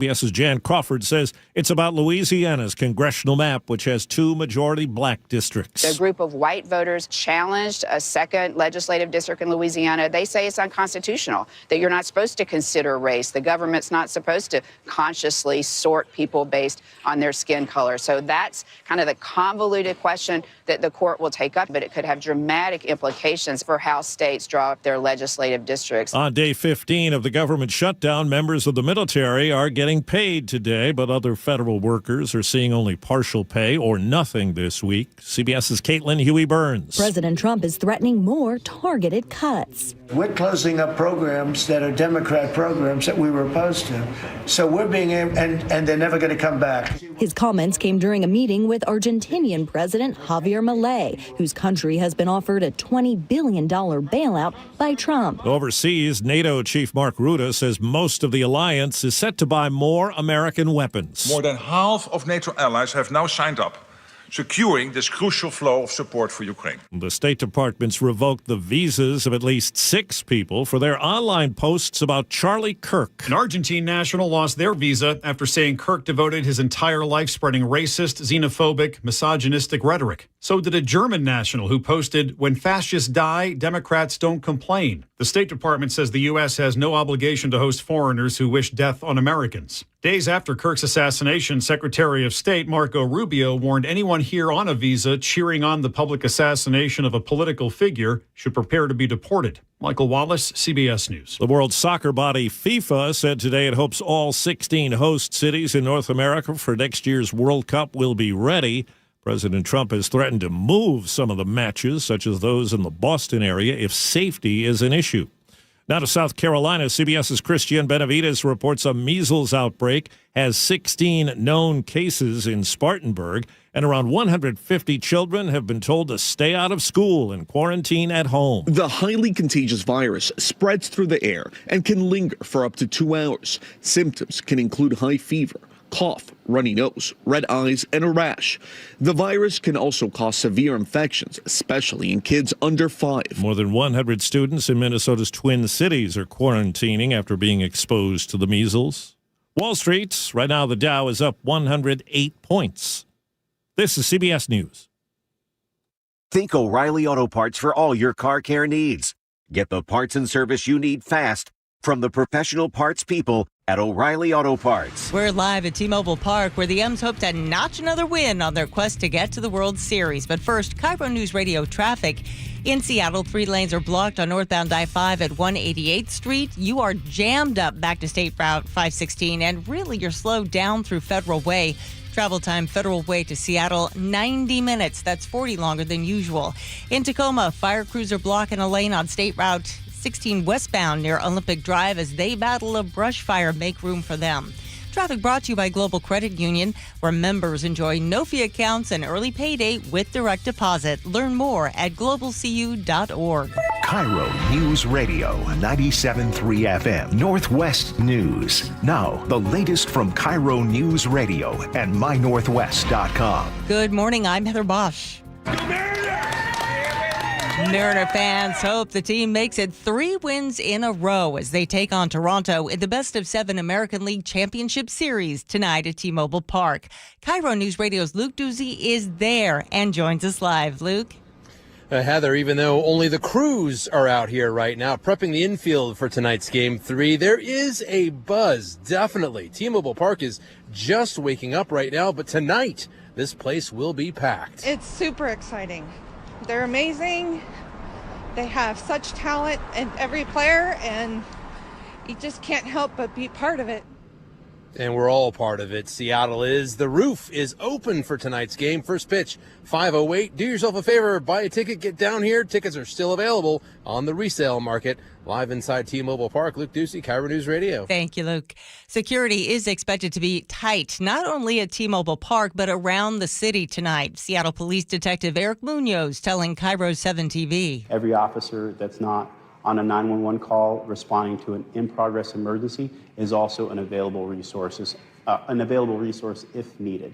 CBS's Jan Crawford says it's about Louisiana's congressional map, which has 2 majority black districts. A group of white voters challenged a second legislative district in Louisiana. They say it's unconstitutional, that you're not supposed to consider race. The government's not supposed to consciously sort people based on their skin color. So that's kind of the convoluted question that the court will take up, but it could have dramatic implications for how states draw up their legislative districts. On day 15 of the government shutdown, members of the military are getting paid today, but other federal workers are seeing only partial pay or nothing this week. CBS's Caitlin Huey-Burns. President Trump is threatening more targeted cuts. We're closing up programs that are Democrat programs that we were opposed to. So we're being, and they're never going to come back. His comments came during a meeting with Argentinian President Javier Milei, whose country has been offered a $20 billion bailout by Trump. Overseas, NATO Chief Mark Rutte says most of the alliance is set to buy more American weapons. More than half of NATO allies have now signed up, securing this crucial flow of support for Ukraine. The State Department's revoked the visas of at least 6 people for their online posts about Charlie Kirk. An Argentine national lost their visa after saying Kirk devoted his entire life spreading racist, xenophobic, misogynistic rhetoric. So did a German national who posted, "When fascists die, Democrats don't complain." The State Department says the U.S. has no obligation to host foreigners who wish death on Americans. Days after Kirk's assassination, Secretary of State Marco Rubio warned anyone here on a visa cheering on the public assassination of a political figure should prepare to be deported. Michael Wallace, CBS News. The world soccer body FIFA said today it hopes all 16 host cities in North America for next year's World Cup will be ready. President Trump has threatened to move some of the matches, such as those in the Boston area, if safety is an issue. Now to South Carolina, CBS's Christian Benavides reports a measles outbreak has 16 known cases in Spartanburg, and around 150 children have been told to stay out of school and quarantine at home. The highly contagious virus spreads through the air and can linger for up to 2 hours. Symptoms can include high fever, cough, runny nose, red eyes, and a rash. The virus can also cause severe infections, especially in kids under 5. More than 100 students in Minnesota's Twin Cities are quarantining after being exposed to the measles. Wall Street, right now the Dow is up 108 points. This is CBS News. Think O'Reilly Auto Parts for all your car care needs. Get the parts and service you need fast from the professional parts people at O'Reilly Auto Parts. We're live at T-Mobile Park, where the M's hope to notch another win on their quest to get to the World Series. But first, KIRO Newsradio traffic. In Seattle, 3 lanes are blocked on northbound I-5 at 188th Street. You are jammed up back to State Route 516, and really you're slowed down through Federal Way. Travel time, Federal Way to Seattle, 90 minutes. That's 40 longer than usual. In Tacoma, fire crews are blocking a lane on State Route 16 westbound near Olympic Drive as they battle a brush fire. Make room for them. Traffic brought to you by Global Credit Union, where members enjoy no fee accounts and early payday with direct deposit. Learn more at globalcu.org. KIRO News Radio 97.3 FM Northwest News. Now, the latest from KIRO News Radio and mynorthwest.com. Good morning. I'm Heather Bosch. Mariner fans hope the team makes it 3 wins in a row as they take on Toronto in the best-of-7 American League Championship Series tonight at T-Mobile Park. KIRO News Radio's Luke Doozy is there and joins us live. Luke? Heather, even though only the crews are out here right now prepping the infield for tonight's Game 3, there is a buzz, definitely. T-Mobile Park is just waking up right now, but tonight this place will be packed. It's super exciting. They're amazing. They have such talent in every player, and you just can't help but be part of it. And we're all part of it. Seattle is. The roof is open for tonight's game. First pitch, 5:08. Do yourself a favor, buy a ticket, get down here. Tickets are still available on the resale market. Live inside T-Mobile Park, Luke Ducey, KIRO News Radio. Thank you, Luke. Security is expected to be tight, not only at T-Mobile Park, but around the city tonight. Seattle Police Detective Eric Munoz telling KIRO 7 TV. Every officer that's not on a 911 call responding to an in-progress emergency is also an available resource if needed.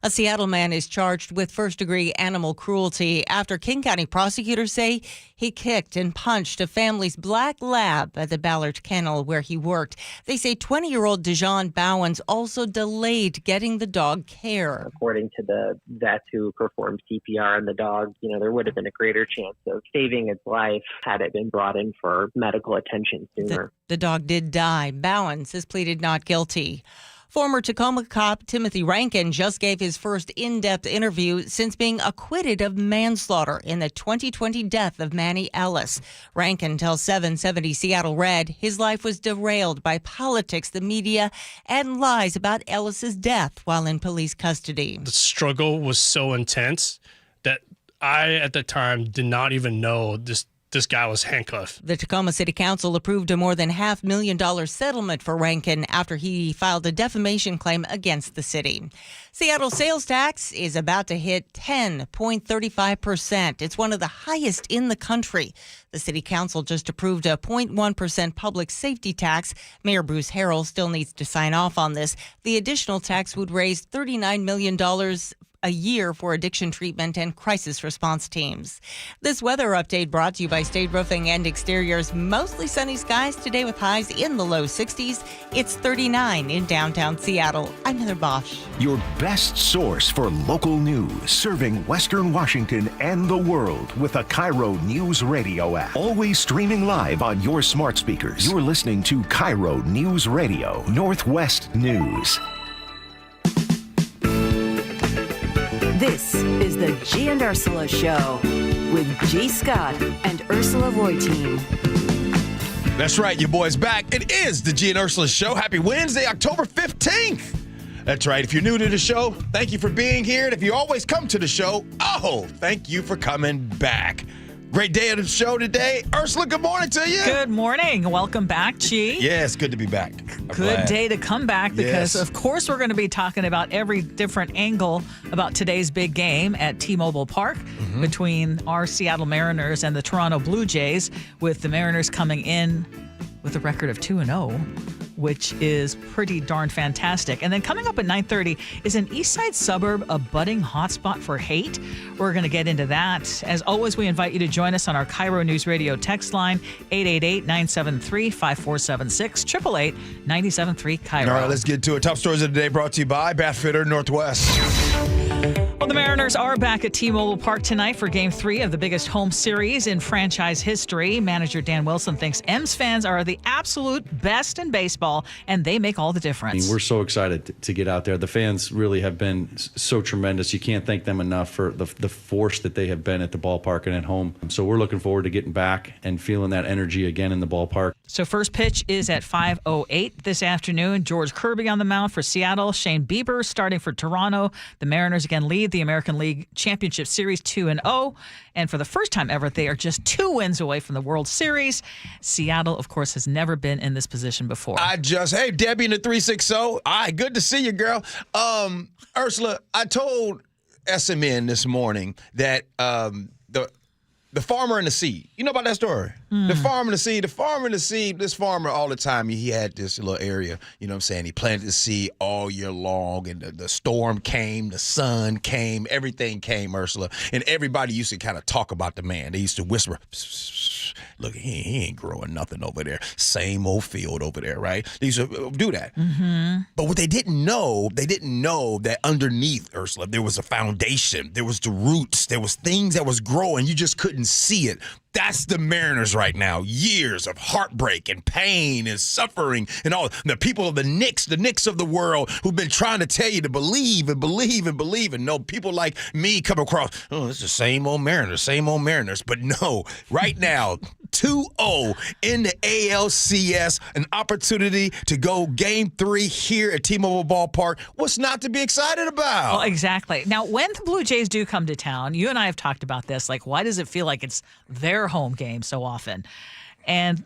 A Seattle man is charged with first-degree animal cruelty after King County prosecutors say he kicked and punched a family's black lab at the Ballard Kennel where he worked. They say 20-year-old Dijon Bowens also delayed getting the dog care. According to the vet who performed CPR on the dog, there would have been a greater chance of saving its life had it been brought in for medical attention sooner. The dog did die. Bowens has pleaded not guilty. Former Tacoma cop Timothy Rankin just gave his first in-depth interview since being acquitted of manslaughter in the 2020 death of Manny Ellis. Rankin tells 770 Seattle Red his life was derailed by politics, the media, and lies about Ellis's death while in police custody. The struggle was so intense that I, at the time, did not even know this guy was handcuffed. The Tacoma City Council approved a more than $500,000 settlement for Rankin after he filed a defamation claim against the city. Seattle sales tax is about to hit 10.35%. It's one of the highest in the country. The City Council just approved a 0.1% public safety tax. Mayor Bruce Harrell still needs to sign off on this. The additional tax would raise $39 million a year for addiction treatment and crisis response teams. This weather update brought to you by State Roofing and Exteriors. Mostly sunny skies today with highs in the low 60s. It's 39 in downtown Seattle. I'm Heather Bosch. Your best source for local news, serving Western Washington and the world with the KIRO Newsradio App. Always streaming live on your smart speakers. You're listening to KIRO Newsradio, Northwest News. This is the Gee and Ursula Show with G. Scott and Ursula Reutin. That's right, your boy's back. It is the Gee and Ursula Show. Happy Wednesday, October 15th. That's right. If you're new to the show, thank you for being here. And if you always come to the show, thank you for coming back. Great day of the show today. Ursula, good morning to you. Good morning. Welcome back, G. Yeah, it's good to be back. Good day to come back because, of course, we're going to be talking about every different angle about today's big game at T-Mobile Park between our Seattle Mariners and the Toronto Blue Jays, with the Mariners coming in with a record of 2-0, which is pretty darn fantastic. And then coming up at 9:30 is an East Side suburb a budding hotspot for hate? We're going to get into that. As always, we invite you to join us on our KIRO News Radio text line, 888-973-5476, 888-973-KIRO. All right, let's get to it. Top stories of the day brought to you by Bath Fitter Northwest. Well, the Mariners are back at T-Mobile Park tonight for Game 3 of the biggest home series in franchise history. Manager Dan Wilson thinks M's fans are the absolute best in baseball, and they make all the difference. We're so excited to get out there. The fans really have been so tremendous. You can't thank them enough for the force that they have been at the ballpark and at home. So we're looking forward to getting back and feeling that energy again in the ballpark. So first pitch is at 5:08 this afternoon. George Kirby on the mound for Seattle. Shane Bieber starting for Toronto. The Mariners again lead the American League Championship Series 2-0. And for the first time ever, they are just 2 wins away from the World Series. Seattle, of course, has never been in this position before. Hey, Debbie in the 360. All right, good to see you, girl. Ursula, I told SMN this morning that the farmer and the seed. You know about that story? The farmer and the seed. This farmer all the time, he had this little area, you know what I'm saying? He planted the seed all year long, and the storm came, the sun came, everything came, Ursula. And everybody used to kind of talk about the man. They used to whisper, look, he ain't growing nothing over there. Same old field over there, right? They used to do that. But what they didn't know that underneath, Ursula, there was a foundation. There was the roots. There was things that was growing. You just couldn't see it. That's the Mariners right now. Years of heartbreak and pain and suffering and all. The people of the Knicks of the world who've been trying to tell you to believe and believe and believe. And no, people like me come across, it's the same old Mariners. But no, right now, 2-0 in the ALCS, an opportunity to go Game 3 here at T-Mobile Ballpark. What's not to be excited about? Well, exactly. Now, when the Blue Jays do come to town, you and I have talked about this, like, why does it feel like it's their home game so often? And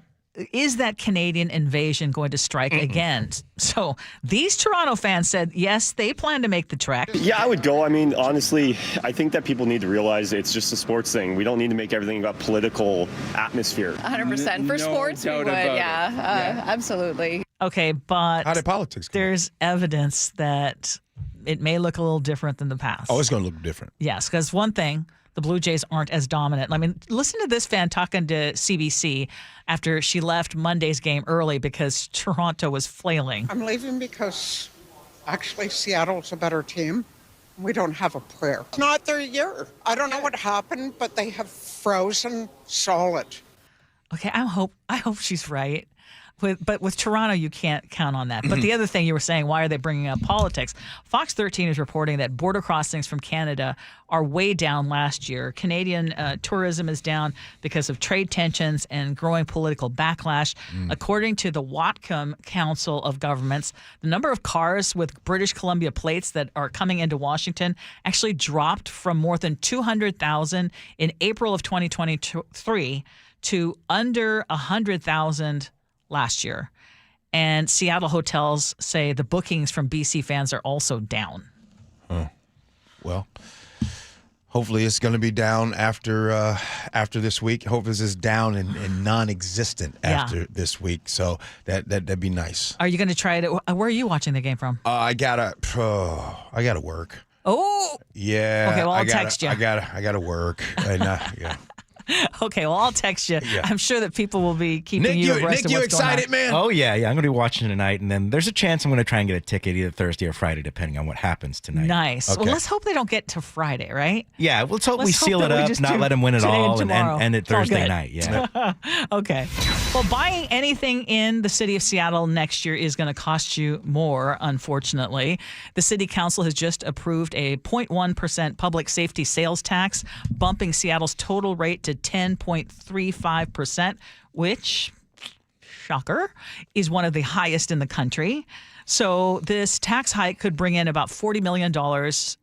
is that Canadian invasion going to strike again? So these Toronto fans said, yes, they plan to make the trek. Yeah, I would go. I mean, honestly, I think that people need to realize it's just a sports thing. We don't need to make everything about political atmosphere. 100%. For sports, we would. Yeah, absolutely. Okay, but how did politics go? There's evidence that it may look a little different than the past. Oh, it's going to look different. Yes, because one thing, the Blue Jays aren't as dominant. I mean, listen to this fan talking to CBC after she left Monday's game early because Toronto was flailing. I'm leaving because actually Seattle's a better team. We don't have a prayer. It's not their year. I don't know what happened, but they have frozen solid. Okay, I hope she's right. But with Toronto, you can't count on that. But the other thing you were saying, why are they bringing up politics? Fox 13 is reporting that border crossings from Canada are way down last year. Canadian tourism is down because of trade tensions and growing political backlash. According to the Whatcom Council of Governments, the number of cars with British Columbia plates that are coming into Washington actually dropped from more than 200,000 in April of 2023 to under 100,000 last year. And Seattle hotels say the bookings from BC fans are also down. Well, hopefully it's going to be down after this week. Hopefully this is down and non-existent after this week. So that'd be nice. Are you going to try it? Where are you watching the game from? I gotta work. Oh. Yeah. Okay, well, I'll text you. I gotta work. Yeah. Okay, well, I'll text you. Yeah. I'm sure that people will be keeping Nick, you abreast of what's going on. man? Oh, yeah. I'm going to be watching tonight, and then there's a chance I'm going to try and get a ticket either Thursday or Friday, depending on what happens tonight. Nice. Okay. Well, let's hope they don't get to Friday, right? Yeah, let's hope we Let's seal hope it that we up, just not do let them win it today and all, and tomorrow. end it It's all Thursday good. night. Yeah. Okay. Well, buying anything in the city of Seattle next year is going to cost you more, unfortunately. The city council has just approved a 0.1% public safety sales tax, bumping Seattle's total rate to 10.35%, which, shocker, is one of the highest in the country. So this tax hike could bring in about $40 million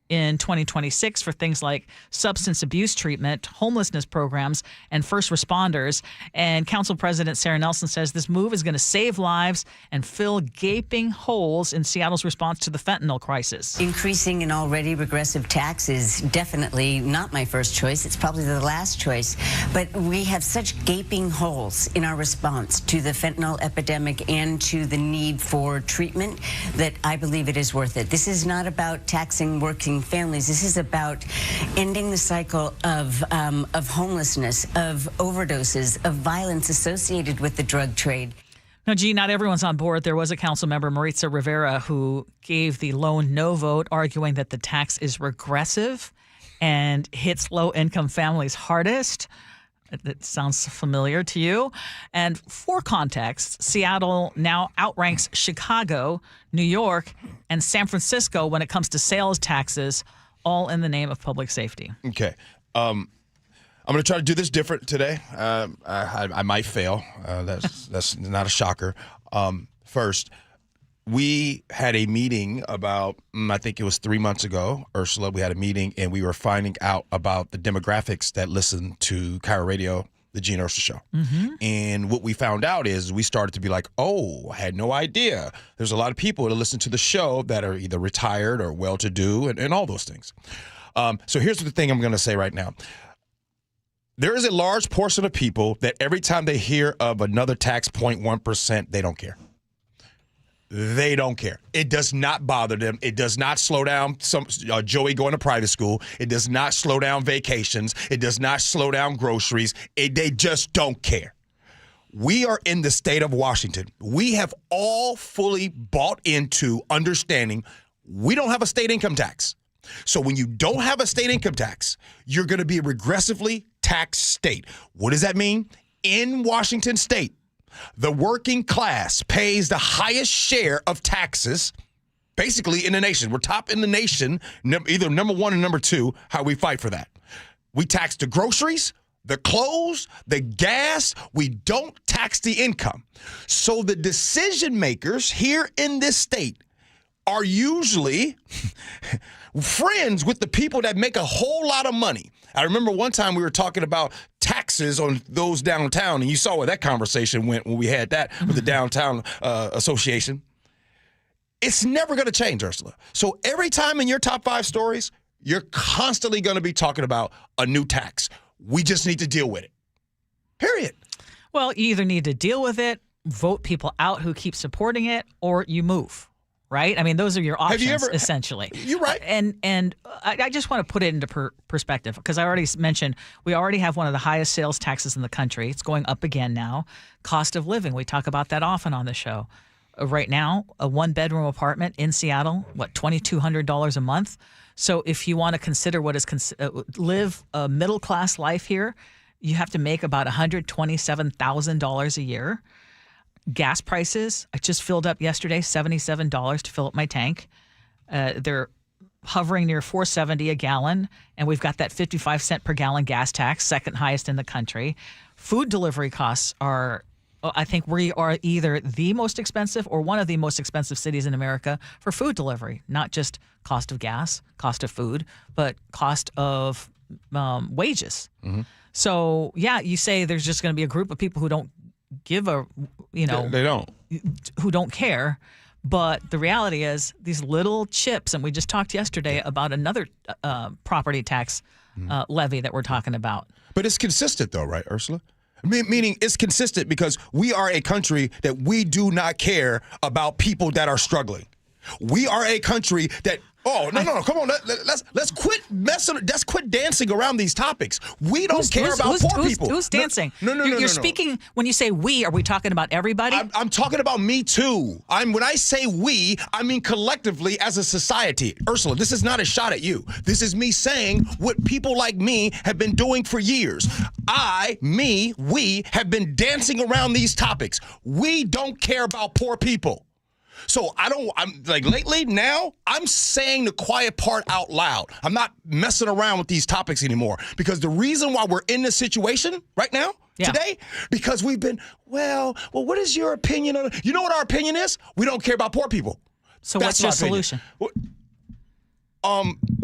in 2026 for things like substance abuse treatment, homelessness programs, and first responders. And Council President Sarah Nelson says this move is going to save lives and fill gaping holes in Seattle's response to the fentanyl crisis. Increasing an already regressive tax is definitely not my first choice. It's probably the last choice. But we have such gaping holes in our response to the fentanyl epidemic and to the need for treatment that I believe it is worth it. This is not about taxing working families. This is about ending the cycle of homelessness, of overdoses, of violence associated with the drug trade. Now, Gee, not everyone's on board. There was a council member, Maritza Rivera, who gave the lone no vote, arguing that the tax is regressive and hits low-income families hardest. That sounds familiar to you. And for context, Seattle now outranks Chicago, New York, and San Francisco when it comes to sales taxes, all in the name of public safety. Okay. I'm going to try to do this different today. I might fail. That's not a shocker. First, we had a meeting about, I think it was 3 months ago, Ursula. We had a meeting, and we were finding out about the demographics that listen to KIRO Radio, the Gee and Ursula Show. And what we found out is we started to be like, oh, I had no idea. There's a lot of people that listen to the show that are either retired or well-to-do and all those things. So here's the thing I'm going to say right now. There is a large portion of people that every time they hear of another tax 0.1%, they don't care. They don't care. It does not bother them. It does not slow down Joey going to private school. It does not slow down vacations. It does not slow down groceries. They just don't care. We are in the state of Washington. We have all fully bought into understanding we don't have a state income tax. So when you don't have a state income tax, you're going to be a regressively taxed state. What does that mean? In Washington state, the working class pays the highest share of taxes basically in the nation. We're top in the nation, either number one or number two, how we fight for that. We tax the groceries, the clothes, the gas. We don't tax the income. So the decision makers here in this state are usually friends with the people that make a whole lot of money. I remember one time we were talking about taxes on those downtown, and you saw where that conversation went when we had that with the downtown association. It's never going to change, Ursula. So every time in your top 5 stories, you're constantly going to be talking about a new tax. We just need to deal with it. Period. Well, you either need to deal with it, vote people out who keep supporting it, or you move. right? I mean, those are your Have options, you ever- essentially. You're right. And I just want to put it into perspective because I already mentioned we already have one of the highest sales taxes in the country. It's going up again now. Cost of living, we talk about that often on the show. Right now, a one-bedroom apartment in Seattle, $2,200 a month. So if you want to consider what is live a middle-class life here, you have to make about $127,000 a year. Gas prices, I just filled up yesterday, $77 to fill up my tank. They're hovering near $4.70 a gallon, and we've got that 55-cent per gallon gas tax, second highest in the country. Food delivery costs are, I think we are either the most expensive or one of the most expensive cities in America for food delivery, not just cost of gas, cost of food, but cost of wages. Mm-hmm. So, yeah, you say there's just going to be a group of people who don't give a, they don't, who don't care. But the reality is these little chips, and we just talked yesterday about another property tax levy that we're talking about. But it's consistent though, right, Ursula? Meaning it's consistent because we are a country that we do not care about people that are struggling. We are a country that, no, come on, let's quit messing, let's quit dancing around these topics. We don't care about poor people. Who's dancing? No. You're speaking, when you say we, are we talking about everybody? I'm talking about me too. When I say we, I mean collectively as a society. Ursula, this is not a shot at you. This is me saying what people like me have been doing for years. We have been dancing around these topics. We don't care about poor people. So I'm like lately now, I'm saying the quiet part out loud. I'm not messing around with these topics anymore because the reason why we're in this situation right now, today, because we've been, well, what is your opinion on it? You know what our opinion is? We don't care about poor people. So what's your solution?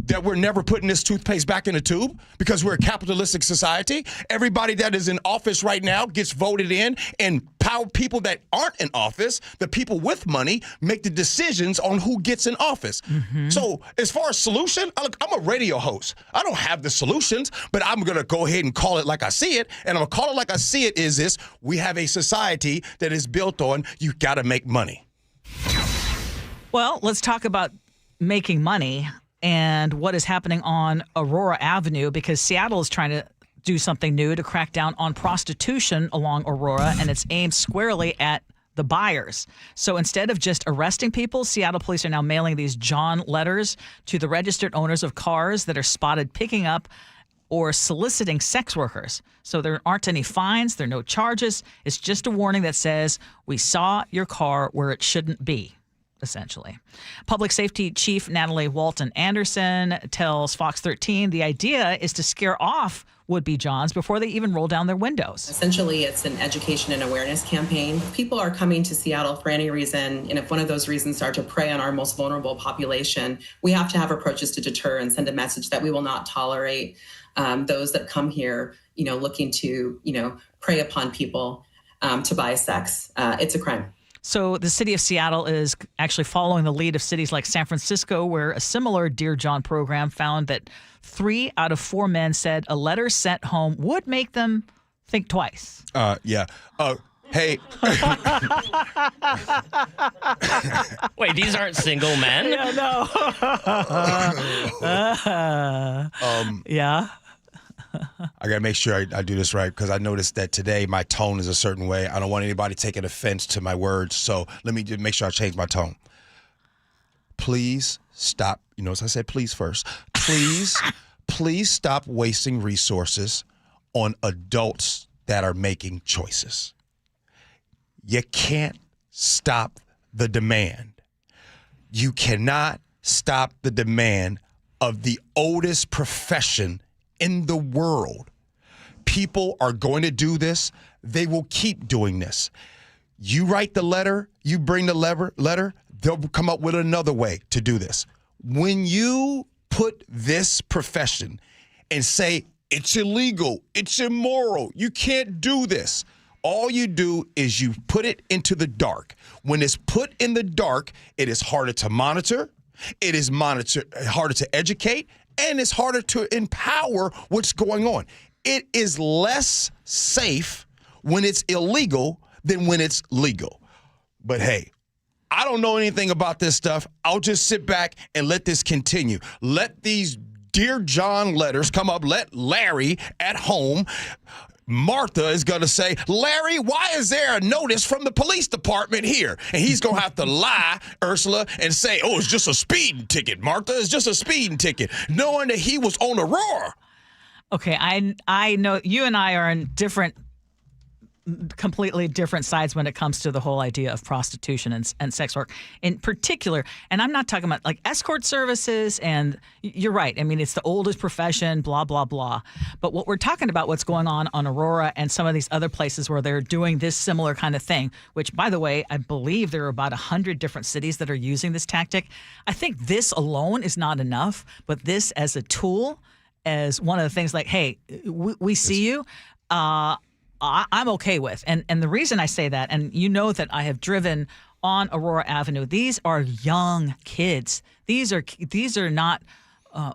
That we're never putting this toothpaste back in the tube because we're a capitalistic society. Everybody that is in office right now gets voted in, and people that aren't in office, the people with money, make the decisions on who gets in office. Mm-hmm. So as far as solution, I'm a radio host. I don't have the solutions, but I'm going to go ahead and call it like I see it. And I'm going to call it like I see it is this: we have a society that is built on you got to make money. Well, let's talk about making money and what is happening on Aurora Avenue, because Seattle is trying to do something new to crack down on prostitution along Aurora, and it's aimed squarely at the buyers. So instead of just arresting people, Seattle police are now mailing these John letters to the registered owners of cars that are spotted picking up or soliciting sex workers. So there aren't any fines, there are no charges. It's just a warning that says, we saw your car where it shouldn't be. Essentially. Public Safety Chief Natalie Walton Anderson tells Fox 13 the idea is to scare off would-be Johns before they even roll down their windows. Essentially, it's an education and awareness campaign. People are coming to Seattle for any reason, and if one of those reasons are to prey on our most vulnerable population, we have to have approaches to deter and send a message that we will not tolerate those that come here, looking to, prey upon people to buy sex. It's a crime. So the city of Seattle is actually following the lead of cities like San Francisco, where a similar Dear John program found that 3 out of 4 men said a letter sent home would make them think twice. Hey. Wait, these aren't single men? Yeah, no. Yeah. I got to make sure I do this right because I noticed that today my tone is a certain way. I don't want anybody taking offense to my words, so let me just make sure I change my tone. Please stop. You notice I said please first. Please stop wasting resources on adults that are making choices. You can't stop the demand. You cannot stop the demand of the oldest profession in the world. People are going to do this. They will keep doing this. You write the letter, you bring the letter, they'll come up with another way to do this. When you put this profession and say, it's illegal, it's immoral, you can't do this, all you do is you put it into the dark. When it's put in the dark, it is harder to monitor, it is harder to educate, and it's harder to empower what's going on. It is less safe when it's illegal than when it's legal. But hey, I don't know anything about this stuff. I'll just sit back and let this continue. Let these Dear John letters come up. Let Larry at home. Martha is going to say, Larry, why is there a notice from the police department here? And he's going to have to lie, Ursula, and say, oh, it's just a speeding ticket, Martha. It's just a speeding ticket, knowing that he was on Aurora. Okay, I know you and I are in completely different sides when it comes to the whole idea of prostitution and sex work in particular. And I'm not talking about like escort services, and you're right. I mean, it's the oldest profession, blah, blah, blah. But what we're talking about, what's going on Aurora and some of these other places where they're doing this similar kind of thing, which, by the way, I believe there are about 100 different cities that are using this tactic. I think this alone is not enough, but this as a tool, as one of the things like, hey, we see you, I'm okay with. And the reason I say that, and you know that I have driven on Aurora Avenue, these are young kids. These are not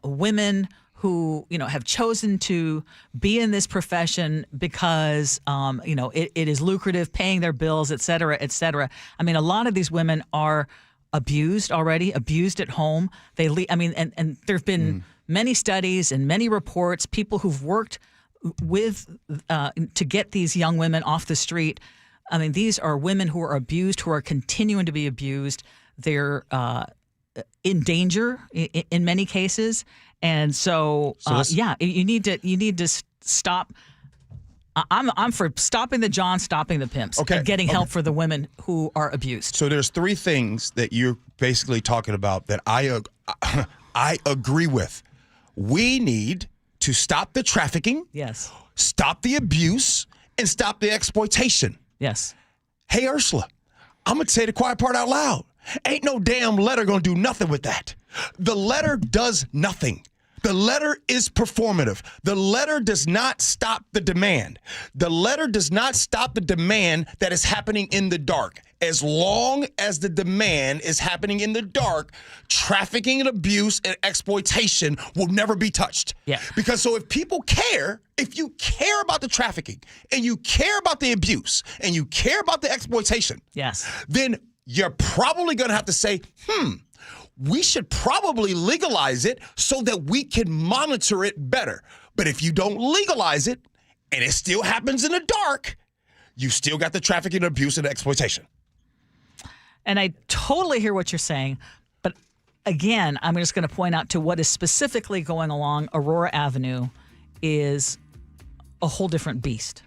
women who, have chosen to be in this profession because, it is lucrative, paying their bills, et cetera, et cetera. I mean, a lot of these women are abused already, abused at home. And there have been many studies and many reports, people who've worked with to get these young women off the street. I mean, these are women who are abused, who are continuing to be abused. They're in danger in many cases, and so you need to stop. I'm for stopping the John, stopping the pimps, and getting help for the women who are abused. So there's three things that you're basically talking about that I agree with. We need to stop the trafficking, yes, stop the abuse, and stop the exploitation. Yes. Hey, Ursula, I'm going to say the quiet part out loud. Ain't no damn letter going to do nothing with that. The letter does nothing. The letter is performative. The letter does not stop the demand. The letter does not stop the demand that is happening in the dark. As long as the demand is happening in the dark, trafficking and abuse and exploitation will never be touched. Yeah. Because so if people care, if you care about the trafficking and you care about the abuse and you care about the exploitation, yes, then you're probably going to have to say, we should probably legalize it so that we can monitor it better. But if you don't legalize it and it still happens in the dark, you still got the trafficking, abuse, and exploitation. And I totally hear what you're saying. But again, I'm just going to point out to what is specifically going along Aurora Avenue is a whole different beast.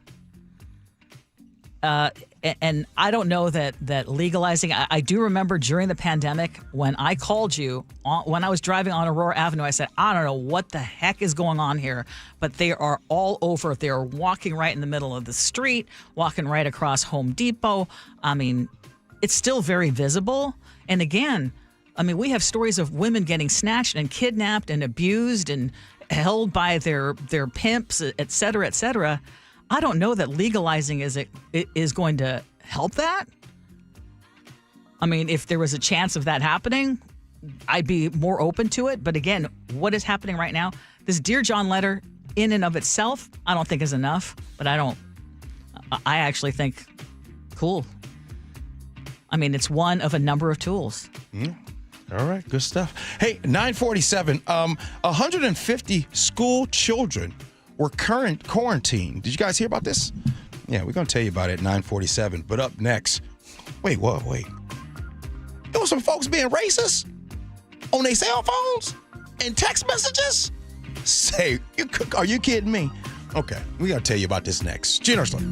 And I don't know that legalizing. I do remember during the pandemic when I called you, when I was driving on Aurora Avenue, I said, I don't know what the heck is going on here, but they are all over. They're walking right in the middle of the street, walking right across Home Depot. I mean, it's still very visible. And again, I mean, we have stories of women getting snatched and kidnapped and abused and held by their pimps, et cetera, et cetera. I don't know that legalizing is going to help that. I mean, if there was a chance of that happening, I'd be more open to it. But again, what is happening right now? This Dear John letter in and of itself, I don't think is enough. But I actually think, cool. I mean, it's one of a number of tools. All right, good stuff. Hey, 947, 150 school children were quarantined. Did you guys hear about this? Yeah, we're going to tell you about it at 947. But up next, wait. There was some folks being racist on their cell phones and text messages? Say, are you kidding me? Okay, we got to tell you about this next. Gee Ursula.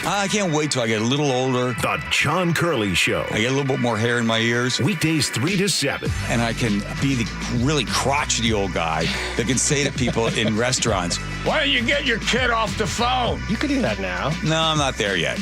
I can't wait till I get a little older. The John Curley Show. I get a little bit more hair in my ears. Weekdays 3 to 7. And I can be the really crotchety old guy that can say to people in restaurants, why don't you get your kid off the phone? You can do that now. No, I'm not there yet.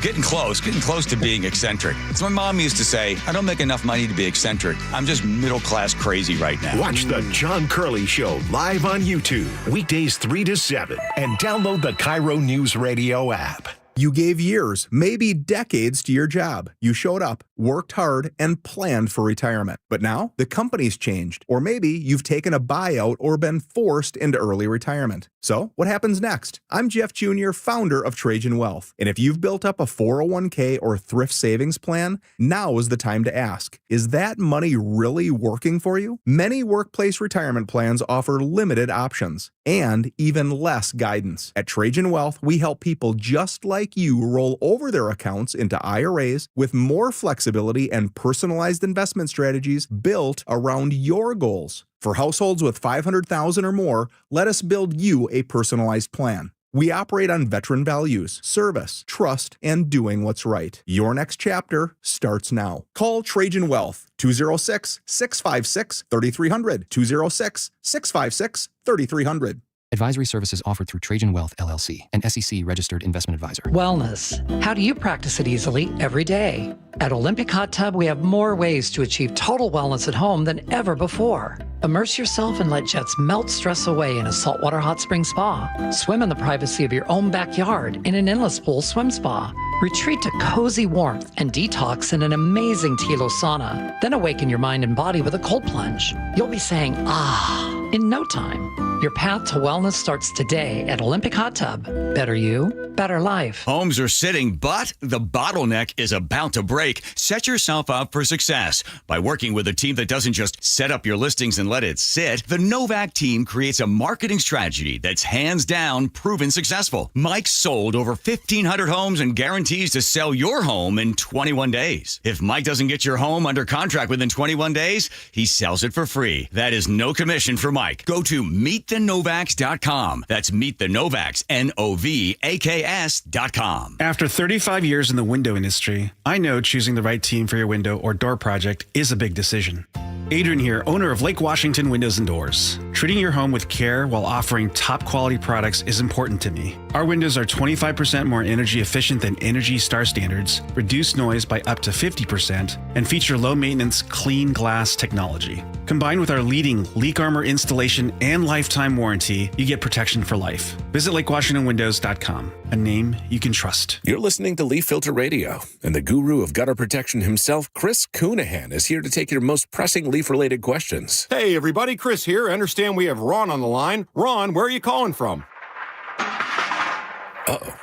Getting close to being eccentric. So my mom used to say, I don't make enough money to be eccentric. I'm just middle-class crazy right now. Watch the John Curley Show live on YouTube. Weekdays 3 to 7. And download the KIRO Newsradio app. You gave years, maybe decades to your job. You showed up, worked hard, and planned for retirement. But now the company's changed, or maybe you've taken a buyout or been forced into early retirement. So what happens next? I'm Jeff Jr., founder of Trajan Wealth. And if you've built up a 401k or thrift savings plan, now is the time to ask, is that money really working for you? Many workplace retirement plans offer limited options and even less guidance. At Trajan Wealth, we help people just like you roll over their accounts into IRAs with more flexibility and personalized investment strategies built around your goals. For households with $500,000 or more, let us build you a personalized plan. We operate on veteran values, service, trust, and doing what's right. Your next chapter starts now. Call Trajan Wealth, 206-656-3300, 206-656-3300. Advisory services offered through Trajan Wealth, LLC, an SEC-registered investment advisor. Wellness. How do you practice it easily every day? At Olympic Hot Tub, we have more ways to achieve total wellness at home than ever before. Immerse yourself and let jets melt stress away in a saltwater hot spring spa. Swim in the privacy of your own backyard in an endless pool swim spa. Retreat to cozy warmth and detox in an amazing Tilo sauna. Then awaken your mind and body with a cold plunge. You'll be saying, ah, in no time. Your path to wellness starts today at Olympic Hot Tub. Better you, better life. Homes are sitting, but the bottleneck is about to break. Set yourself up for success by working with a team that doesn't just set up your listings and let it sit. The Novak team creates a marketing strategy that's hands down proven successful. Mike sold over 1,500 homes and guarantees to sell your home in 21 days. If Mike doesn't get your home under contract within 21 days, he sells it for free. That is no commission for Mike. Go to meetthenovaks.com. That's meetthenovaks, NOVAKS.com. After 35 years in the window industry, I know choosing the right team for your window or door project is a big decision. Adrian here, owner of Lake Washington Windows and Doors. Treating your home with care while offering top quality products is important to me. Our windows are 25% more energy efficient than Energy Star standards, reduce noise by up to 50%, and feature low maintenance, clean glass technology. Combined with our leading leak armor installation and lifetime warranty, you get protection for life. Visit LakeWashingtonWindows.com, a name you can trust. You're listening to Leaf Filter Radio, and the guru of gutter protection himself, Chris Coonahan, is here to take your most pressing leaf-related questions. Hey, everybody, Chris here. I understand we have Ron on the line. Ron, where are you calling from? Uh-oh.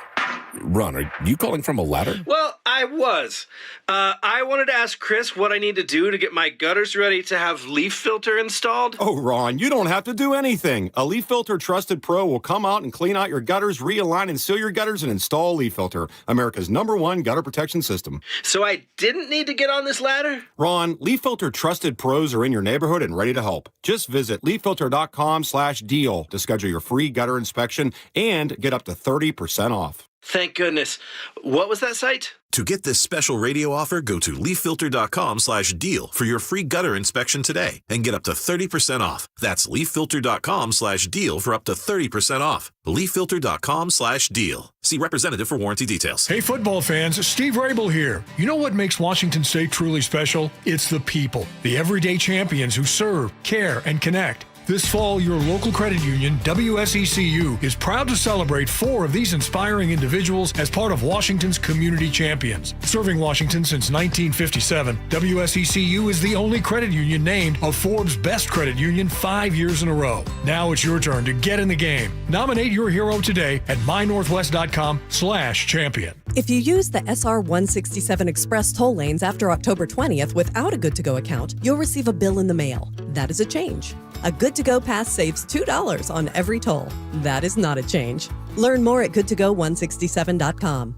Ron, are you calling from a ladder? Well, I was. I wanted to ask Chris what I need to do to get my gutters ready to have leaf filter installed. Oh, Ron, you don't have to do anything. A Leaf Filter Trusted Pro will come out and clean out your gutters, realign and seal your gutters, and install Leaf Filter, America's #1 gutter protection system. So I didn't need to get on this ladder? Ron, Leaf Filter Trusted Pros are in your neighborhood and ready to help. Just visit leaffilter.com/deal to schedule your free gutter inspection and get up to 30% off. Thank goodness. What was that site? To get this special radio offer, go to leaffilter.com/deal for your free gutter inspection today and get up to 30% off. That's leaffilter.com/deal for up to 30% off. leaffilter.com/deal. See representative for warranty details. Hey, football fans, Steve Rabel here. You know what makes Washington State truly special? It's the people, the everyday champions who serve, care, and connect. This fall, your local credit union, WSECU, is proud to celebrate 4 of these inspiring individuals as part of Washington's Community Champions. Serving Washington since 1957, WSECU is the only credit union named a Forbes Best Credit Union 5 years in a row. Now it's your turn to get in the game. Nominate your hero today at mynorthwest.com/champion. If you use the SR 167 Express toll lanes after October 20th without a Good to Go account, you'll receive a bill in the mail. That is a change. A Good to Go pass saves $2 on every toll. That is not a change. Learn more at goodtogo167.com.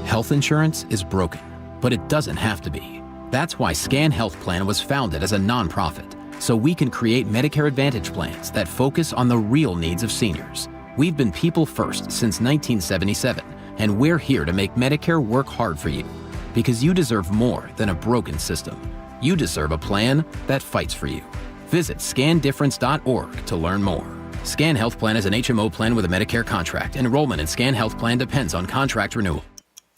Health insurance is broken, but it doesn't have to be. That's why Scan Health Plan was founded as a nonprofit, so we can create Medicare Advantage plans that focus on the real needs of seniors. We've been people first since 1977, and we're here to make Medicare work hard for you, because you deserve more than a broken system. You deserve a plan that fights for you. Visit scandifference.org to learn more. Scan Health Plan is an HMO plan with a Medicare contract. Enrollment in Scan Health Plan depends on contract renewal.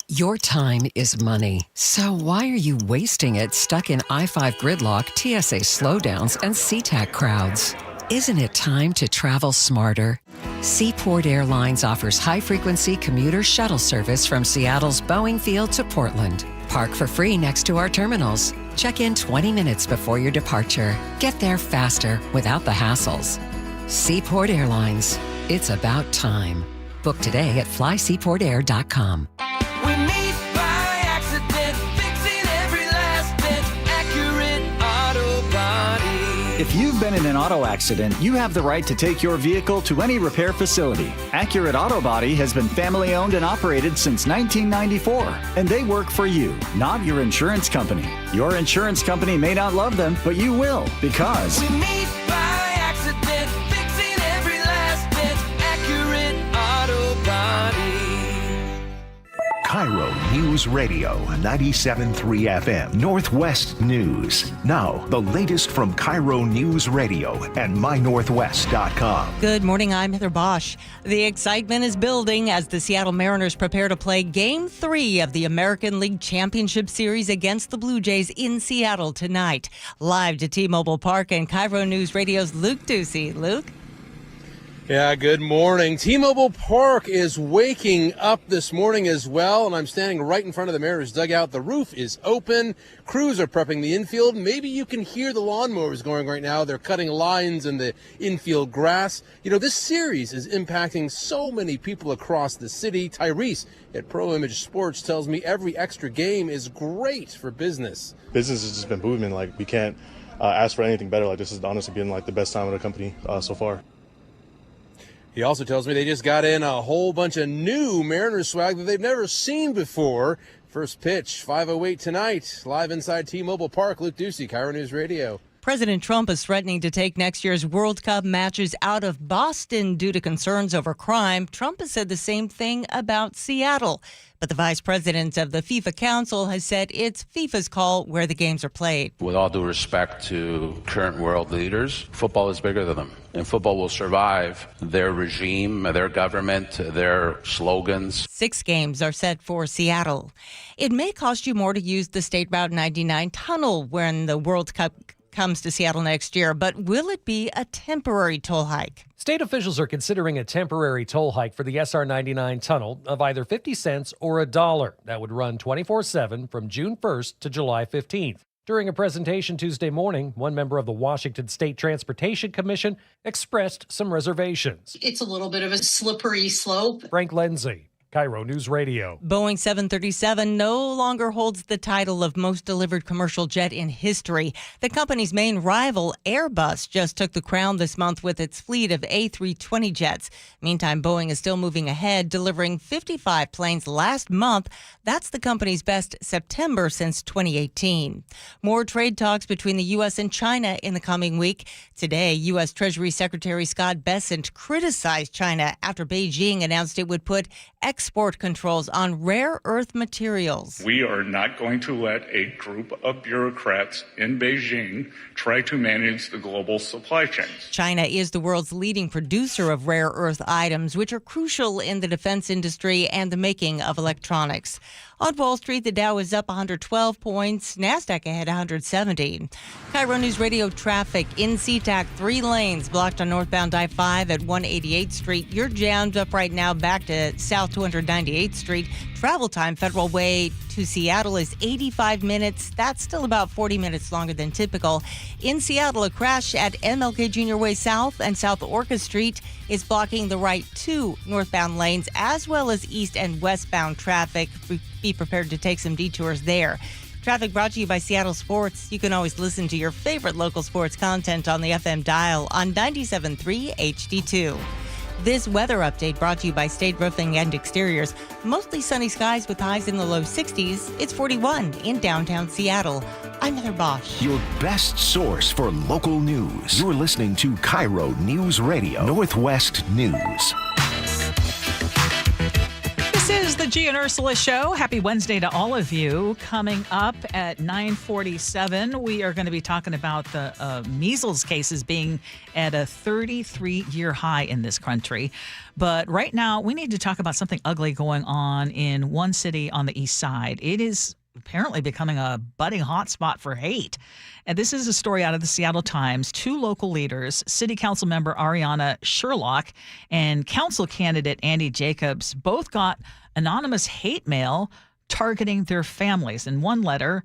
Your time is money. So why are you wasting it stuck in I-5 gridlock, TSA slowdowns, and SeaTac crowds? Isn't it time to travel smarter? Seaport Airlines offers high-frequency commuter shuttle service from Seattle's Boeing Field to Portland. Park for free next to our terminals. Check in 20 minutes before your departure. Get there faster without the hassles. Seaport Airlines. It's about time. Book today at flyseaportair.com. We meet by accident, fixing every last bit, Accurate Auto Body. If you've been in an auto accident, you have the right to take your vehicle to any repair facility. Accurate Auto Body has been family owned and operated since 1994, and they work for you, not your insurance company. Your insurance company may not love them, but you will, because We meet by accident, fixing every last bit, Accurate Auto Body. KIRO Newsradio 97.3 FM, Northwest News. Now, the latest from KIRO Newsradio and mynorthwest.com. Good morning, I'm Heather Bosch. The excitement is building as the Seattle Mariners prepare to play Game 3 of the American League Championship Series against the Blue Jays in Seattle tonight. Live to T-Mobile Park and KIRO News Radio's Luke Ducey. Luke? Yeah, good morning. T-Mobile Park is waking up this morning as well, and I'm standing right in front of the Mariners dugout. The roof is open. Crews are prepping the infield. Maybe you can hear the lawnmowers going right now. They're cutting lines in the infield grass. You know, this series is impacting so many people across the city. Tyrese at Pro Image Sports tells me every extra game is great for business. Business has just been booming. Like, we can't ask for anything better. Like, this has honestly been like the best time of the company so far. He also tells me they just got in a whole bunch of new Mariners swag that they've never seen before. First pitch, 5:08 tonight, live inside T-Mobile Park. Luke Ducey, KIRO News Radio. President Trump is threatening to take next year's World Cup matches out of Boston due to concerns over crime. Trump has said the same thing about Seattle. But the vice president of the FIFA Council has said it's FIFA's call where the games are played. With all due respect to current world leaders, football is bigger than them. And football will survive their regime, their government, their slogans. 6 games are set for Seattle. It may cost you more to use the State Route 99 tunnel when the World Cup comes to Seattle next year, but will it be a temporary toll hike? State officials are considering a temporary toll hike for the SR 99 tunnel of either 50 cents or $1. That would run 24/7 from June 1st to July 15th. During a presentation Tuesday morning, one member of the Washington State Transportation Commission expressed some reservations. It's a little bit of a slippery slope. Frank Lindsay, KIRO News Radio. Boeing 737 no longer holds the title of most delivered commercial jet in history. The company's main rival, Airbus, just took the crown this month with its fleet of A320 jets. Meantime, Boeing is still moving ahead, delivering 55 planes last month. That's the company's best September since 2018. More trade talks between the U.S. and China in the coming week. Today, U.S. Treasury Secretary Scott Bessent criticized China after Beijing announced it would put export controls on rare earth materials. We are not going to let a group of bureaucrats in Beijing try to manage the global supply chains. China is the world's leading producer of rare earth items, which are crucial in the defense industry and the making of electronics. On Wall Street, the Dow is up 112 points, NASDAQ ahead 170. KIRO News Radio traffic in SeaTac, 3 lanes blocked on northbound I-5 at 188th Street. You're jammed up right now back to South 298th Street. Travel time Federal Way to Seattle is 85 minutes. That's still about 40 minutes longer than typical. In Seattle, a crash at MLK Jr. Way South and South Orca Street is blocking the right 2 northbound lanes, as well as east and westbound traffic. Be prepared to take some detours there. Traffic brought to you by Seattle Sports. You can always listen to your favorite local sports content on the FM dial on 97.3 HD2. This weather update brought to you by State Roofing and Exteriors. Mostly sunny skies with highs in the low 60s. It's 41 in downtown Seattle. I'm Heather Bosch. Your best source for local news. You're listening to KIRO News Radio, Northwest News. This is the Gee and Ursula Show. Happy Wednesday to all of you. Coming up at 9:47, we are going to be talking about the measles cases being at a 33-year high in this country. But right now, we need to talk about something ugly going on in one city on the east side. It is apparently becoming a budding hotspot for hate. And this is a story out of the Seattle Times. 2 local leaders, City Council member Ariana Sherlock and Council candidate Andy Jacobs, both got anonymous hate mail targeting their families. In one letter,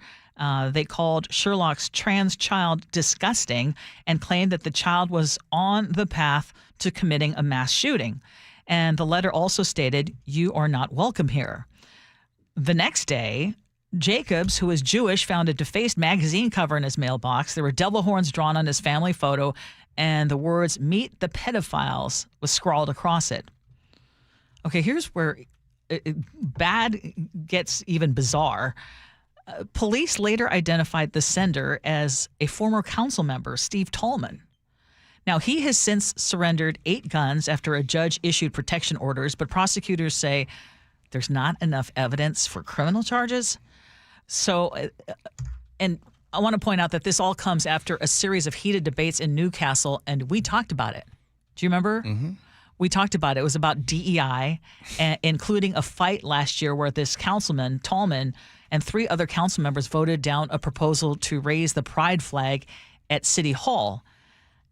they called Sherlock's trans child disgusting and claimed that the child was on the path to committing a mass shooting. And the letter also stated, "You are not welcome here." The next day, Jacobs, who is Jewish, found a defaced magazine cover in his mailbox. There were devil horns drawn on his family photo, and the words "Meet the pedophiles" was scrawled across it. Okay, here's where bad gets even bizarre. Police later identified the sender as a former council member, Steve Tallman. Now, he has since surrendered 8 guns after a judge issued protection orders, but prosecutors say there's not enough evidence for criminal charges. So, and I want to point out that this all comes after a series of heated debates in Newcastle, and we talked about it. Do you remember? Mm-hmm. We talked about it. It was about DEI, including a fight last year where this councilman, Tallman, and 3 other council members voted down a proposal to raise the pride flag at City Hall.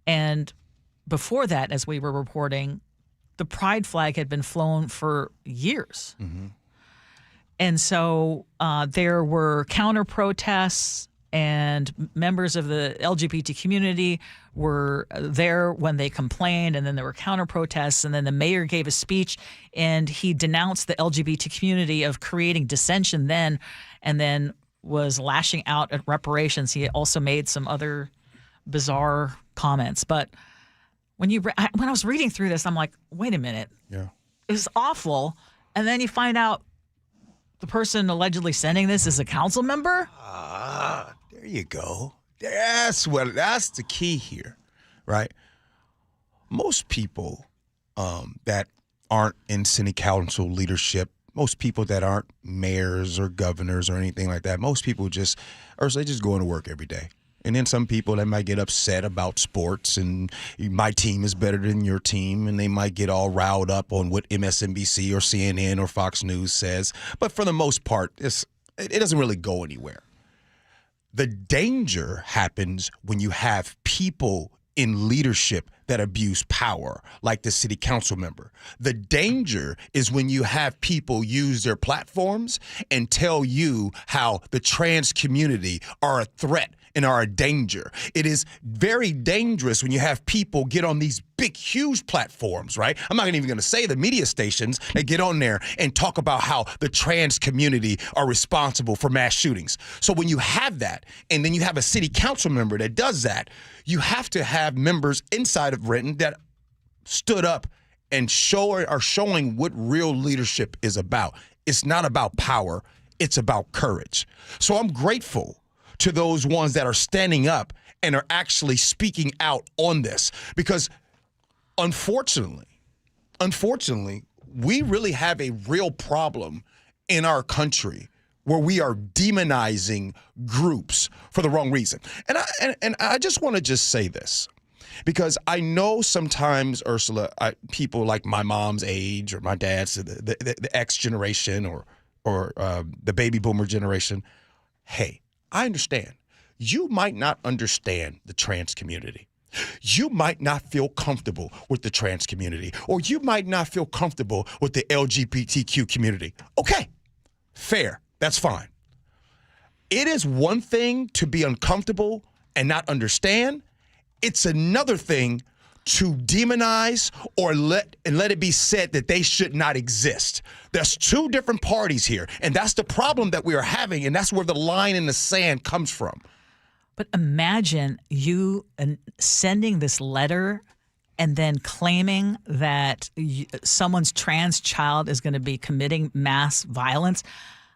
And before that, as we were reporting, the pride flag had been flown for years. Mm-hmm. And so there were counter protests, and members of the LGBT community were there when they complained, and then there were counter protests, and then the mayor gave a speech, and he denounced the LGBT community of creating dissension then, and then was lashing out at reparations. He also made some other bizarre comments. But when I was reading through this, I'm like, wait a minute. Yeah. It was awful. And then you find out the person allegedly sending this is a council member? There you go. That's the key here, right? Most people that aren't in city council leadership, most people that aren't mayors or governors or anything like that, most people just going to work every day. And then some people that might get upset about sports and my team is better than your team, and they might get all riled up on what MSNBC or CNN or Fox News says. But for the most part, it doesn't really go anywhere. The danger happens when you have people in leadership that abuse power, like the city council member. The danger is when you have people use their platforms and tell you how the trans community are a threat and are a danger. It is very dangerous when you have people get on these big, huge platforms, right? I'm not even going to say the media stations that get on there and talk about how the trans community are responsible for mass shootings. So when you have that, and then you have a city council member that does that, you have to have members inside of Renton that stood up and are showing what real leadership is about. It's not about power. It's about courage. So I'm grateful to those ones that are standing up and are actually speaking out on this, because unfortunately, we really have a real problem in our country where we are demonizing groups for the wrong reason. And I just want to just say this, because I know sometimes, Ursula, people like my mom's age or my dad's, the X generation or the baby boomer generation, hey, I understand. You might not understand the trans community. You might not feel comfortable with the trans community, or you might not feel comfortable with the LGBTQ community. Okay, fair. That's fine. It is one thing to be uncomfortable and not understand. It's another thing to demonize or let it be said that they should not exist. There's 2 different parties here, and that's the problem that we are having, and that's where the line in the sand comes from. But imagine you sending this letter and then claiming that someone's trans child is going to be committing mass violence.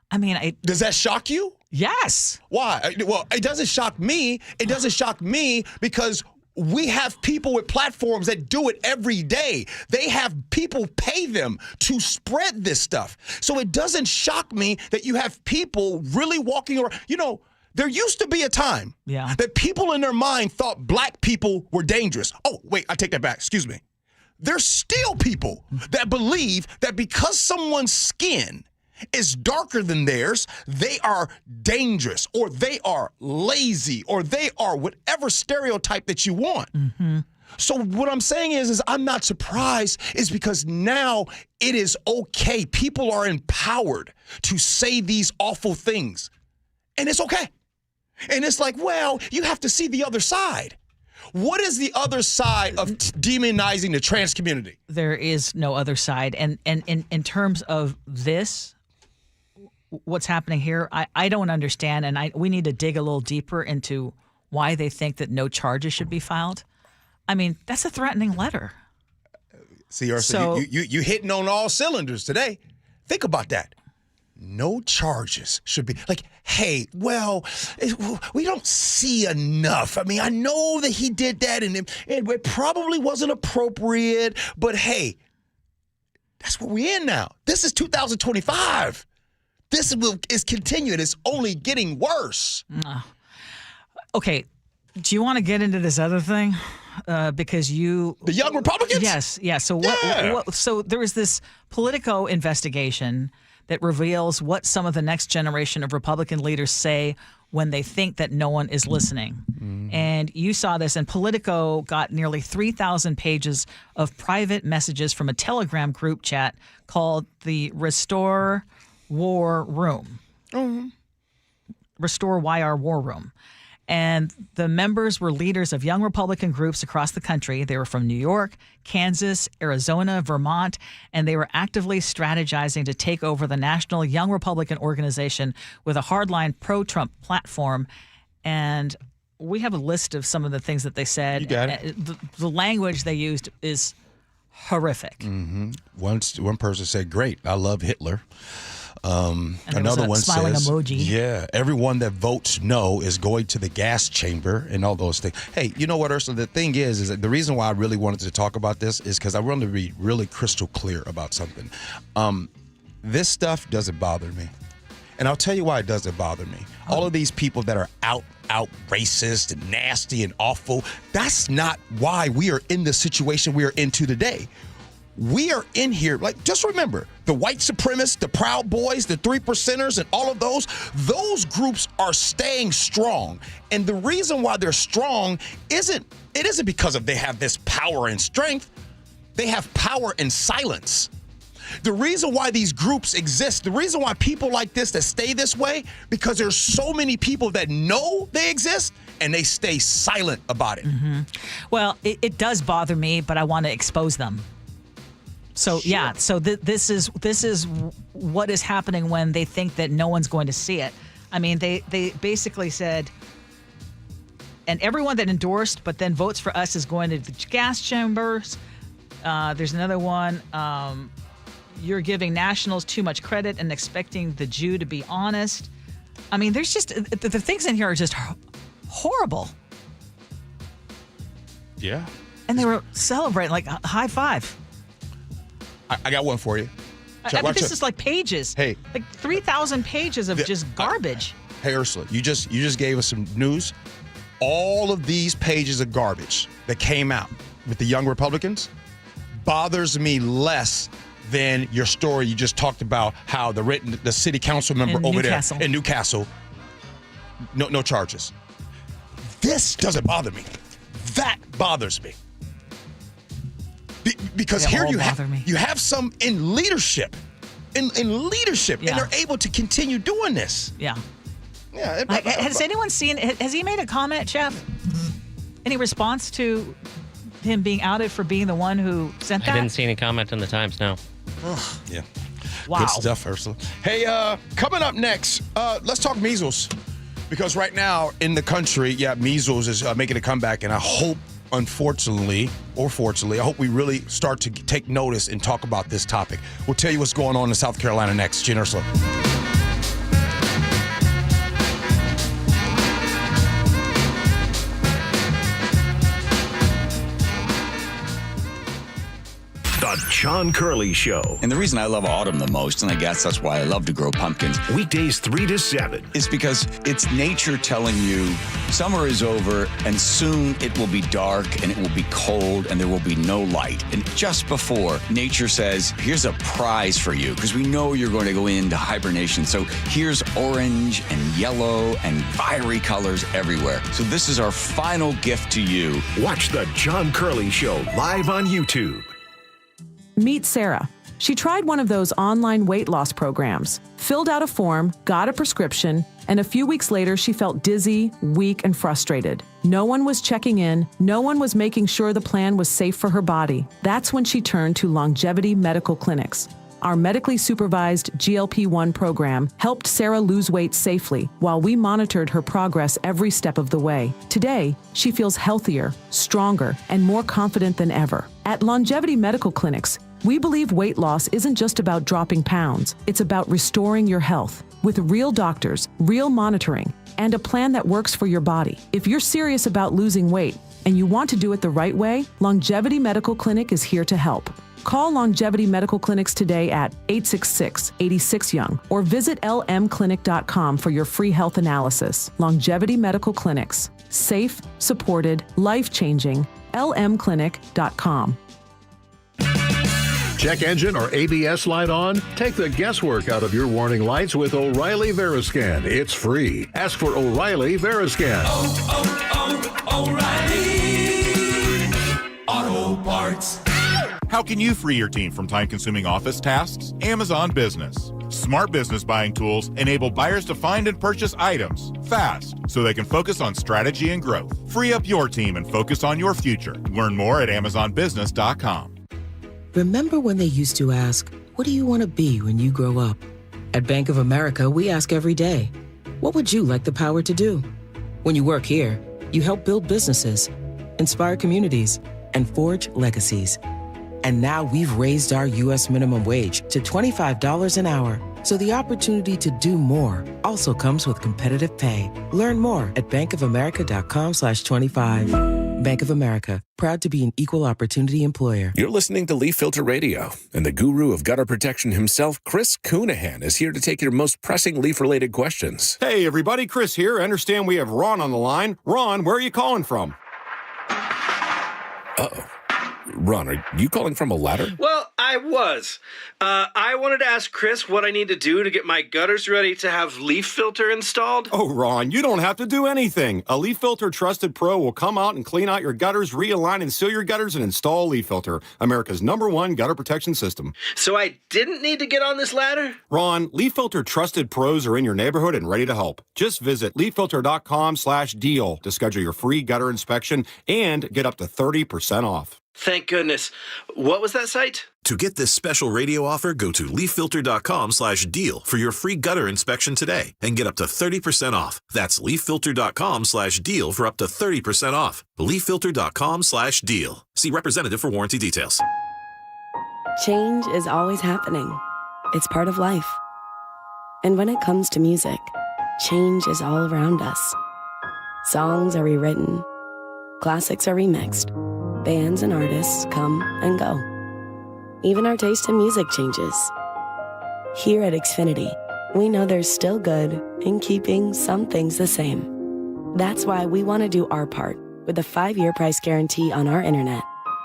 I mean, does that shock you? Yes. Why? Well, it doesn't shock me. It doesn't shock me because we have people with platforms that do it every day. They have people pay them to spread this stuff. So it doesn't shock me that you have people really walking around. You know, there used to be a time that people in their mind thought black people were dangerous. Oh, wait, I take that back. Excuse me. There's still people that believe that because someone's skin is darker than theirs, they are dangerous, or they are lazy, or they are whatever stereotype that you want. Mm-hmm. So what I'm saying is I'm not surprised is because now it is okay. People are empowered to say these awful things. And it's okay. And it's like, well, you have to see the other side. What is the other side of demonizing the trans community? There is no other side. And in terms of this, what's happening here, I don't understand. And we need to dig a little deeper into why they think that no charges should be filed. I mean, that's a threatening letter. See, Ursula, you hitting on all cylinders today. Think about that. No charges should be like, hey, well, we don't see enough. I mean, I know that he did that and it probably wasn't appropriate, but hey, that's where we're in now. This is 2025. This is continuing. It's only getting worse. Okay. Do you want to get into this other thing? Because the young Republicans? Yes. Yeah. So what? So there was this Politico investigation that reveals what some of the next generation of Republican leaders say when they think that no one is listening. Mm-hmm. And you saw this, and Politico got nearly 3,000 pages of private messages from a Telegram group chat called the Restore War Room. Mm-hmm. Restore YR War Room. And the members were leaders of young Republican groups across the country. They were from New York, Kansas, Arizona, Vermont, and they were actively strategizing to take over the National Young Republican Organization with a hardline pro-Trump platform. And we have a list of some of the things that they said. You got it. The language they used is horrific. Mm-hmm. One person said, "Great, I love Hitler." Another one smiling says, emoji. "Yeah, everyone that votes no is going to the gas chamber," and all those things. Hey, you know what, Ursula? The thing is that the reason why I really wanted to talk about this is because I wanted to be really crystal clear about something. This stuff doesn't bother me, and I'll tell you why it doesn't bother me. All of these people that are out racist and nasty and awful, that's not why we are in the situation we are into today. We are in here, like, just remember, the white supremacists, the Proud Boys, the 3%ers, and all of those groups are staying strong. And the reason why they're strong isn't because they have this power and strength. They have power and silence. The reason why these groups exist, the reason why people like this that stay this way, because there's so many people that know they exist and they stay silent about it. Mm-hmm. Well, it does bother me, but I want to expose them. So, sure. Yeah, so this is what is happening when they think that no one's going to see it. I mean, they basically said, and everyone that endorsed but then votes for us is going to the gas chambers. There's another one. You're giving nationals too much credit and expecting the Jew to be honest. I mean, there's just the things in here are just horrible. Yeah. And they were celebrating, like, high five. I got one for you. I mean, this is like pages. Hey, like 3,000 pages of just garbage. Hey, Ursula, you just gave us some news. All of these pages of garbage that came out with the young Republicans bothers me less than your story you just talked about, how the city council member over there in Newcastle, no charges. This doesn't bother me. That bothers me. Because here you have some in leadership, in leadership, and they're able to continue doing this. Yeah. Yeah. Has anyone seen? Has he made a comment, Jeff? Any response to him being outed for being the one who sent that? I didn't see any comment in the Times. No. Yeah. Wow. Good stuff, Ursula. Hey, coming up next, let's talk measles, because right now in the country, measles is making a comeback, and I hope. Unfortunately, or fortunately, I hope we really start to take notice and talk about this topic. We'll tell you what's going on in South Carolina next. Gee Ursula. The John Curley Show. And the reason I love autumn the most, and I guess that's why I love to grow pumpkins, Weekdays 3 to 7. is because it's nature telling you summer is over and soon it will be dark and it will be cold and there will be no light. And just before, nature says, here's a prize for you because we know you're going to go into hibernation. So here's orange and yellow and fiery colors everywhere. So this is our final gift to you. Watch The John Curley Show live on YouTube. Meet Sarah. She tried one of those online weight loss programs, filled out a form, got a prescription, and a few weeks later she felt dizzy, weak, and frustrated. No one was checking in. No one was making sure the plan was safe for her body. That's when she turned to Longevity Medical Clinics. Our medically supervised GLP-1 program helped Sarah lose weight safely while we monitored her progress every step of the way. Today, she feels healthier, stronger, and more confident than ever. At Longevity Medical Clinics, we believe weight loss isn't just about dropping pounds. It's about restoring your health with real doctors, real monitoring, and a plan that works for your body. If you're serious about losing weight and you want to do it the right way, Longevity Medical Clinic is here to help. Call Longevity Medical Clinics today at 866-86-YOUNG or visit lmclinic.com for your free health analysis. Longevity Medical Clinics. Safe, supported, life-changing. lmclinic.com. Check engine or ABS light on? Take the guesswork out of your warning lights with O'Reilly Veriscan. It's free. Ask for O'Reilly Veriscan. O'Reilly Auto Parts. How can you free your team from time-consuming office tasks? Amazon Business. Smart business buying tools enable buyers to find and purchase items fast so they can focus on strategy and growth. Free up your team and focus on your future. Learn more at amazonbusiness.com. Remember when they used to ask, what do you want to be when you grow up? At Bank of America, we ask every day, what would you like the power to do? When you work here, you help build businesses, inspire communities, and forge legacies. And now we've raised our U.S. minimum wage to $25 an hour. So the opportunity to do more also comes with competitive pay. Learn more at bankofamerica.com/25. Bank of America, proud to be an equal opportunity employer. You're listening to Leaf Filter Radio, and the guru of gutter protection himself, Chris Coonahan, is here to take your most pressing leaf-related questions. Hey, everybody, Chris here. I understand we have Ron on the line. Ron, where are you calling from? Uh-oh. Ron, are you calling from a ladder? Well, I was. I wanted to ask Chris what I need to do to get my gutters ready to have leaf filter installed. Oh, Ron, you don't have to do anything. A Leaf Filter Trusted Pro will come out and clean out your gutters, realign and seal your gutters, and install Leaf Filter, America's #1 gutter protection system. So I didn't need to get on this ladder? Ron, Leaf Filter Trusted Pros are in your neighborhood and ready to help. Just visit leaffilter.com/deal to schedule your free gutter inspection and get up to 30% off. Thank goodness. What was that site? To get this special radio offer, go to leaffilter.com/deal for your free gutter inspection today and get up to 30% off. That's leaffilter.com/deal for up to 30% off. leaffilter.com/deal. See representative for warranty details. Change is always happening. It's part of life. And when it comes to music, change is all around us. Songs are rewritten. Classics are remixed. Bands and artists come and go. Even our taste in music changes. Here at Xfinity, we know there's still good in keeping some things the same. That's why we want to do our part with a 5-year price guarantee on our internet.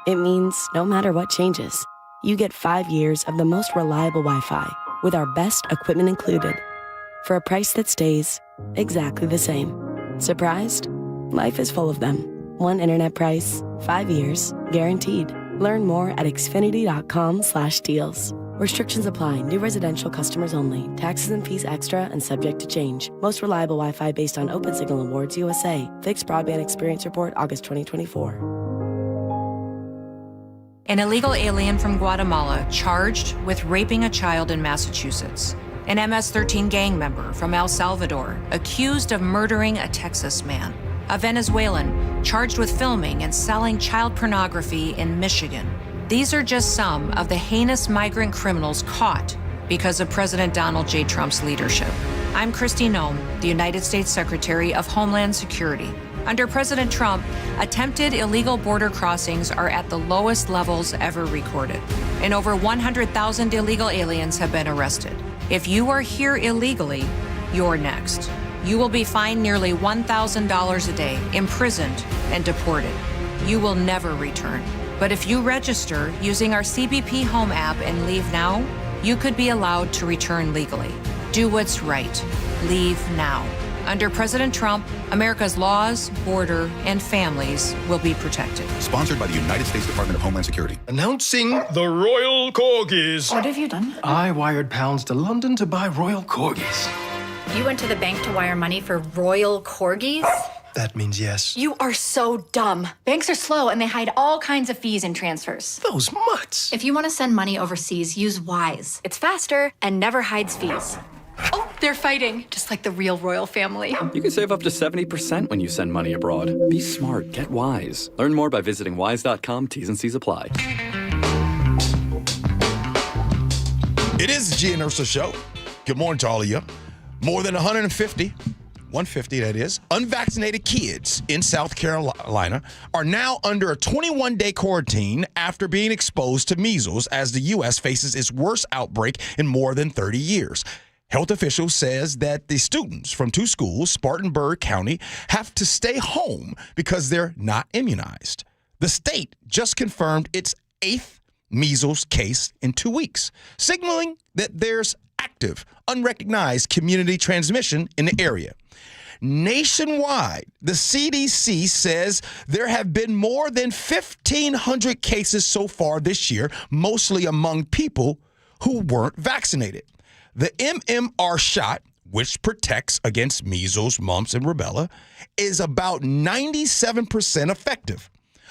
It means no matter what changes, you get 5 years of the most reliable Wi-Fi with our best equipment included for a price that stays exactly the same. Surprised? Life is full of them. One internet price, 5 years, guaranteed. Learn more at xfinity.com/deals. Restrictions apply. New residential customers only. Taxes and fees extra and subject to change. Most reliable Wi-Fi based on Open Signal Awards USA. Fixed Broadband Experience Report, August 2024. An illegal alien from Guatemala charged with raping a child in Massachusetts. An MS-13 gang member from El Salvador accused of murdering a Texas man. A Venezuelan charged with filming and selling child pornography in Michigan. These are just some of the heinous migrant criminals caught because of President Donald J. Trump's leadership. I'm Kristi Noem, the United States Secretary of Homeland Security. Under President Trump, attempted illegal border crossings are at the lowest levels ever recorded, and over 100,000 illegal aliens have been arrested. If you are here illegally, you're next. You will be fined nearly $1,000 a day, imprisoned, and deported. You will never return. But if you register using our CBP Home app and leave now, you could be allowed to return legally. Do what's right. Leave now. Under President Trump, America's laws, border, and families will be protected. Sponsored by the United States Department of Homeland Security. Announcing the Royal Corgis. What have you done? I wired pounds to London to buy Royal Corgis. You went to the bank to wire money for Royal Corgis? That means yes. You are so dumb. Banks are slow and they hide all kinds of fees and transfers. Those mutts. If you want to send money overseas, use Wise. It's faster and never hides fees. Oh, they're fighting, just like the real royal family. You can save up to 70% when you send money abroad. Be smart. Get Wise. Learn more by visiting wise.com. T's and C's apply. It is the Gee and Ursula Show. Good morning to all of you. More than 150 that is, unvaccinated kids in South Carolina are now under a 21-day quarantine after being exposed to measles as the U.S. faces its worst outbreak in more than 30 years. Health officials says that the students from two schools, Spartanburg County, have to stay home because they're not immunized. The state just confirmed its 8th measles case in 2 weeks, signaling that there's active, unrecognized community transmission in the area. Nationwide, the CDC says there have been more than 1,500 cases so far this year, mostly among people who weren't vaccinated. The MMR shot, which protects against measles, mumps, and rubella, is about 97% effective.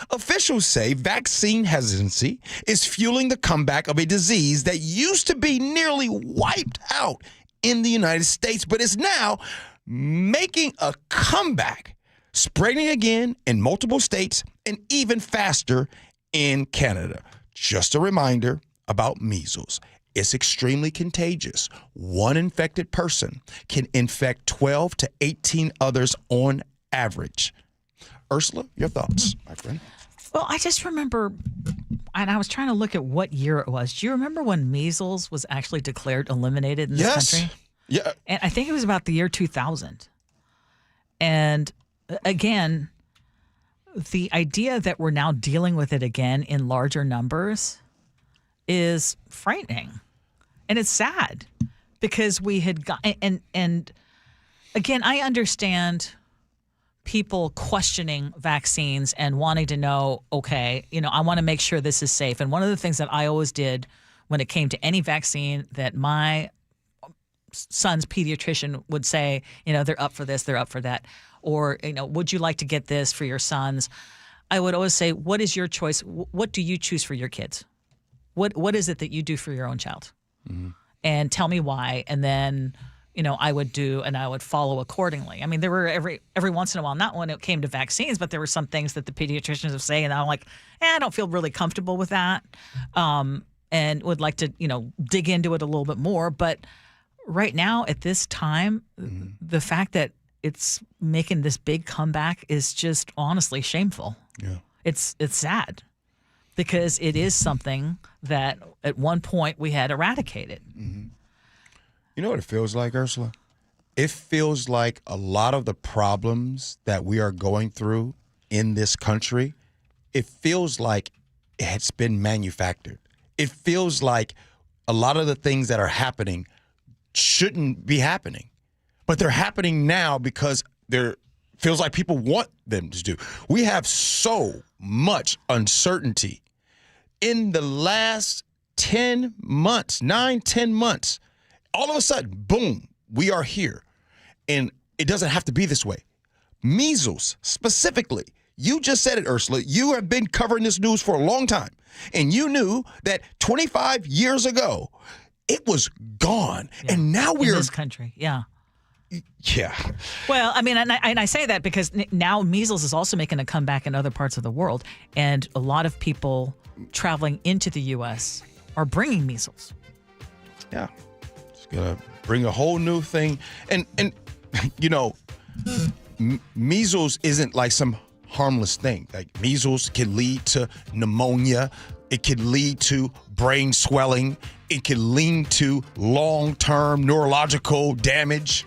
Officials say vaccine hesitancy is fueling the comeback of a disease that used to be nearly wiped out in the United States, but is now making a comeback, spreading again in multiple states and even faster in Canada. Just a reminder about measles. It's extremely contagious. One infected person can infect 12 to 18 others on average. Ursula, your thoughts, my friend? Well, I just remember, and I was trying to look at what year it was. Do you remember when measles was actually declared eliminated in this country? Yeah. And I think it was about the year 2000. And again, the idea that we're now dealing with it again in larger numbers is frightening. And it's sad because we had got, and again, I understand people questioning vaccines and wanting to know, okay, I want to make sure this is safe. And one of the things that I always did when it came to any vaccine that my son's pediatrician would say, they're up for this, they're up for that. Or, would you like to get this for your sons? I would always say, what is your choice? What do you choose for your kids? What is it that you do for your own child? Mm-hmm. And tell me why. And then, I would do and I would follow accordingly. I mean, there were every once in a while, not when it came to vaccines, but there were some things that the pediatricians would say, and I'm like, I don't feel really comfortable with that, and would like to, dig into it a little bit more. But right now, at this time, the fact that it's making this big comeback is just honestly shameful. Yeah, it's sad. Because it is something that at one point we had eradicated. Mm-hmm. You know what it feels like, Ursula? It feels like a lot of the problems that we are going through in this country, it feels like it's been manufactured. It feels like a lot of the things that are happening shouldn't be happening. But they're happening now because they're feels like people want them to do. We have so much uncertainty. In the last 10 months, 9-10 months, all of a sudden, boom, we are here. And it doesn't have to be this way. Measles, specifically, you just said it, Ursula. You have been covering this news for a long time. And you knew that 25 years ago, it was gone. Yeah. And now we're in this country, yeah. Yeah. Well, I mean, and I say that because now measles is also making a comeback in other parts of the world. And a lot of people traveling into the U.S. are bringing measles. Yeah. It's going to bring a whole new thing. And measles isn't like some harmless thing. Like measles can lead to pneumonia. It can lead to brain swelling. It can lead to long-term neurological damage.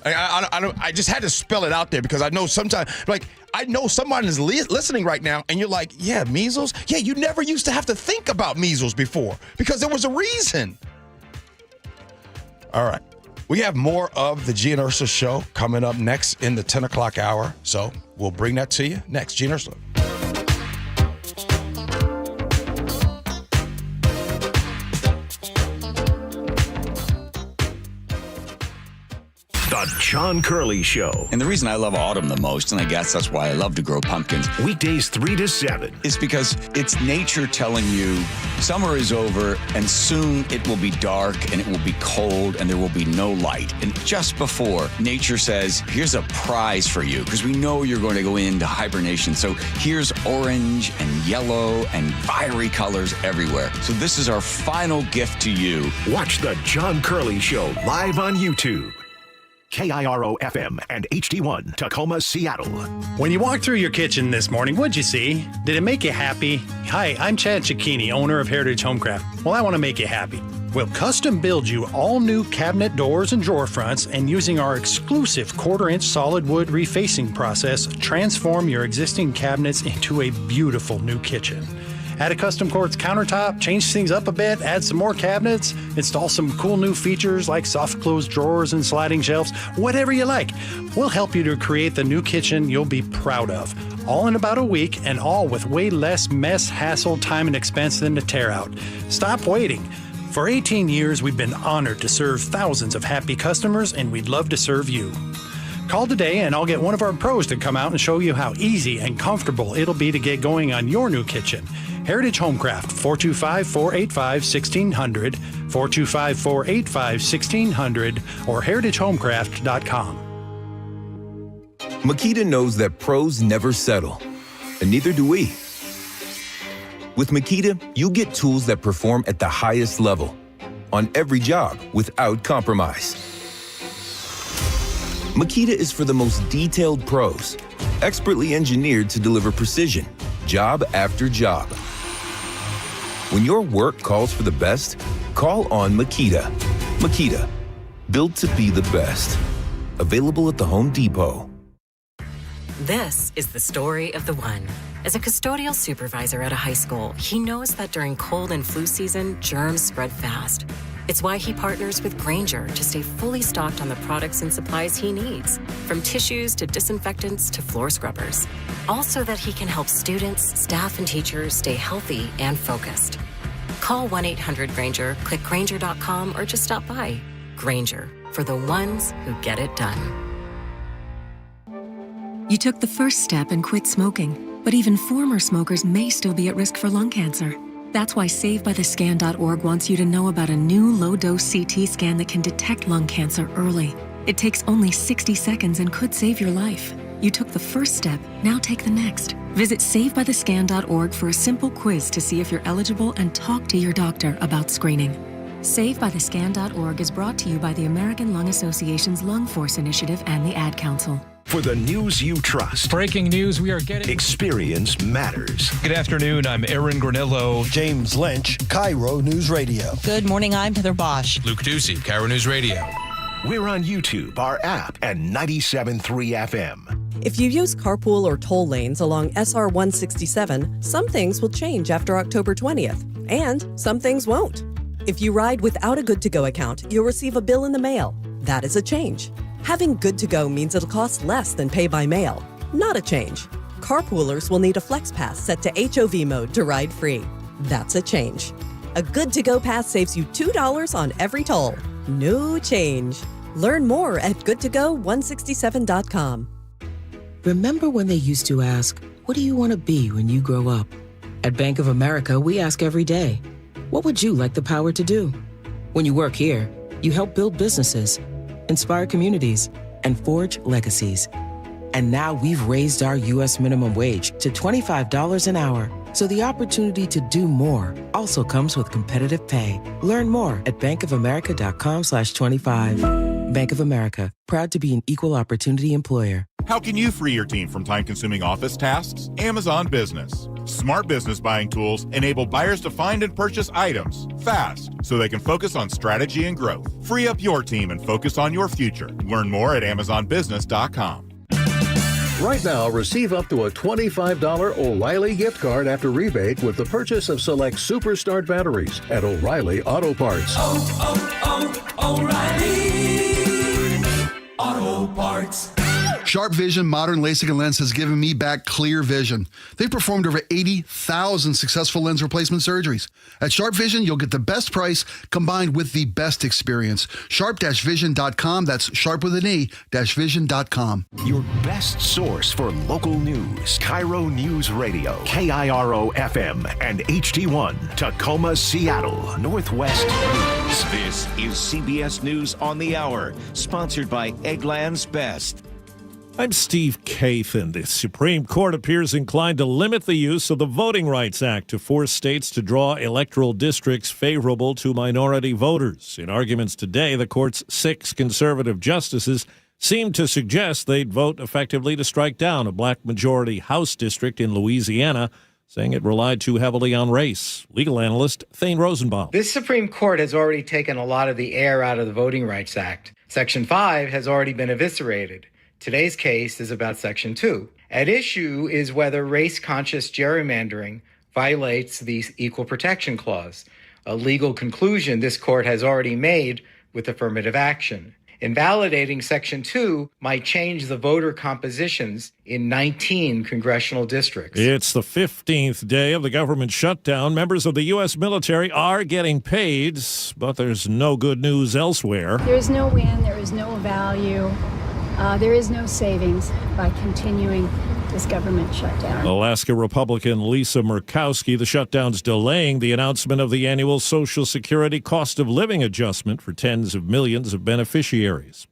I just had to spell it out there because I know sometimes, like, I know someone is listening right now and you're like, yeah, measles? Yeah, you never used to have to think about measles before because there was a reason. All right. We have more of the Gee and Ursula Show coming up next in the 10 o'clock hour. So we'll bring that to you next. Gee and Ursula. The John Curley Show. And the reason I love autumn the most, and I guess that's why I love to grow pumpkins, Weekdays 3 to 7. is because it's nature telling you summer is over and soon it will be dark and it will be cold and there will be no light. And just before, nature says, here's a prize for you because we know you're going to go into hibernation. So here's orange and yellow and fiery colors everywhere. So this is our final gift to you. Watch The John Curley Show live on YouTube. KIRO FM and HD1 Tacoma, Seattle. When you walked through your kitchen this morning, what'd you see? Did it make you happy? Hi, I'm Chad Cicchini, owner of Heritage Homecraft. Well, I want to make you happy. We'll custom build you all new cabinet doors and drawer fronts, and using our exclusive 1/4-inch solid wood refacing process, transform your existing cabinets into a beautiful new kitchen. Add a custom quartz countertop, change things up a bit, add some more cabinets, install some cool new features like soft close drawers and sliding shelves, whatever you like. We'll help you to create the new kitchen you'll be proud of. All in about a week and all with way less mess, hassle, time, and expense than to tear out. Stop waiting. For 18 years, we've been honored to serve thousands of happy customers, and we'd love to serve you. Call today and I'll get one of our pros to come out and show you how easy and comfortable it'll be to get going on your new kitchen. Heritage Homecraft, 425-485-1600, 425-485-1600, or heritagehomecraft.com. Makita knows that pros never settle, and neither do we. With Makita, you get tools that perform at the highest level on every job without compromise. Makita is for the most detailed pros, expertly engineered to deliver precision, job after job. When your work calls for the best, call on Makita. Makita, built to be the best. Available at the Home Depot. This is the story of the one. As a custodial supervisor at a high school, he knows that during cold and flu season, germs spread fast. It's why he partners with Grainger to stay fully stocked on the products and supplies he needs, from tissues to disinfectants to floor scrubbers. All so that he can help students, staff, and teachers stay healthy and focused. Call 1-800-GRAINGER, click Grainger.com, or just stop by. Grainger, for the ones who get it done. You took the first step and quit smoking, but even former smokers may still be at risk for lung cancer. That's why SaveByTheScan.org wants you to know about a new low-dose CT scan that can detect lung cancer early. It takes only 60 seconds and could save your life. You took the first step, now take the next. Visit SaveByTheScan.org for a simple quiz to see if you're eligible and talk to your doctor about screening. SaveByTheScan.org is brought to you by the American Lung Association's Lung Force Initiative and the Ad Council. For the news you trust. Breaking news we are getting. Experience matters. Good afternoon. I'm Aaron Granillo. James Lynch, KIRO Newsradio. Good morning. I'm Heather Bosch. Luke Ducey, KIRO Newsradio. We're on YouTube, our app, and 97.3 FM. If you use carpool or toll lanes along SR 167, some things will change after October 20th, and some things won't. If you ride without a Good to Go account, you'll receive a bill in the mail. That is a change. Having Good to Go means it'll cost less than pay by mail. Not a change. Carpoolers will need a Flex Pass set to HOV mode to ride free. That's a change. A Good to Go pass saves you $2 on every toll. No change. Learn more at goodtogo167.com. Remember when they used to ask, what do you want to be when you grow up? At Bank of America, we ask every day, what would you like the power to do? When you work here, you help build businesses, inspire communities, and forge legacies. And now we've raised our U.S. minimum wage to $25 an hour. So the opportunity to do more also comes with competitive pay. Learn more at bankofamerica.com/25. Bank of America, proud to be an equal opportunity employer. How can you free your team from time-consuming office tasks? Amazon Business. Smart business buying tools enable buyers to find and purchase items fast so they can focus on strategy and growth. Free up your team and focus on your future. Learn more at AmazonBusiness.com. Right now, receive up to a $25 O'Reilly gift card after rebate with the purchase of select Superstart batteries at O'Reilly Auto Parts. O'Reilly Auto Parts. Sharp Vision Modern LASIK lens has given me back clear vision. They performed over 80,000 successful lens replacement surgeries. At Sharp Vision, you'll get the best price combined with the best experience. Sharp-vision.com. That's sharp with an E, -vision.com. Your best source for local news. KIRO Newsradio. KIRO FM and HD1. Tacoma, Seattle. Northwest News. This is CBS News on the Hour, sponsored by Eggland's Best. I'm Steve Kathan. The Supreme Court appears inclined to limit the use of the Voting Rights Act to force states to draw electoral districts favorable to minority voters. In arguments today, the court's 6 conservative justices seemed to suggest they'd vote effectively to strike down a black-majority House district in Louisiana, saying it relied too heavily on race. Legal analyst Thane Rosenbaum. This Supreme Court has already taken a lot of the air out of the Voting Rights Act. Section 5 has already been eviscerated. Today's case is about Section 2. At issue is whether race-conscious gerrymandering violates the Equal Protection Clause, a legal conclusion this court has already made with affirmative action. Invalidating Section 2 might change the voter compositions in 19 congressional districts. It's the 15th day of the government shutdown. Members of the U.S. military are getting paid, but there's no good news elsewhere. There is no win, there is no value. There is no savings by continuing this government shutdown. Alaska Republican Lisa Murkowski, the shutdown's delaying the announcement of the annual Social Security cost of living adjustment for tens of millions of beneficiaries.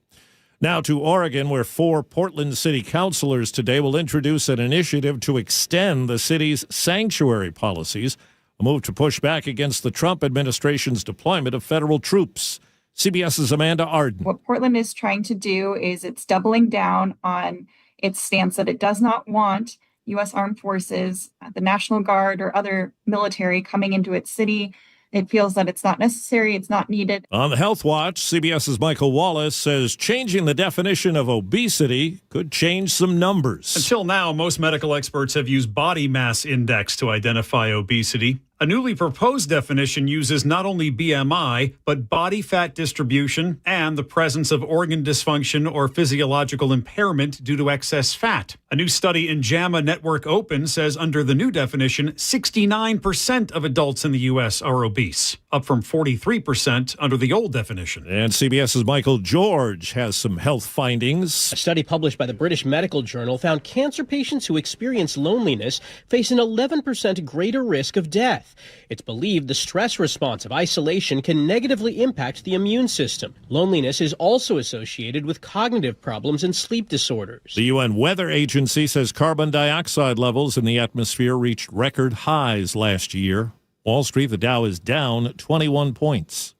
Now to Oregon, where 4 Portland city councilors today will introduce an initiative to extend the city's sanctuary policies, a move to push back against the Trump administration's deployment of federal troops. CBS's Amanda Arden. What Portland is trying to do is it's doubling down on its stance that it does not want U.S. Armed Forces, the National Guard, or other military coming into its city. It feels that it's not necessary, it's not needed. On the Health Watch, CBS's Michael Wallace says changing the definition of obesity could change some numbers. Until now, most medical experts have used body mass index to identify obesity. A newly proposed definition uses not only BMI, but body fat distribution and the presence of organ dysfunction or physiological impairment due to excess fat. A new study in JAMA Network Open says under the new definition, 69% of adults in the U.S. are obese, up from 43% under the old definition. And CBS's Michael George has some health findings. A study published by the British Medical Journal found cancer patients who experience loneliness face an 11% greater risk of death. It's believed the stress response of isolation can negatively impact the immune system. Loneliness is also associated with cognitive problems and sleep disorders. The UN Weather Agency says carbon dioxide levels in the atmosphere reached record highs last year. Wall Street, the Dow is down 21 points.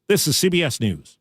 This is CBS News.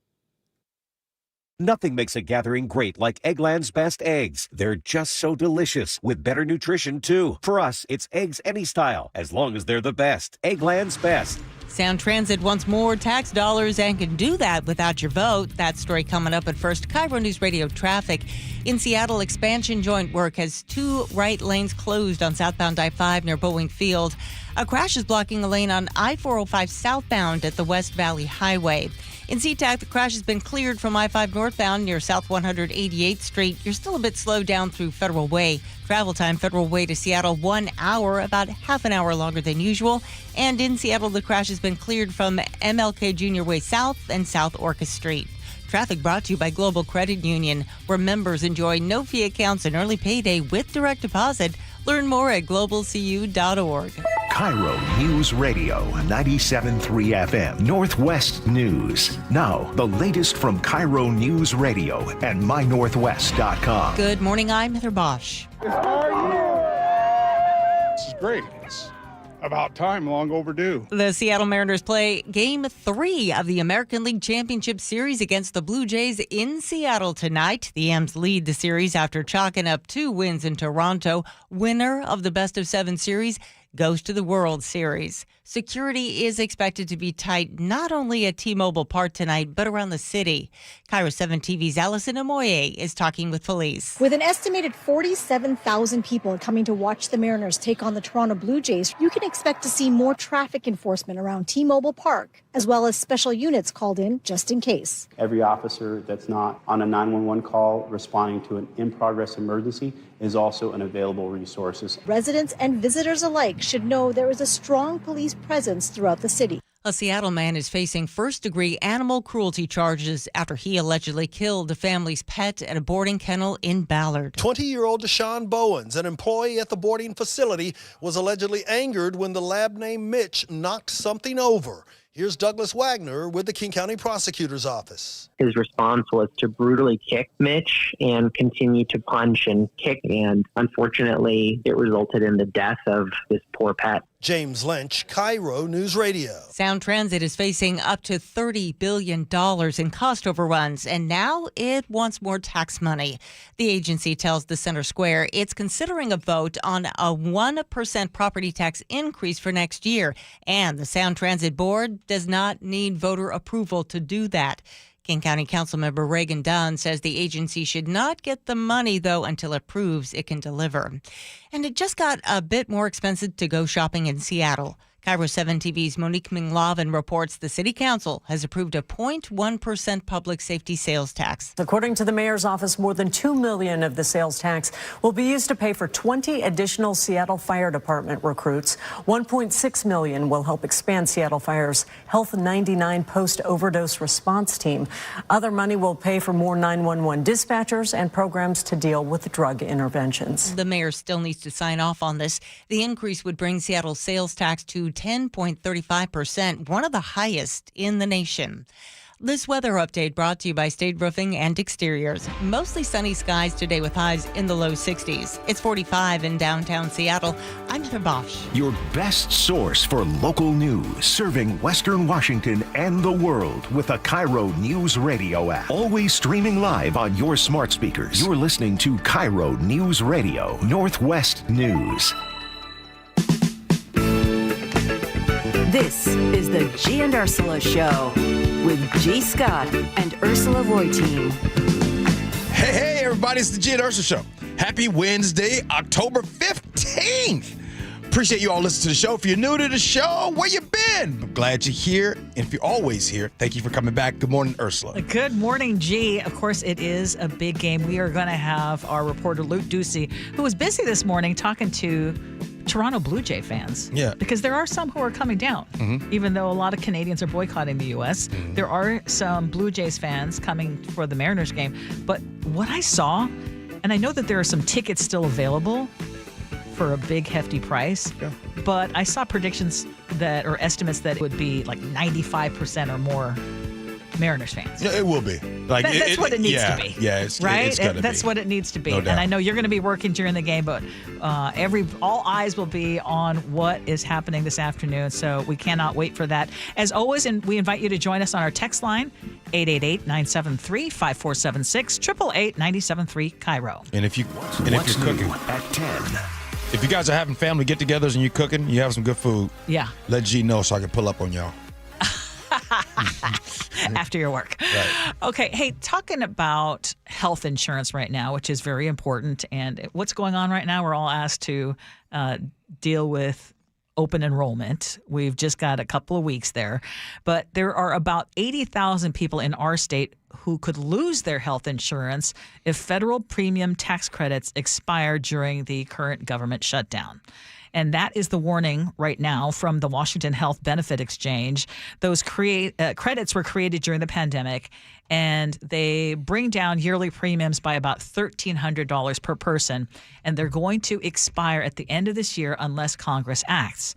Nothing makes a gathering great like Eggland's Best eggs. They're just so delicious, with better nutrition, too. For us, it's eggs any style, as long as they're the best. Eggland's Best. Sound Transit wants more tax dollars and can do that without your vote. That story coming up at first. KIRO News Radio traffic. In Seattle, expansion joint work has 2 right lanes closed on southbound I-5 near Boeing Field. A crash is blocking a lane on I-405 southbound at the West Valley Highway. In SeaTac, the crash has been cleared from I-5 northbound near South 188th Street. You're still a bit slowed down through Federal Way. Travel time, Federal Way to Seattle, 1 hour, about half an hour longer than usual. And in Seattle, the crash has been cleared from MLK Junior Way South and South Orca Street. Traffic brought to you by Global Credit Union, where members enjoy no-fee accounts and early payday with direct deposit. Learn more at globalcu.org. KIRO News Radio 97.3 FM, Northwest News. Now, the latest from KIRO News Radio and mynorthwest.com. Good morning, I'm Heather Bosch. This is great. About time, long overdue. The Seattle Mariners play Game 3 of the American League Championship Series against the Blue Jays in Seattle tonight. The M's lead the series after chalking up 2 wins in Toronto. Winner of the best-of-7 series goes to the World Series. Security is expected to be tight not only at T-Mobile Park tonight, but around the city. KIRO 7 TV's Allison Amoye is talking with police. With an estimated 47,000 people coming to watch the Mariners take on the Toronto Blue Jays, you can expect to see more traffic enforcement around T-Mobile Park, as well as special units called in just in case. Every officer that's not on a 911 call responding to an in-progress emergency is also an available resource. Residents and visitors alike should know there is a strong police presence throughout the city. A Seattle man is facing first-degree animal cruelty charges after he allegedly killed a family's pet at a boarding kennel in Ballard. 20-year-old Deshaun Bowens, an employee at the boarding facility, was allegedly angered when the lab named Mitch knocked something over. Here's Douglas Wagner with the King County Prosecutor's Office. His response was to brutally kick Mitch and continue to punch and kick, and unfortunately, it resulted in the death of this poor pet. James Lynch, KIRO News Radio. Sound Transit is facing up to $30 billion in cost overruns, and now it wants more tax money. The agency tells the Center Square it's considering a vote on a 1% property tax increase for next year, and the Sound Transit Board does not need voter approval to do that. King County Councilmember Reagan Dunn says the agency should not get the money, though, until it proves it can deliver. And it just got a bit more expensive to go shopping in Seattle. KIRO 7 TV's Monique Minglavin reports the City Council has approved a 0.1% public safety sales tax. According to the mayor's office, more than $2 million of the sales tax will be used to pay for 20 additional Seattle Fire Department recruits. $1.6 million will help expand Seattle Fire's Health 99 post-overdose response team. Other money will pay for more 911 dispatchers and programs to deal with drug interventions. The mayor still needs to sign off on this. The increase would bring Seattle's sales tax to 10.35%, one of the highest in the nation. This weather update brought to you by State Roofing and Exteriors. Mostly sunny skies today with highs in the low 60s. It's 45 in downtown Seattle. I'm Heather Bosch. Your best source for local news, serving Western Washington and the world with the KIRO Newsradio App. Always streaming live on your smart speakers. You're listening to KIRO Newsradio, Northwest News. This is the Gee and Ursula Show with G. Scott and Ursula Reutin. Hey, everybody, it's the Gee and Ursula Show. Happy Wednesday, October 15th. Appreciate you all listening to the show. If you're new to the show, where you been? I'm glad you're here. And if you're always here, thank you for coming back. Good morning, Ursula. Good morning, G. Of course, it is a big game. We are going to have our reporter, Luke Ducey, who was busy this morning talking to Toronto Blue Jay fans. Yeah. Because there are some who are coming down. Mm-hmm. Even though a lot of Canadians are boycotting the U.S., there are some Blue Jays fans coming for the Mariners game. But what I saw, and I know that there are some tickets still available for a big hefty price, but I saw predictions that, or estimates that it would be like 95% or more Mariners fans. Yeah, it will be. Like that's what it needs to be. Yeah, right. It's gotta that's be. what it needs to be. No And doubt. I know you're going to be working during the game, but all eyes will be on what is happening this afternoon. So we cannot wait for that. As always, and we invite you to join us on our text line 888-973-5476 888-973 KIRO. And if you're cooking at 10. If you guys are having family get-togethers and you're cooking, you have some good food. Yeah. Let G know so I can pull up on y'all. After your work. Right. Okay. Hey, talking about health insurance right now, which is very important. And what's going on right now, we're all asked to deal with open enrollment. We've just got a couple of weeks there. But there are about 80,000 people in our state who could lose their health insurance if federal premium tax credits expire during the current government shutdown. And that is the warning right now from the Washington Health Benefit Exchange. Those credits were created during the pandemic, and they bring down yearly premiums by about $1,300 per person. And they're going to expire at the end of this year unless Congress acts.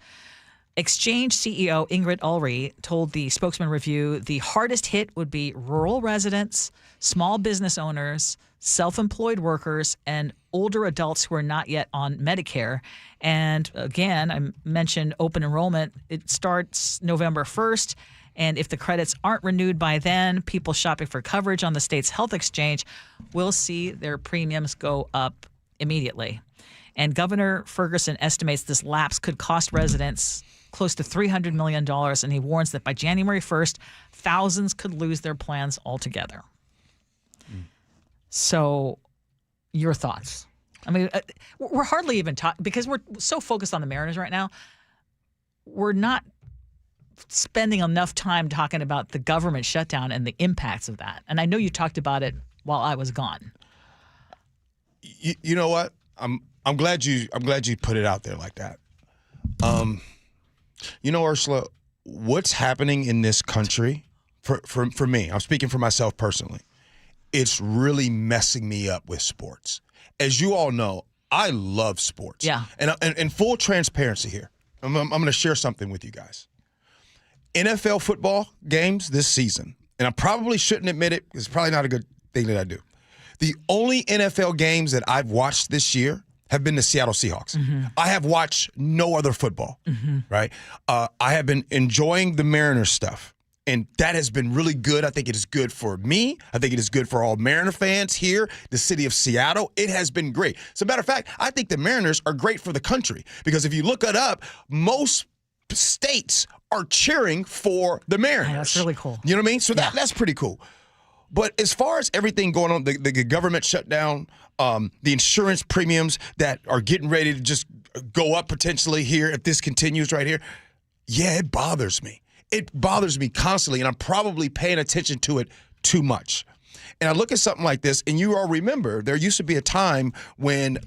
Exchange CEO Ingrid Ulrey told the Spokesman Review the hardest hit would be rural residents, small business owners, self-employed workers, and older adults who are not yet on Medicare. And again, I mentioned open enrollment. It starts November 1st. And if the credits aren't renewed by then, people shopping for coverage on the state's health exchange will see their premiums go up immediately. And Governor Ferguson estimates this lapse could cost residents close to $300 million, and he warns that by January 1st, thousands could lose their plans altogether. So, your thoughts? I mean, we're hardly even talking, because we're so focused on the Mariners right now, we're not spending enough time talking about the government shutdown and the impacts of that. And I know you talked about it while I was gone. You know what? I'm glad you put it out there like that. You know, Ursula, what's happening in this country, for me, I'm speaking for myself personally, it's really messing me up with sports. As you all know, I love sports. Yeah. And full transparency here, I'm going to share something with you guys. NFL football games this season, and I probably shouldn't admit it, it's probably not a good thing that I do. The only NFL games that I've watched this year have been the Seattle Seahawks. Mm-hmm. I have watched no other football, right? I have been enjoying the Mariners stuff, and that has been really good. I think it is good for me. I think it is good for all Mariner fans here, the city of Seattle. It has been great. As a matter of fact, I think the Mariners are great for the country, because if you look it up, most states are cheering for the Mariners. Yeah, that's really cool. You know what I mean? So that's pretty cool. But as far as everything going on, the government shutdown, the insurance premiums that are getting ready to just go up potentially here if this continues right here, yeah, it bothers me. It bothers me constantly, and I'm probably paying attention to it too much. And I look at something like this, and you all remember there used to be a time when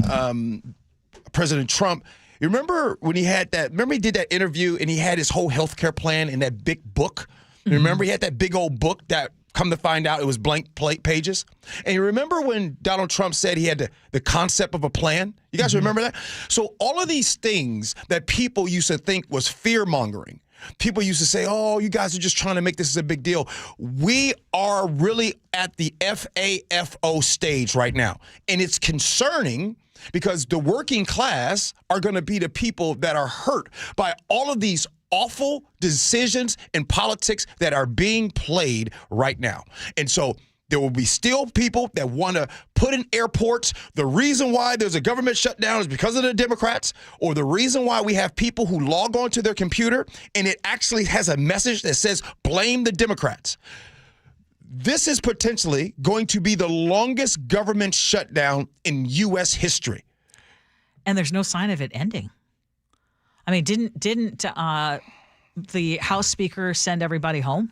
President Trump, you remember when he had that, remember he did that interview and he had his whole health care plan in that big book? Mm-hmm. Remember he had that big old book that, come to find out, it was blank pages? And you remember when Donald Trump said he had the concept of a plan? You guys remember that? So all of these things that people used to think was fear-mongering, people used to say, oh, you guys are just trying to make this a big deal. We are really at the FAFO stage right now. And it's concerning because the working class are going to be the people that are hurt by all of these awful decisions in politics that are being played right now. And so there will be still people that want to put in airports. The reason why there's a government shutdown is because of the Democrats, or the reason why we have people who log on to their computer and it actually has a message that says, blame the Democrats. This is potentially going to be the longest government shutdown in U.S. history. And there's no sign of it ending. I mean, didn't the House Speaker send everybody home?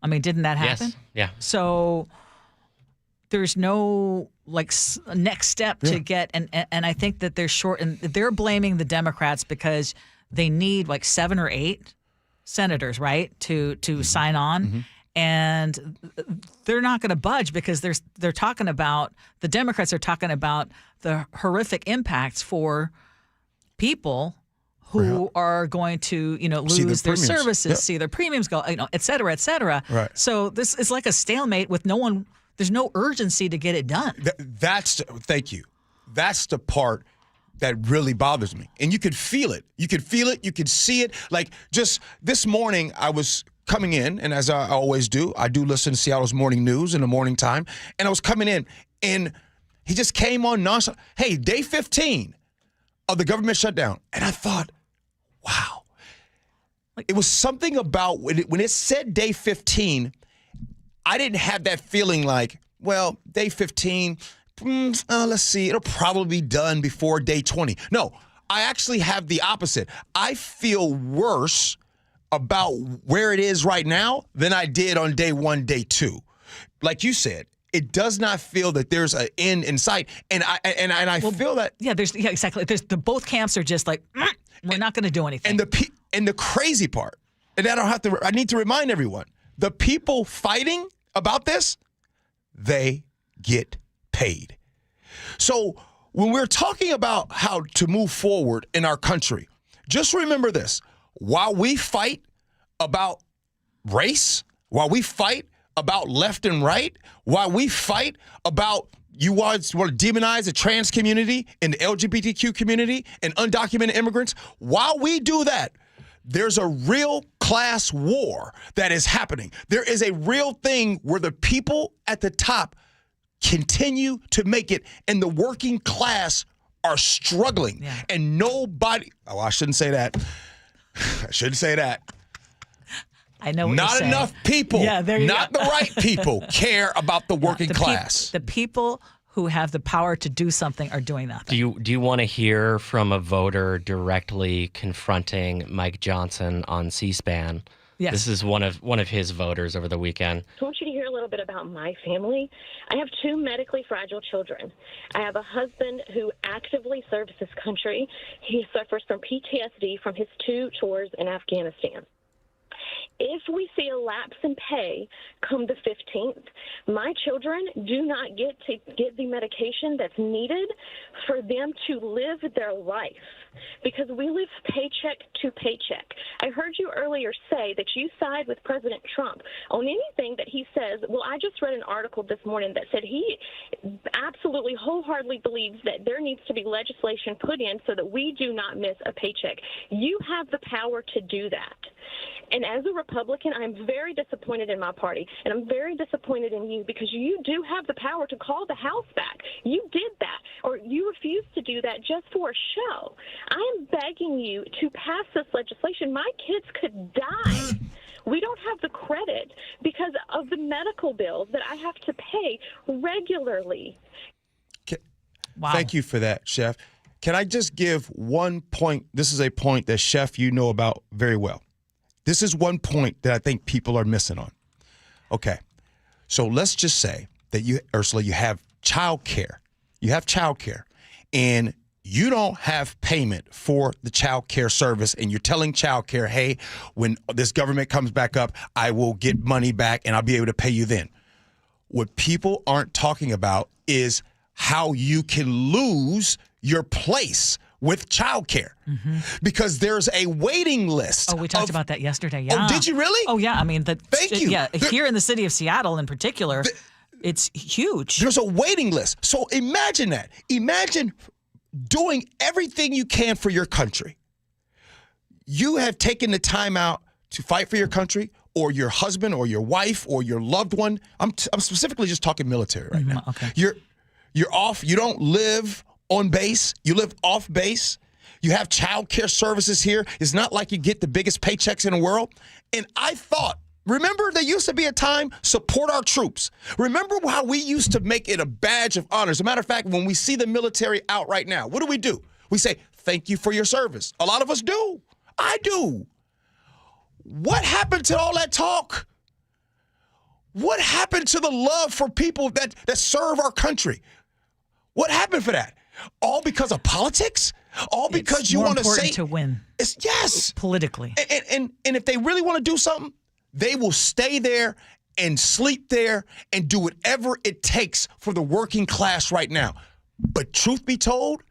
I mean, didn't that happen? Yes. Yeah. So there's no next step to get, and I think that they're short, and they're blaming the Democrats because they need 7 or 8 senators, right, to sign on. Mm-hmm. And they're not going to budge because they're talking about, the Democrats are talking about the horrific impacts for people who are going to, lose their services, see their premiums go, et cetera, et cetera. Right. So this is like a stalemate with no one. There's no urgency to get it done. Thank you. That's the part that really bothers me. And you could feel it. You could feel it. You could see it. Like just this morning, I was coming in, and as I always do, I do listen to Seattle's morning news in the morning time. And I was coming in, and he just came on nonstop. Hey, day 15 of the government shutdown. And I thought, wow. It was something about when it said day 15, I didn't have that feeling like, well, day 15, let's see, it'll probably be done before day 20. No, I actually have the opposite. I feel worse about where it is right now than I did on day 1, day 2. Like you said, it does not feel that there's an end in sight, and I feel that. Yeah, exactly. Both camps are just like, we're not going to do anything. And the crazy part, and I need to remind everyone, the people fighting about this, they get paid. So when we're talking about how to move forward in our country, just remember this. while we fight about race, while we fight about left and right, while we fight about you want to demonize the trans community and the LGBTQ community and undocumented immigrants, while we do that, there's a real class war that is happening. There is a real thing where the people at the top continue to make it and the working class are struggling. Yeah. And nobody, I shouldn't say that. I shouldn't say that. I know what not you're saying. Enough people, not the right people care about the working class. The people who have the power to do something are doing nothing. Do you want to hear from a voter directly confronting Mike Johnson on C-SPAN? Yes. This is one of his voters over the weekend. I want you to hear a little bit about my family. I have 2 medically fragile children. I have a husband who actively serves this country. He suffers from PTSD from his 2 tours in Afghanistan. If we see a lapse in pay come the 15th, my children do not get the medication that's needed for them to live their life, because we live paycheck to paycheck. I heard you earlier say that you side with President Trump on anything that he says. Well, I just read an article this morning that said he absolutely wholeheartedly believes that there needs to be legislation put in so that we do not miss a paycheck. You have the power to do that. And as a Republican, I'm very disappointed in my party, and I'm very disappointed in you, because you do have the power to call the House back. You did that, or you refused to do that just for a show. I am begging you to pass this legislation. My kids could die. We don't have the credit because of the medical bills that I have to pay regularly. Wow. Thank you for that, Chef. Can I just give one point? This is a point that, Chef, you know about very well. This is one point that I think people are missing on. Okay, so let's just say that you, Ursula, you have child care. You have child care, and you don't have payment for the child care service, and you're telling child care, hey, when this government comes back up, I will get money back, and I'll be able to pay you then. What people aren't talking about is how you can lose your place with childcare, because there's a waiting list. Oh, we talked about that yesterday. Yeah. Oh, did you really? Oh, yeah. I mean, thank you. Yeah, here in the city of Seattle, in particular, it's huge. There's a waiting list. So imagine that. Imagine doing everything you can for your country. You have taken the time out to fight for your country, or your husband, or your wife, or your loved one. I'm specifically just talking military right now. Okay. You're off. You don't live on base. You live off base. You have child care services here. It's not like you get the biggest paychecks in the world. And I thought, remember, there used to be a time, support our troops. Remember how we used to make it a badge of honor. As a matter of fact, when we see the military out right now, what do? We say, thank you for your service. A lot of us do. I do. What happened to all that talk? What happened to the love for people that serve our country? What happened for that? All because of politics? All because it's you more want to say important to win. Yes, politically. And if they really want to do something, they will stay there and sleep there and do whatever it takes for the working class right now. But truth be told,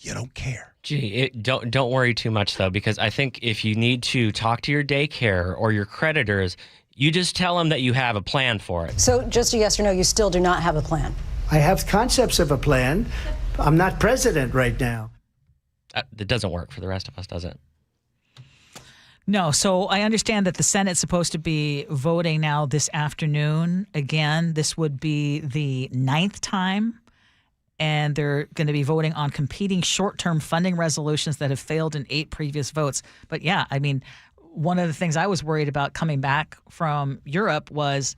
you don't care. Gee, don't worry too much though, because I think if you need to talk to your daycare or your creditors, you just tell them that you have a plan for it. So just a yes or no, you still do not have a plan? I have concepts of a plan. I'm not president right now. It doesn't work for the rest of us, does it? No. So I understand that the Senate's supposed to be voting now this afternoon. Again, this would be the 9th time. And they're going to be voting on competing short-term funding resolutions that have failed in 8 previous votes. But yeah, I mean, one of the things I was worried about coming back from Europe was,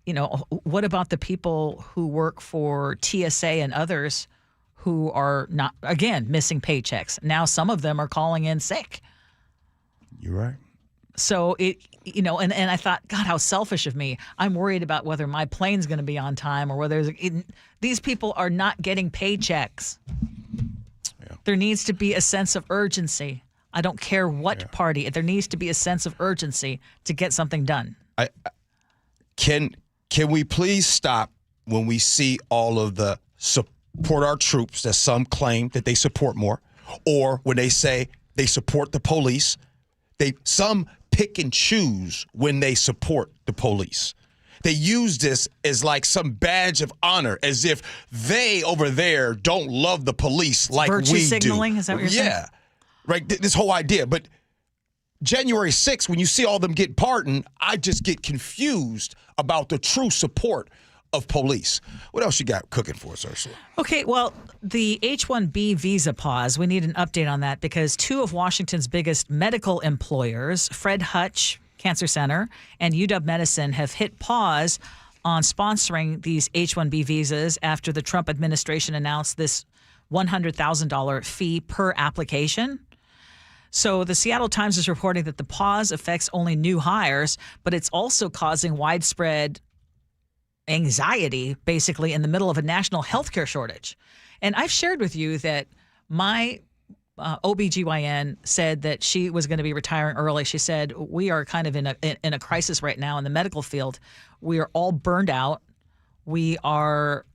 you know, what about the people who work for TSA and others who are not, again, missing paychecks? Now some of them are calling in sick. You're right. So and I thought, God, how selfish of me. I'm worried about whether my plane's going to be on time or whether these people are not getting paychecks. Yeah. There needs to be a sense of urgency. I don't care what party. There needs to be a sense of urgency to get something done. Can we please stop when we see all of the support our troops that some claim that they support more, or when they say they support the police? Some pick and choose when they support the police. They use this as like some badge of honor, as if they over there don't love the police like virtue we signaling, do. Is that what you're saying? Yeah, right. This whole idea. But January 6th, when you see all them get pardoned, I just get confused about the true support of police. What else you got cooking for us, Ursula? Okay, well, the H-1B visa pause, we need an update on that because two of Washington's biggest medical employers, Fred Hutch Cancer Center and UW Medicine, have hit pause on sponsoring these H-1B visas after the Trump administration announced this $100,000 fee per application. So the Seattle Times is reporting that the pause affects only new hires, but it's also causing widespread anxiety, basically, in the middle of a national healthcare shortage. And I've shared with you that my OBGYN said that she was going to be retiring early. She said, we are kind of in a crisis right now in the medical field. We are all burned out. We are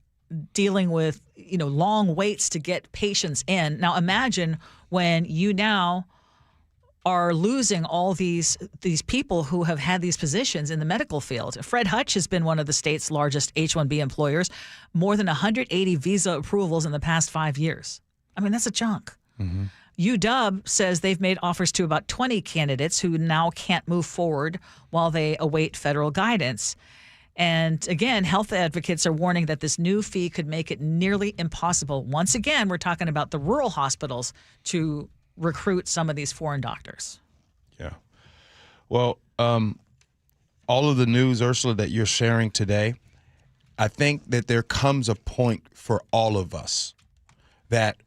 dealing with, long waits to get patients in. Now imagine when you now are losing all these people who have had these positions in the medical field. Fred Hutch has been one of the state's largest H-1B employers, more than 180 visa approvals in the past 5 years. I mean, that's a chunk. Mm-hmm. UW says they've made offers to about 20 candidates who now can't move forward while they await federal guidance. And again, health advocates are warning that this new fee could make it nearly impossible. Once again, we're talking about the rural hospitals to recruit some of these foreign doctors. Yeah. Well, all of the news, Ursula, that you're sharing today, I think that there comes a point for all of us that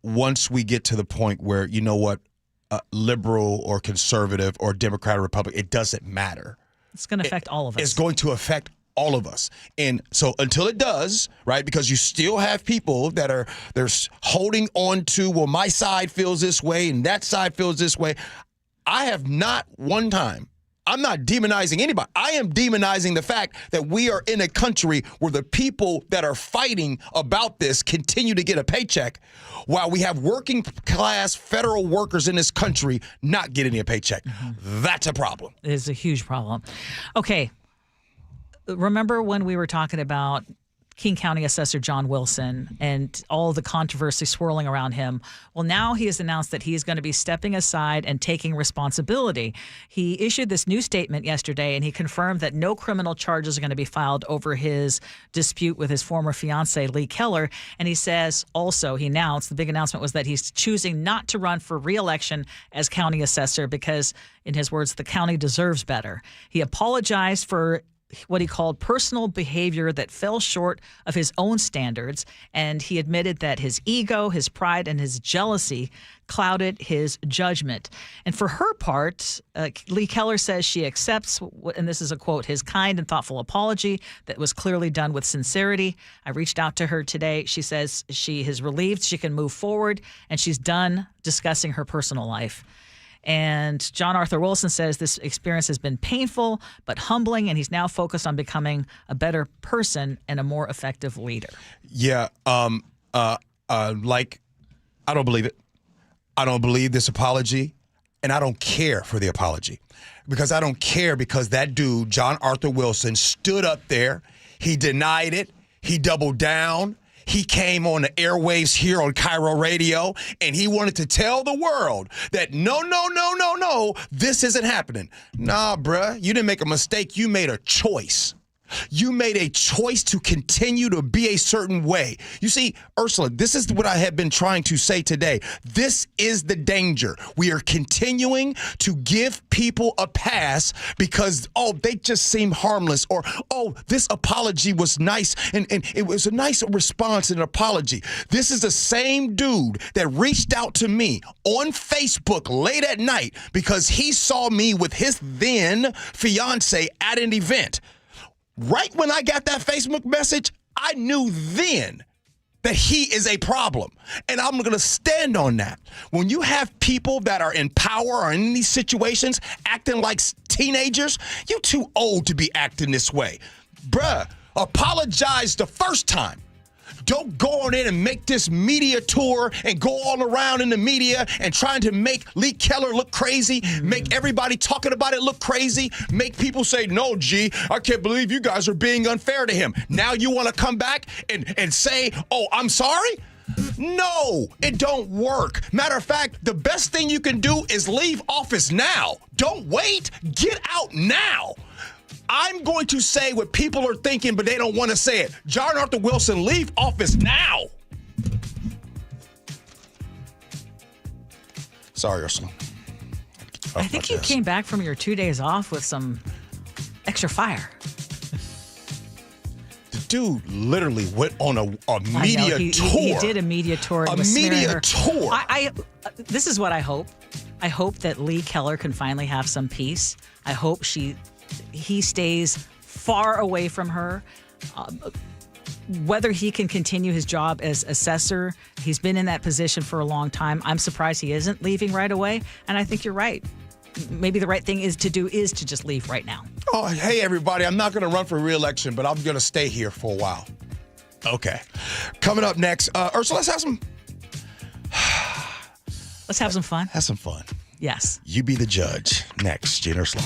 once we get to the point where, liberal or conservative or Democrat or Republican, it doesn't matter. It's going to affect all of us. It's going to affect all of us. And so until it does, right, because you still have people they're holding on to, well, my side feels this way and that side feels this way. I have not one time, I'm not demonizing anybody. I am demonizing the fact that we are in a country where the people that are fighting about this continue to get a paycheck while we have working class federal workers in this country not getting a paycheck. Mm-hmm. That's a problem. It is a huge problem. Okay. Remember when we were talking about King County Assessor John Wilson and all the controversy swirling around him? Well, now he has announced that he is going to be stepping aside and taking responsibility. He issued this new statement yesterday, and he confirmed that no criminal charges are going to be filed over his dispute with his former fiancee, Lee Keller. And he says also, he announced, the big announcement was that he's choosing not to run for re-election as county assessor because, in his words, the county deserves better. He apologized for what he called personal behavior that fell short of his own standards, and he admitted that his ego, his pride, and his jealousy clouded his judgment. And for her part, Lee Keller says she accepts, and this is a quote, his kind and thoughtful apology that was clearly done with sincerity. I reached out to her today. She says she is relieved she can move forward, and she's done discussing her personal life. And John Arthur Wilson says this experience has been painful but humbling, and he's now focused on becoming a better person and a more effective leader. Yeah, I don't believe it. I don't believe this apology, and I don't care for the apology because I don't care because that dude, John Arthur Wilson, stood up there. He denied it. He doubled down. He came on the airwaves here on KIRO Radio, and he wanted to tell the world that no, this isn't happening. Nah, bruh, you didn't make a mistake. You made a choice. You made a choice to continue to be a certain way. You see, Ursula, this is what I have been trying to say today. This is the danger. We are continuing to give people a pass because, they just seem harmless, or, this apology was nice, and it was a nice response and apology. This is the same dude that reached out to me on Facebook late at night because he saw me with his then fiance at an event. Right when I got that Facebook message, I knew then that he is a problem. And I'm going to stand on that. When you have people that are in power or in these situations acting like teenagers, you're too old to be acting this way. Bruh, apologize the first time. Don't go on in and make this media tour and go all around in the media and trying to make Lee Keller look crazy, make everybody talking about it look crazy, make people say, no, G, I can't believe you guys are being unfair to him. Now you want to come back and say, oh, I'm sorry? No, it don't work. Matter of fact, the best thing you can do is leave office now. Don't wait. Get out now. I'm going to say what people are thinking, but they don't want to say it. John Arthur Wilson, leave office now. Sorry, Ursula. I think you came back from your 2 days off with some extra fire. The dude literally went on a media tour. He did a media tour. A media tour. This is what I hope. I hope that Lee Keller can finally have some peace. I hope he stays far away from her. Whether he can continue his job as assessor, he's been in that position for a long time. I'm surprised he isn't leaving right away. And I think you're right. Maybe the right thing is to just leave right now. Oh, hey, everybody. I'm not going to run for re-election, but I'm going to stay here for a while. Okay. Coming up next, Ursula, let's have some... Let's have some fun. Have some fun. Yes. You be the judge. Next, Gee Ursula.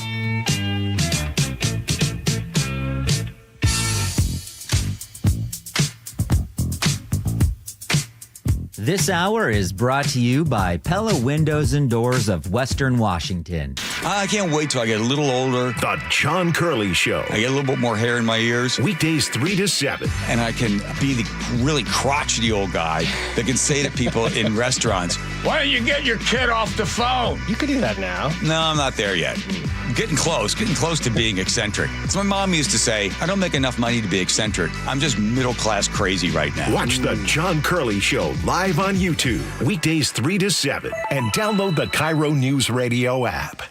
This hour is brought to you by Pella Windows and Doors of Western Washington. I can't wait till I get a little older. The John Curley Show. I get a little bit more hair in my ears. Weekdays 3 to 7. And I can be the really crotchety old guy that can say to people in restaurants, why don't you get your kid off the phone? you can do that now. No, I'm not there yet. Getting close to being eccentric. As my mom used to say, I don't make enough money to be eccentric. I'm just middle-class crazy right now. Watch The John Curley Show live on YouTube. Weekdays 3 to 7. And download the KIRO Newsradio app.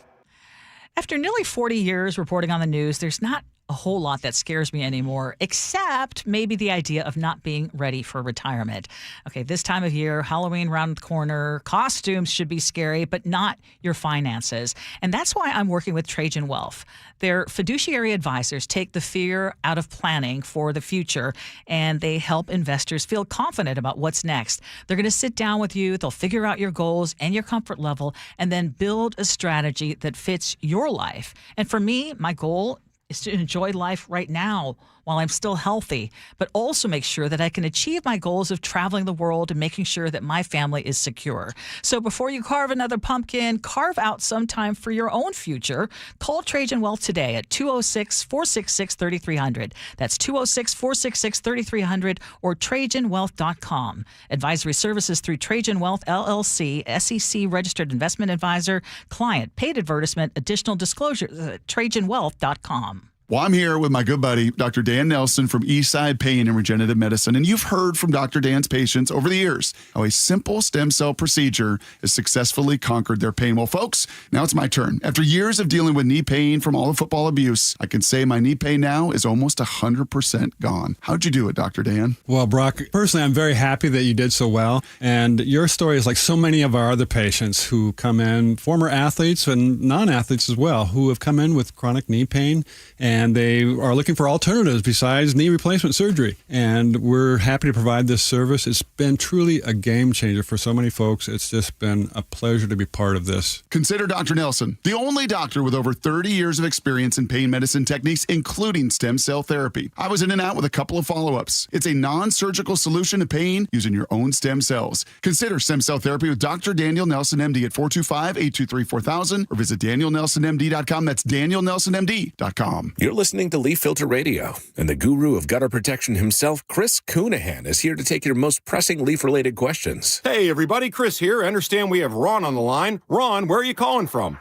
After nearly 40 years reporting on the news, there's not a whole lot that scares me anymore, except maybe the idea of not being ready for retirement. Okay, this time of year, Halloween around the corner, costumes should be scary, but not your finances. And that's why I'm working with Trajan Wealth. Their fiduciary advisors take the fear out of planning for the future, and they help investors feel confident about what's next. They're going to sit down with you, they'll figure out your goals and your comfort level, and then build a strategy that fits your life. And for me, my goal is to enjoy life right now while I'm still healthy, but also make sure that I can achieve my goals of traveling the world and making sure that my family is secure. So before you carve another pumpkin, carve out some time for your own future. Call Trajan Wealth today at 206-466-3300. That's 206-466-3300 or TrajanWealth.com. Advisory services through Trajan Wealth, LLC, SEC registered investment advisor, client, paid advertisement, additional disclosure, TrajanWealth.com. Well, I'm here with my good buddy, Dr. Dan Nelson from Eastside Pain and Regenerative Medicine. And you've heard from Dr. Dan's patients over the years how a simple stem cell procedure has successfully conquered their pain. Well, folks, now it's my turn. After years of dealing with knee pain from all the football abuse, I can say my knee pain now is almost 100% gone. How'd you do it, Dr. Dan? Well, Brock, personally, I'm very happy that you did so well. And your story is like so many of our other patients who come in, former athletes and non-athletes as well, who have come in with chronic knee pain, and they are looking for alternatives besides knee replacement surgery. And we're happy to provide this service. It's been truly a game changer for so many folks. It's just been a pleasure to be part of this. Consider Dr. Nelson, the only doctor with over 30 years of experience in pain medicine techniques, including stem cell therapy. I was in and out with a couple of follow-ups. It's a non-surgical solution to pain using your own stem cells. Consider stem cell therapy with Dr. Daniel Nelson, MD at 425-823-4000 or visit DanielNelsonMD.com. That's DanielNelsonMD.com. You're listening to Leaf Filter Radio, and the guru of gutter protection himself, Chris Coonahan, is here to take your most pressing leaf-related questions. Hey, everybody, Chris here. I understand we have Ron on the line. Ron, where are you calling from?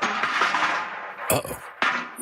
Uh-oh.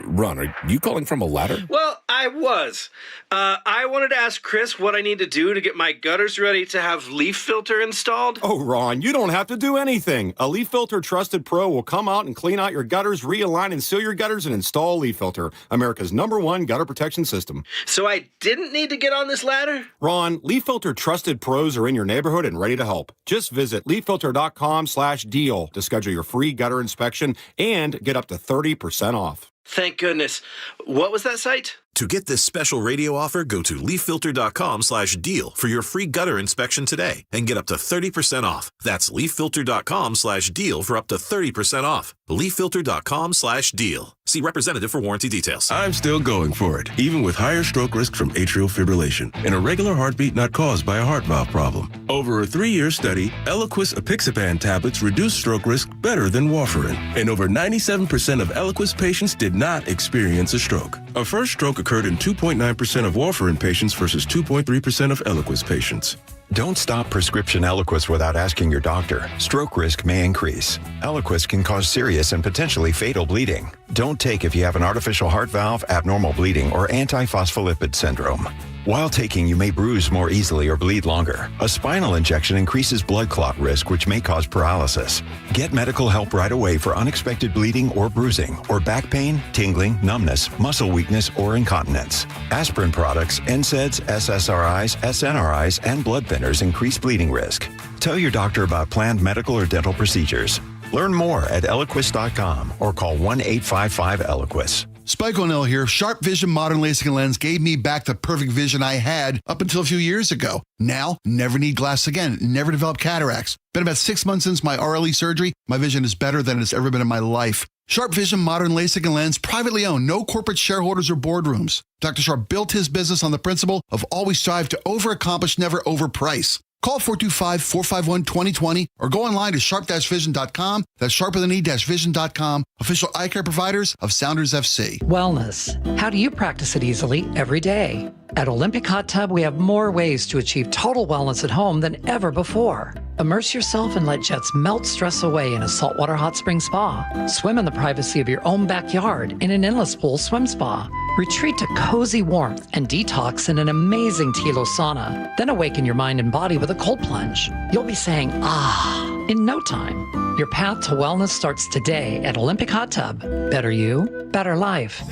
Ron, are you calling from a ladder? Well, I was. I wanted to ask Chris what I need to do to get my gutters ready to have leaf filter installed. Oh, Ron, you don't have to do anything. A Leaf Filter Trusted Pro will come out and clean out your gutters, realign and seal your gutters, and install Leaf Filter, America's #1 gutter protection system. So I didn't need to get on this ladder? Ron, Leaf Filter Trusted Pros are in your neighborhood and ready to help. Just visit leaffilter.com/deal to schedule your free gutter inspection and get up to 30% off. Thank goodness. What was that site? To get this special radio offer, go to leaffilter.com/deal for your free gutter inspection today and get up to 30% off. That's leaffilter.com/deal for up to 30% off. leaffilter.com/deal. See representative for warranty details. I'm still going for it, even with higher stroke risk from atrial fibrillation, an irregular heartbeat not caused by a heart valve problem. Over a 3-year study, Eliquis apixaban tablets reduced stroke risk better than warfarin, and over 97% of Eliquis patients did not experience a stroke. A first stroke occurred in 2.9% of warfarin patients versus 2.3% of Eliquis patients. Don't stop prescription Eliquis without asking your doctor. Stroke risk may increase. Eliquis can cause serious and potentially fatal bleeding. Don't take if you have an artificial heart valve, abnormal bleeding, or antiphospholipid syndrome. While taking, you may bruise more easily or bleed longer. A spinal injection increases blood clot risk, which may cause paralysis. Get medical help right away for unexpected bleeding or bruising, or back pain, tingling, numbness, muscle weakness, or incontinence. Aspirin products, NSAIDs, SSRIs, SNRIs, and blood thinners increase bleeding risk. Tell your doctor about planned medical or dental procedures. Learn more at Eliquis.com or call 1-855-ELIQUIS. Spike O'Neill here. Sharp Vision Modern LASIK and Lens gave me back the perfect vision I had up until a few years ago. Now, never need glasses again. Never developed cataracts. Been about 6 months since my RLE surgery. My vision is better than it's ever been in my life. Sharp Vision Modern LASIK and Lens, privately owned, no corporate shareholders or boardrooms. Dr. Sharp built his business on the principle of always strive to overaccomplish, never overprice. Call 425-451-2020 or go online to sharp-vision.com. That's sharp-vision.com. Official eye care providers of Sounders FC. Wellness. How do you practice it easily every day? At Olympic Hot Tub, we have more ways to achieve total wellness at home than ever before. Immerse yourself and let jets melt stress away in a saltwater hot spring spa. Swim in the privacy of your own backyard in an endless pool swim spa. Retreat to cozy warmth and detox in an amazing Tilo sauna. Then awaken your mind and body with a cold plunge. You'll be saying, ah, in no time. Your path to wellness starts today at Olympic Hot Tub. Better you, better life.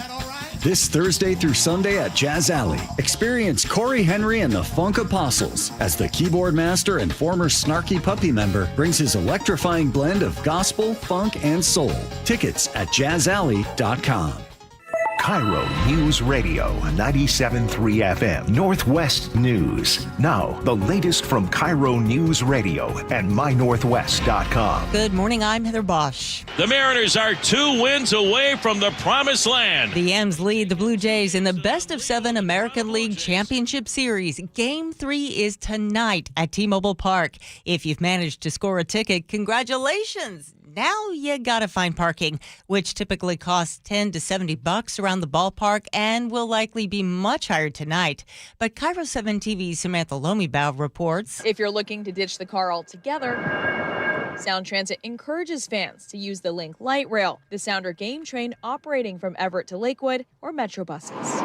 This Thursday through Sunday at Jazz Alley, experience Corey Henry and the Funk Apostles as the keyboard master and former Snarky Puppy member brings his electrifying blend of gospel, funk, and soul. Tickets at jazzalley.com. KIRO Newsradio 97.3 FM Northwest News. Now, the latest from KIRO Newsradio and mynorthwest.com. Good morning, I'm Heather Bosch. The Mariners are 2 wins away from the promised land. The M's lead the Blue Jays in the best-of-7 American League Championship Series. Game 3 is tonight at T-Mobile Park. If you've managed to score a ticket, congratulations. Now you gotta find parking, which typically costs $10 to $70 around the ballpark and will likely be much higher tonight. But KIRO 7 TV's Samantha Lomibao reports. If you're looking to ditch the car altogether, Sound Transit encourages fans to use the Link Light Rail, the Sounder game train operating from Everett to Lakewood, or Metro buses.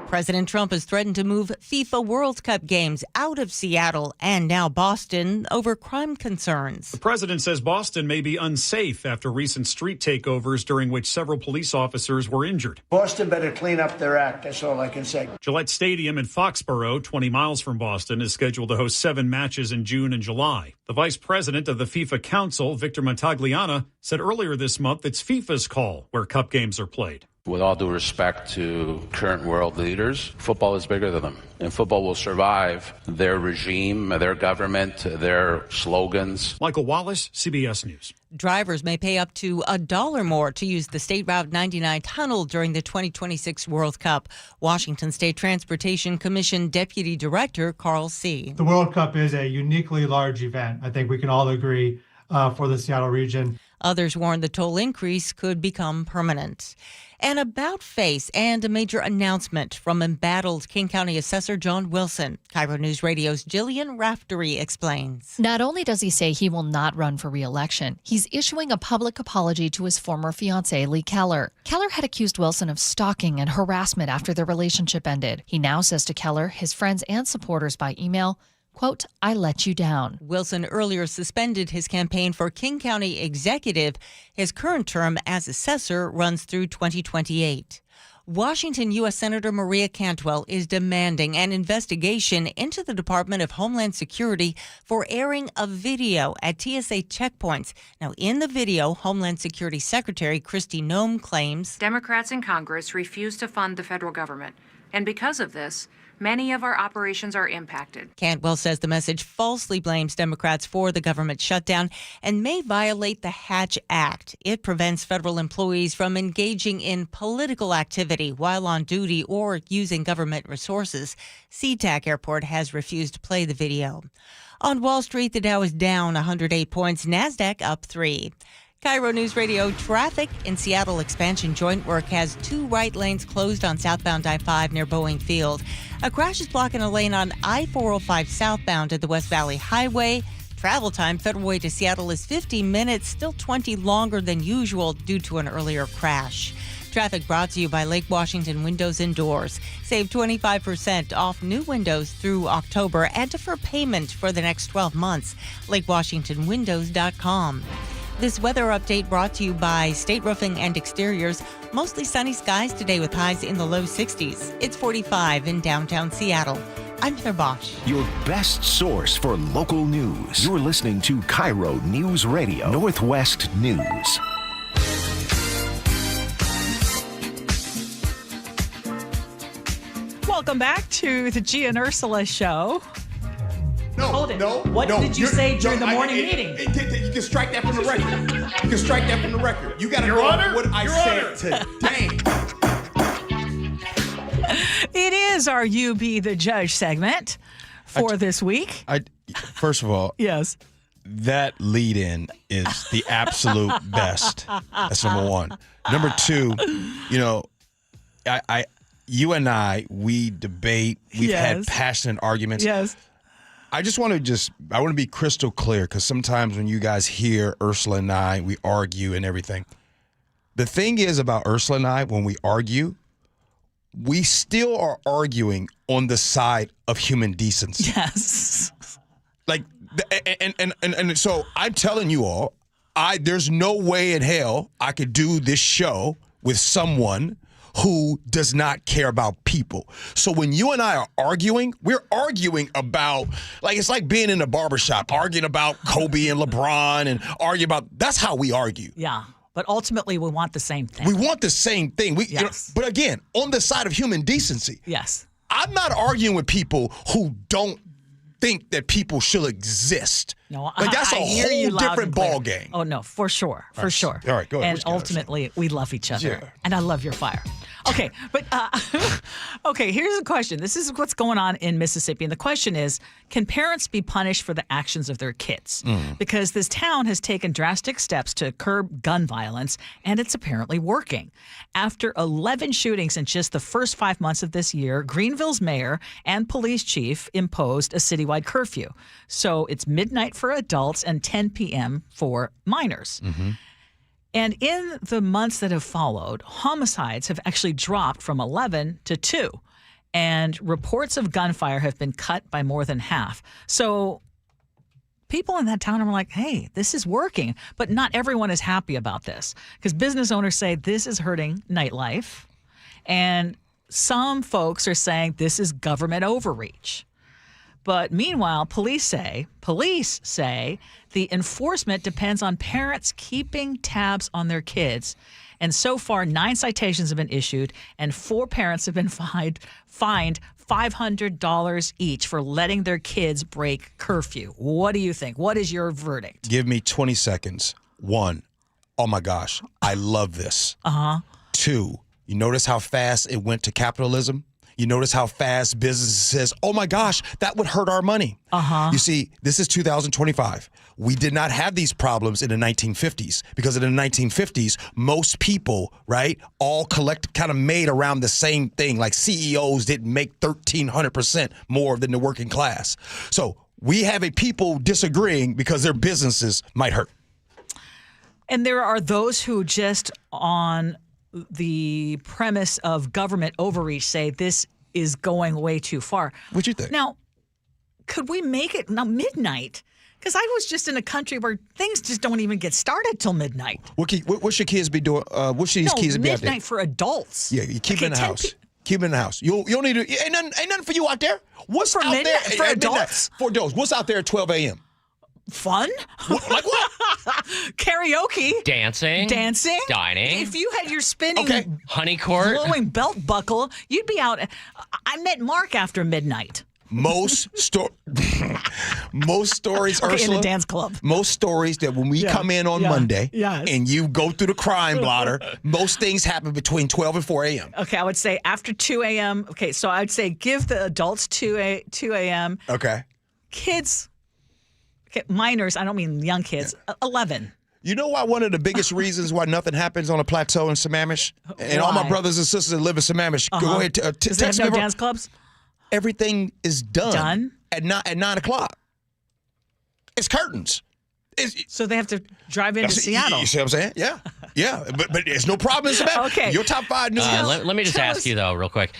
President Trump has threatened to move FIFA World Cup games out of Seattle and now Boston over crime concerns. The president says Boston may be unsafe after recent street takeovers during which several police officers were injured. Boston better clean up their act. That's all I can say. Gillette Stadium in Foxborough, 20 miles from Boston, is scheduled to host 7 matches in June and July. The vice president of the FIFA Council, Victor Montagliana, said earlier this month it's FIFA's call where cup games are played. With all due respect to current world leaders, football is bigger than them. And football will survive their regime, their government, their slogans. Michael Wallace, CBS News. Drivers may pay up to $1 more to use the State Route 99 tunnel during the 2026 World Cup. Washington State Transportation Commission Deputy Director Carl C. The World Cup is a uniquely large event. I think we can all agree for the Seattle region. Others warn the toll increase could become permanent. An about-face and a major announcement from embattled King County Assessor John Wilson. KIRO News Radio's Jillian Raftery explains. Not only does he say he will not run for re-election, he's issuing a public apology to his former fiancée, Lee Keller. Keller had accused Wilson of stalking and harassment after their relationship ended. He now says to Keller, his friends and supporters by email, quote, I let you down. Wilson earlier suspended his campaign for King County executive. His current term as assessor runs through 2028. Washington U.S. Senator Maria Cantwell is demanding an investigation into the Department of Homeland Security for airing a video at TSA checkpoints. Now, in the video, Homeland Security Secretary Kristi Noem claims Democrats in Congress refuse to fund the federal government, and because of this, many of our operations are impacted. Cantwell says the message falsely blames Democrats for the government shutdown and may violate the Hatch Act. It prevents federal employees from engaging in political activity while on duty or using government resources. SeaTac Airport has refused to play the video. On Wall Street, the Dow is down 108 points, NASDAQ up 3. KIRO News Radio traffic in Seattle expansion joint work has 2 right lanes closed on southbound I-5 near Boeing Field. A crash is blocking a lane on I-405 southbound at the West Valley Highway. Travel time Federal Way to Seattle is 50 minutes, still 20 longer than usual due to an earlier crash. Traffic brought to you by Lake Washington Windows and Doors. Save 25% off new windows through October and defer payment for the next 12 months. LakeWashingtonWindows.com. This weather update brought to you by State Roofing and Exteriors. Mostly sunny skies today with highs in the low 60s. It's 45 in downtown Seattle. I'm Heather Bosch. Your best source for local news. You're listening to KIRO News Radio, Northwest News. Welcome back to the Gee and Ursula Show. Hold it. What did you say during the morning meeting? You can strike that from the record. You can strike that from the record. You got to know what I said today. It is our You Be the Judge segment for this week. First of all, yes, that lead-in is the absolute best. That's number one. Number two, you and I, we debate. We've had passionate arguments. Yes. I want to be crystal clear, because sometimes when you guys hear Ursula and I, we argue and everything. The thing is about Ursula and I, when we argue, we still are arguing on the side of human decency. Yes. And so I'm telling you all, there's no way in hell I could do this show with someone who does not care about people. So when you and I are arguing, we're arguing about, it's like being in a barbershop, arguing about Kobe and LeBron and arguing about, that's how we argue. Yeah, but ultimately we want the same thing. We want the same thing. But again, on the side of human decency. Yes. I'm not arguing with people who don't think that people should exist. No, that's a whole different ball game. Oh, no, for sure. For sure. All right, go ahead. And ultimately, we love each other. Yeah. And I love your fire. Okay, but here's a question. This is what's going on in Mississippi. And the question is, can parents be punished for the actions of their kids? Because this town has taken drastic steps to curb gun violence, and it's apparently working. After 11 shootings in just the first 5 months of this year, Greenville's mayor and police chief imposed a citywide curfew. So it's midnight for adults and 10 p.m. for minors. Mm-hmm. And in the months that have followed, homicides have actually dropped from 11 to 2. And reports of gunfire have been cut by more than half. So people in that town are like, hey, this is working. But not everyone is happy about this, because business owners say this is hurting nightlife. And some folks are saying this is government overreach. But meanwhile, police say the enforcement depends on parents keeping tabs on their kids. And so far, 9 citations have been issued, and 4 parents have been fined $500 each for letting their kids break curfew. What do you think? What is your verdict? Give me 20 seconds. 1, oh my gosh, I love this. 2, you notice how fast it went to capitalism? You notice how fast business says, oh my gosh, that would hurt our money. You see, this is 2025. We did not have these problems in the 1950s, because in the 1950s, most people, right, all kind of made around the same thing. Like CEOs didn't make 1,300% more than the working class. So we have a people disagreeing because their businesses might hurt. And there are those who just on the premise of government overreach say this is going way too far. What'd you think? Now, could we make it now midnight? Because I was just in a country where things just don't even get started till midnight. What should kids be doing? What should these kids be out there? Midnight for adults. Yeah, you keep it in the house. Keep it in the house. You don't need to. Ain't nothing for you out there. What's for out midnight, there for at adults? Midnight? For adults. What's out there at 12 a.m.? Fun? Like what? Karaoke. Dancing. Dining. If you had your spinning honey court, glowing belt buckle, you'd be out. I met Mark after midnight. Most stories, Okay, Ursula. in the dance club. Most stories that when we come in on Monday and you go through the crime blotter, most things happen between 12 and 4 a.m. Okay, I would say after 2 a.m. Okay, so I'd say give the adults 2 a.m. Okay. Kids, minors, I don't mean young kids, 11. You know why one of the biggest reasons why nothing happens on a plateau in Sammamish? And all my brothers and sisters that live in Sammamish, go ahead. Does they have no dance clubs? Everything is done at 9 o'clock. It's curtains. So they have to drive into Seattle. You see what I'm saying? Yeah. Yeah. But there's no problem in Sammamish. Okay. Your top 5 news. Let me just ask you, though, real quick.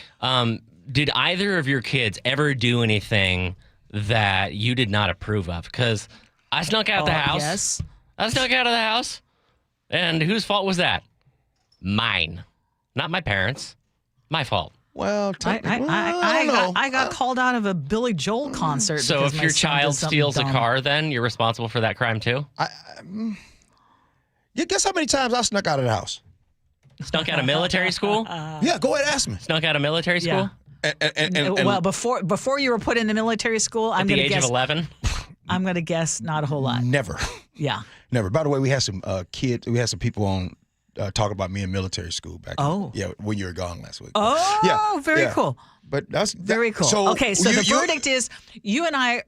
Did either of your kids ever do anything that you did not approve of? Because I snuck out the house. Yes. I snuck out of the house. And whose fault was that? Mine. Not my parents. My fault. Well, I got called out of a Billy Joel concert. So if your child steals a car, then you're responsible for that crime too? You guess how many times I snuck out of the house? Snuck out of military school? Yeah, go ahead, ask me. Snuck out of military school? Well, before you were put in the military school, I'm going to guess. At the age of 11? I'm going to guess not a whole lot. Never. Yeah. Never. By the way, we had some kids. We had some people on talk about me in military school back. When you were gone last week. Oh, very cool. But that's very cool. So okay, so the verdict is you and I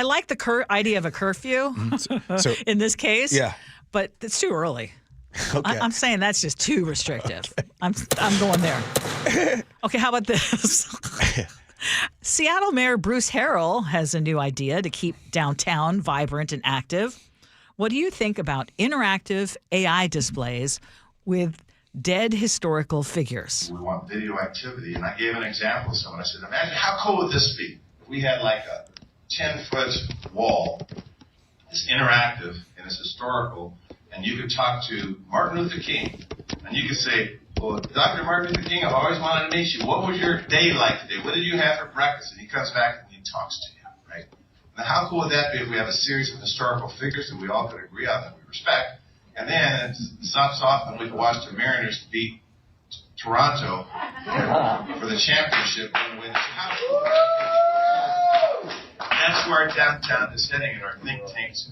like the idea of a curfew so, in this case. Yeah. But it's too early. Okay. I'm saying that's just too restrictive. I'm going there. Okay, how about this? Seattle Mayor Bruce Harrell has a new idea to keep downtown vibrant and active. What do you think about interactive AI displays with dead historical figures? We want video activity, and I gave an example to someone. I said, imagine how cool would this be if we had like a 10-foot wall, it's interactive and it's historical, and you could talk to Martin Luther King, and you could say, well, Dr. Martin Luther King, I've always wanted to meet you. What was your day like today? What did you have for breakfast? And he comes back and he talks to you, right? Now, how cool would that be if we have a series of historical figures that we all could agree on that we respect, and then it stops off and we can watch the Mariners beat Toronto for the championship and win. That's where downtown is heading, and our think tanks,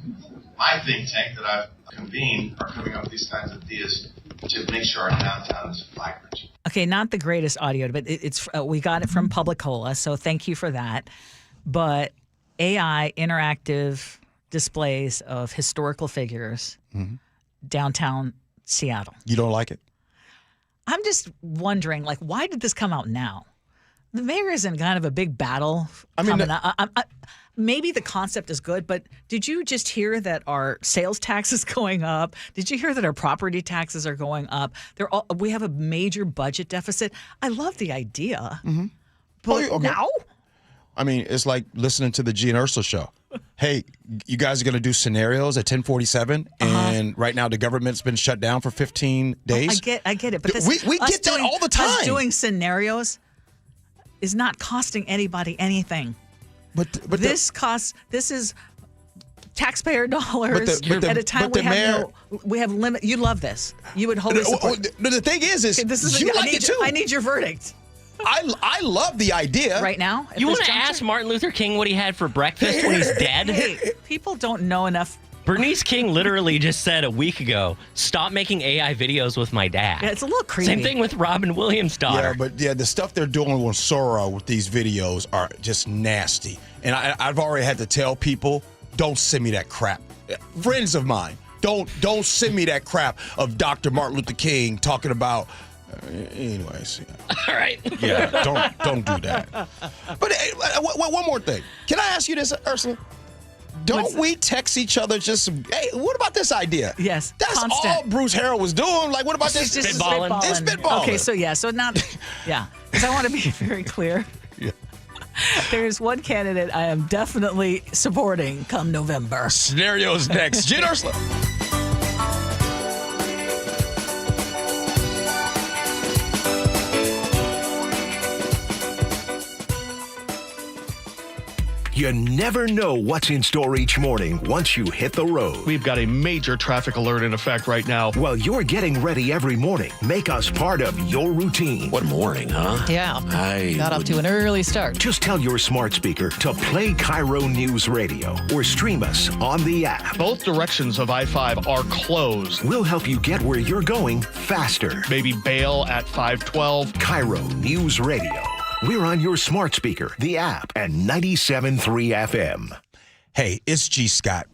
my think tank that I've convened, are coming up with these kinds of ideas to make sure our downtown is vibrant. Okay, not the greatest audio, but it's we got it from Publicola, so thank you for that. But AI interactive displays of historical figures downtown Seattle. You don't like it? I'm just wondering, like, why did this come out now? The mayor is in kind of a big battle coming up. Maybe the concept is good, but did you just hear that our sales tax is going up? Did you hear that our property taxes are going up? We have a major budget deficit. I love the idea, but now? I mean, it's like listening to the Gee and Ursula Show. Hey, you guys are going to do scenarios at 10:47, and right now the government's been shut down for 15 days. I get it, but we get that all the time. Us doing scenarios is not costing anybody anything. But this is taxpayer dollars at a time we have limit. You love this. You would hold it. The thing is you like it too. I need your verdict. I love the idea. Right now? You want to ask Martin Luther King what he had for breakfast when he's dead? Hey, people don't know enough. Bernice King literally just said a week ago, stop making AI videos with my dad. Yeah, it's a little creepy. Same thing with Robin Williams' daughter. Yeah, but the stuff they're doing on Sora with these videos are just nasty. And I've already had to tell people, don't send me that crap. Friends of mine, don't send me that crap of Dr. Martin Luther King talking about. Anyways. All right. Yeah, don't do that. But one more thing. Can I ask you this, Ursula? Don't we text each other just some, hey, what about this idea? Yes. That's constant. all Bruce Harrell was doing. Like, what about this? Spitballing. It's spitballing. Okay, so because I want to be very clear. Yeah. There's one candidate I am definitely supporting come November. Scenarios next. Gee Ursula. You never know what's in store each morning once you hit the road. We've got a major traffic alert in effect right now. While you're getting ready every morning, make us part of your routine. What morning, huh? Yeah. Got off to an early start. Just tell your smart speaker to play KIRO Newsradio or stream us on the app. Both directions of I-5 are closed. We'll help you get where you're going faster. Maybe bail at 512. KIRO Newsradio. We're on your smart speaker, the app, and 97.3 FM. Hey, it's G. Scott.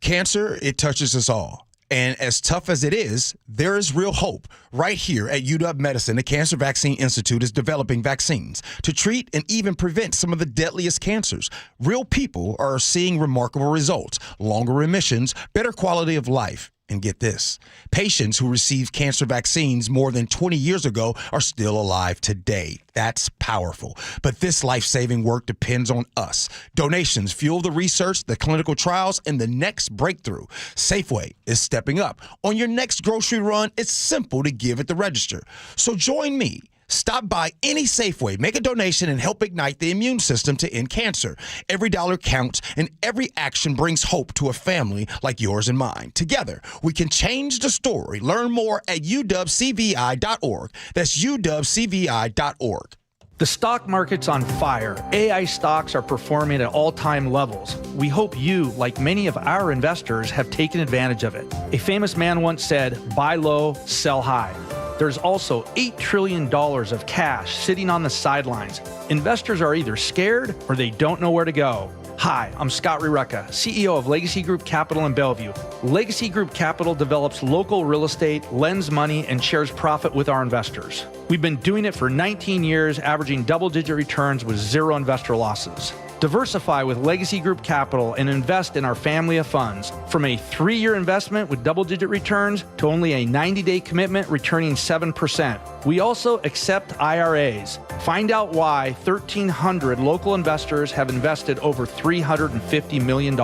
Cancer, it touches us all. And as tough as it is, there is real hope. Right here at UW Medicine, the Cancer Vaccine Institute is developing vaccines to treat and even prevent some of the deadliest cancers. Real people are seeing remarkable results, longer remissions, better quality of life. And get this, patients who received cancer vaccines more than 20 years ago are still alive today. That's powerful. But this life-saving work depends on us. Donations fuel the research, the clinical trials, and the next breakthrough. Safeway is stepping up. On your next grocery run, it's simple to give at the register. So join me. Stop by any Safeway, make a donation, and help ignite the immune system to end cancer. Every dollar counts, and every action brings hope to a family like yours and mine. Together, we can change the story. Learn more at uwcvi.org. That's uwcvi.org. The stock market's on fire. AI stocks are performing at all-time levels. We hope you, like many of our investors, have taken advantage of it. A famous man once said, "Buy low, sell high." There's also $8 trillion of cash sitting on the sidelines. Investors are either scared or they don't know where to go. Hi, I'm Scott Rureka, CEO of Legacy Group Capital in Bellevue. Legacy Group Capital develops local real estate, lends money, and shares profit with our investors. We've been doing it for 19 years, averaging double-digit returns with zero investor losses. Diversify with Legacy Group Capital and invest in our family of funds. From a 3-year investment with double-digit returns to only a 90-day commitment returning 7%. We also accept IRAs. Find out why 1,300 local investors have invested over $350 million.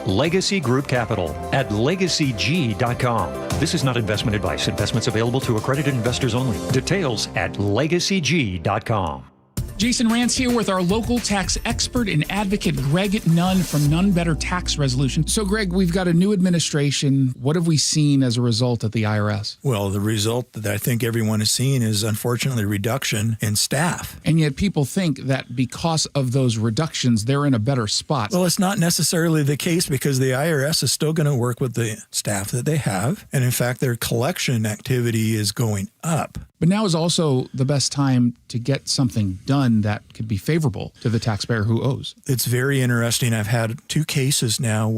Legacy Group Capital at legacyg.com. This is not investment advice. Investments available to accredited investors only. Details at legacyg.com. Jason Rance here with our local tax expert and advocate, Greg Nunn from None Better Tax Resolution. So, Greg, we've got a new administration. What have we seen as a result at the IRS? Well, the result that I think everyone is seeing is, unfortunately, reduction in staff. And yet people think that because of those reductions, they're in a better spot. Well, it's not necessarily the case, because the IRS is still going to work with the staff that they have. And in fact, their collection activity is going up. But now is also the best time to get something done that could be favorable to the taxpayer who owes. It's very interesting. I've had 2 cases now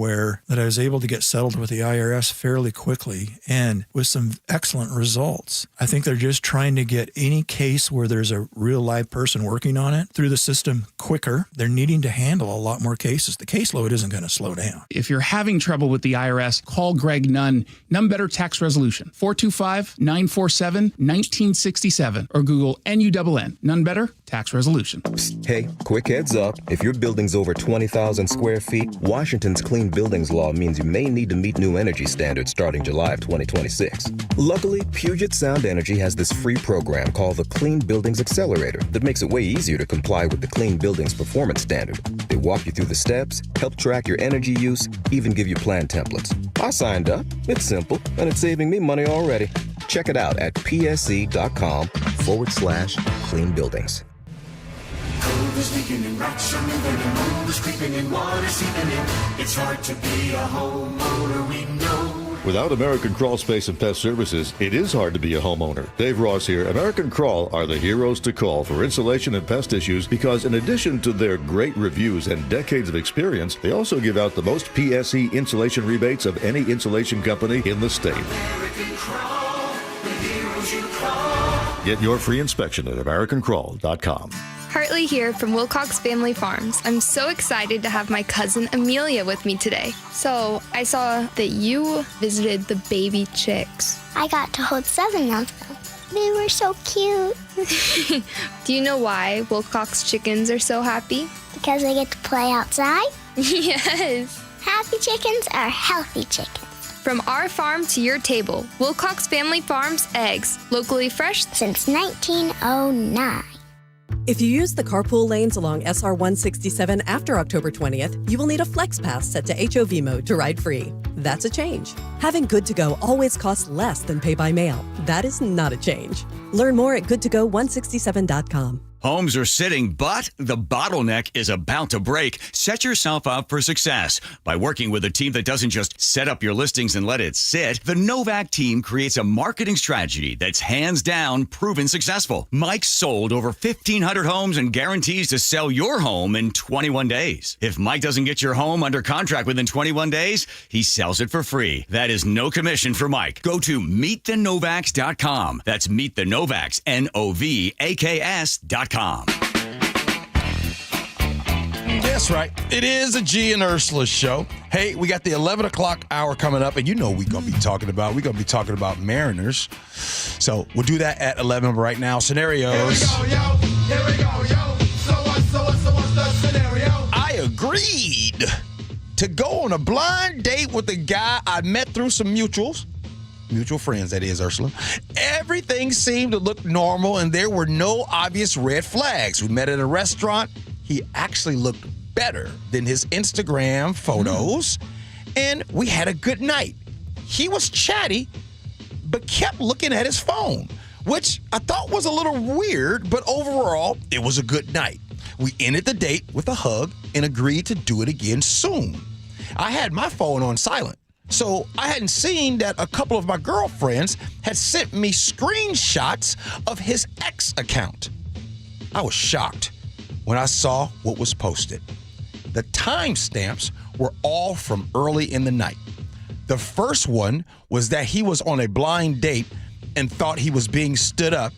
that I was able to get settled with the IRS fairly quickly and with some excellent results. I think they're just trying to get any case where there's a real live person working on it through the system quicker. They're needing to handle a lot more cases. The caseload isn't going to slow down. If you're having trouble with the IRS, call Greg Nunn. None Better Tax Resolution, 425-947-1967, or Google NUNN, None Better Tax Resolution. Hey, quick heads up. If your building's over 20,000 square feet, Washington's Clean Buildings Law means you may need to meet new energy standards starting July of 2026. Luckily, Puget Sound Energy has this free program called the Clean Buildings Accelerator that makes it way easier to comply with the Clean Buildings Performance Standard. They walk you through the steps, help track your energy use, even give you plan templates. I signed up. It's simple, and it's saving me money already. Check it out at psc.com/clean buildings. Cold is leaking and rocks are moving and mold is creeping and water seeping in. It's hard to be a homeowner, we know. Without American Crawl Space and Pest Services, it is hard to be a homeowner. Dave Ross here. American Crawl are the heroes to call for insulation and pest issues, because in addition to their great reviews and decades of experience, they also give out the most PSE insulation rebates of any insulation company in the state. American Crawl, the heroes you call. Get your free inspection at AmericanCrawl.com. Hartley here from Wilcox Family Farms. I'm so excited to have my cousin Amelia with me today. So I saw that you visited the baby chicks. I got to hold 7 of them. They were so cute. Do you know why Wilcox chickens are so happy? Because they get to play outside? Yes. Happy chickens are healthy chickens. From our farm to your table, Wilcox Family Farms eggs, locally fresh since 1909. If you use the carpool lanes along SR 167 after October 20th, you will need a Flex Pass set to HOV mode to ride free. That's a change. Having Good to Go always costs less than pay by mail. That is not a change. Learn more at goodtogo167.com. Homes are sitting, but the bottleneck is about to break. Set yourself up for success by working with a team that doesn't just set up your listings and let it sit. The Novak team creates a marketing strategy that's hands down proven successful. Mike sold over 1,500 homes and guarantees to sell your home in 21 days. If Mike doesn't get your home under contract within 21 days, he sells it for free. That is no commission for Mike. Go to meetthenovaks.com. That's meetthenovaks, NOVAKS.com. That's right. It is a Gee and Ursula show. Hey, we got the 11 o'clock hour coming up, and you know we're going to be talking about Mariners. So we'll do that at 11 right now. Scenarios. Here we go, yo. Here we go, yo. So what's the scenario? I agreed to go on a blind date with a guy I met through some mutual friends, that is, Ursula. Everything seemed to look normal, and there were no obvious red flags. We met at a restaurant. He actually looked better than his Instagram photos, and we had a good night. He was chatty, but kept looking at his phone, which I thought was a little weird, but overall, it was a good night. We ended the date with a hug and agreed to do it again soon. I had my phone on silent, so I hadn't seen that a couple of my girlfriends had sent me screenshots of his ex account. I was shocked when I saw what was posted. The timestamps were all from early in the night. The first one was that he was on a blind date and thought he was being stood up,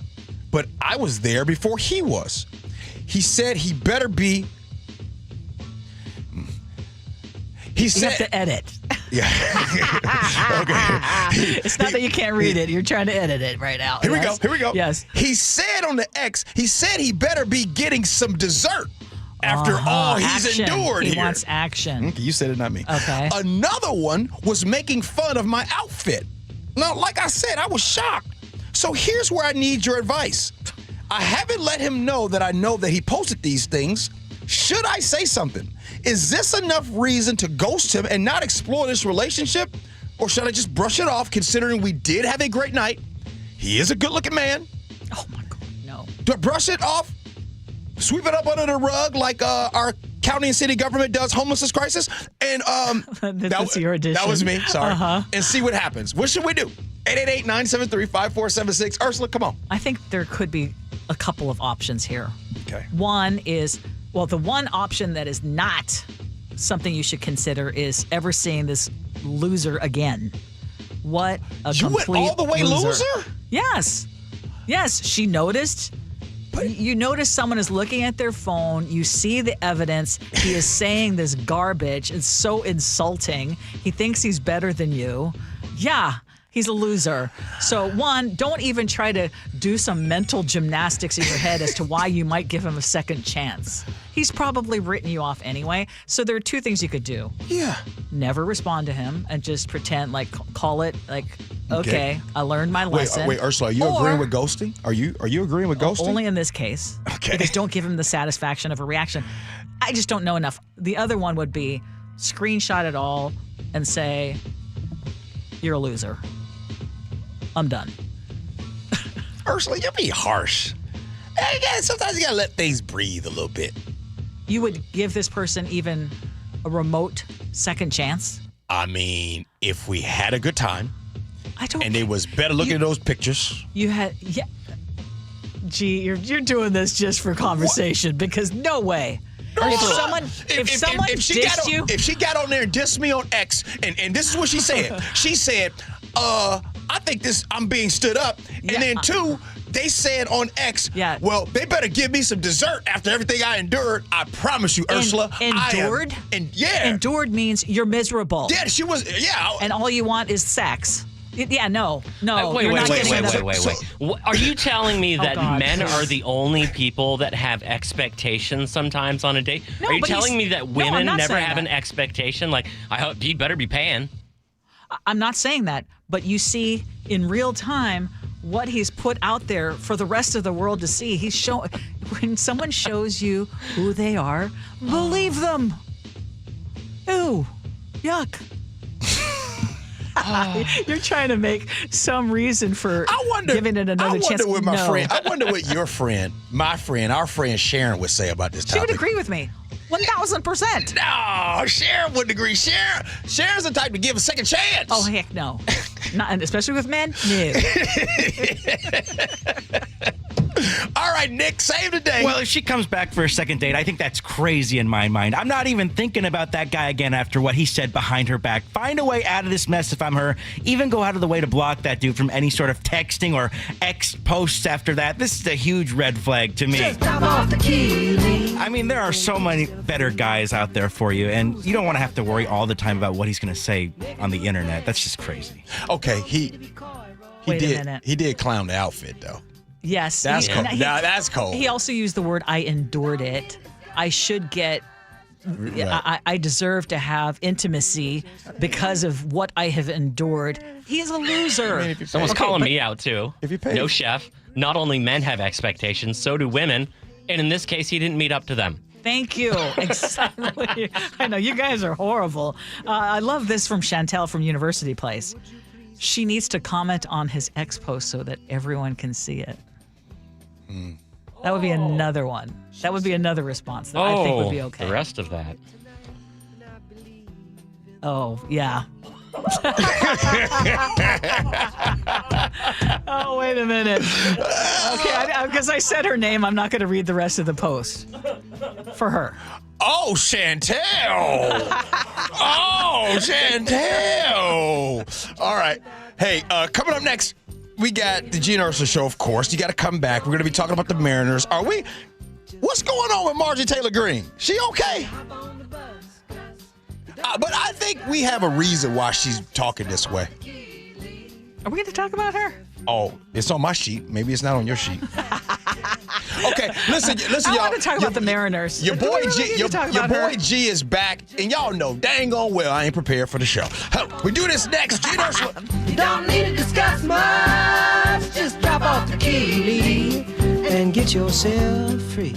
but I was there before he was. He said he better be. He said, you have to edit. Yeah. Okay. It's not that you can't read it. You're trying to edit it right now. Here we go. Yes. He said on the X, he said he better be getting some dessert after all he's action. endured He here. wants action. Okay, you said it, not me. Okay. Another one was making fun of my outfit. Now, like I said, I was shocked. So here's where I need your advice. I haven't let him know that I know that he posted these things. Should I say something? Is this enough reason to ghost him and not explore this relationship? Or should I just brush it off, considering we did have a great night? He is a good-looking man. Oh, my God, no. Do I brush it off? Sweep it up under the rug like our county and city government does homelessness crisis? And That's your addition. That was me, sorry. Uh-huh. And see what happens. What should we do? 888-973-5476. Ursula, come on. I think there could be a couple of options here. Okay. One is, well, the one option that is not something you should consider is ever seeing this loser again. What a You complete went all the way loser? Yes. Yes, she noticed. You notice someone is looking at their phone. You see the evidence. He is saying this garbage. It's so insulting. He thinks he's better than you. Yeah, he's a loser. So one, don't even try to do some mental gymnastics in your head as to why you might give him a second chance. He's probably written you off anyway. So there are two things you could do. Yeah. Never respond to him and just pretend like, call it like, okay, I learned my lesson. Wait, Ursula, are you agreeing with ghosting? Are you agreeing with ghosting? Only in this case. Okay. Because don't give him the satisfaction of a reaction. I just don't know enough. The other one would be screenshot it all and say, you're a loser. I'm done. Ursula, you're being harsh. Sometimes you gotta let things breathe a little bit. You would give this person even a remote second chance? I mean, if we had a good time, and it was better looking at those pictures. You had, yeah. Gee, you're doing this just for conversation because no way. If someone dissed you, if she got on there and dissed me on X, and this is what she said. She said, I think I'm being stood up. And then two, they said on X, well, they better give me some dessert after everything I endured. I promise you, Ursula. Endured? Yeah. Endured means you're miserable. Yeah, she was, yeah. And all you want is sex. Yeah, no. Wait. Are you telling me that God, men please. are the only people that have expectations sometimes on a date? No, are you but telling me that I'm women not never saying have that. an expectation? Like, I hope you better be paying. I'm not saying that, but you see in real time what he's put out there for the rest of the world to see. When someone shows you who they are, believe them. Ew, yuck. You're trying to make some reason for giving it another chance. I wonder what your friend, our friend Sharon would say about this She topic. would agree with me. 1,000%. No, Sharon wouldn't agree. Sharon's the type to give a second chance. Oh, heck no. Not, and especially with men? No. All right, Nick, save the day. Well, if she comes back for a second date, I think that's crazy in my mind. I'm not even thinking about that guy again after what he said behind her back. Find a way out of this mess if I'm her. Even go out of the way to block that dude from any sort of texting or X posts after that. This is a huge red flag to me. Just drop off the key. I mean, there are so many better guys out there for you, and you don't want to have to worry all the time about what he's going to say on the internet. That's just crazy. Okay, he Wait a minute. He did clown the outfit though. Yes. That's cold. That's cold. He also used the word, I endured it. I should get, I deserve to have intimacy because of what I have endured. He is a loser. Someone's calling me out, too. If you pay. No, chef. Not only men have expectations, so do women. And in this case, he didn't meet up to them. Thank you. Exactly. I know, you guys are horrible. I love this from Chantel from University Place. She needs to comment on his ex post so that everyone can see it. That would be another one. That would be another response that I think would be okay. The rest of that. Oh, yeah. Oh, wait a minute. Okay, because I said her name, I'm not going to read the rest of the post for her. Oh, Chantel. Oh, Chantel. All right. Hey, coming up next, we got the Gee Ursula Show, of course. You got to come back. We're going to be talking about the Mariners. Are we? What's going on with Margie Taylor Greene? She okay? But I think we have a reason why she's talking this way. Are we going to talk about her? Oh, it's on my sheet. Maybe it's not on your sheet. Okay, listen, I y'all. want to talk about the Mariners. Your Do boy we really G, need your to talk boy about her? G is back, and y'all know dang on well I ain't prepared for the show. We do this next. Gee Ursula. You don't need to discuss much. Just drop off the key and get yourself free.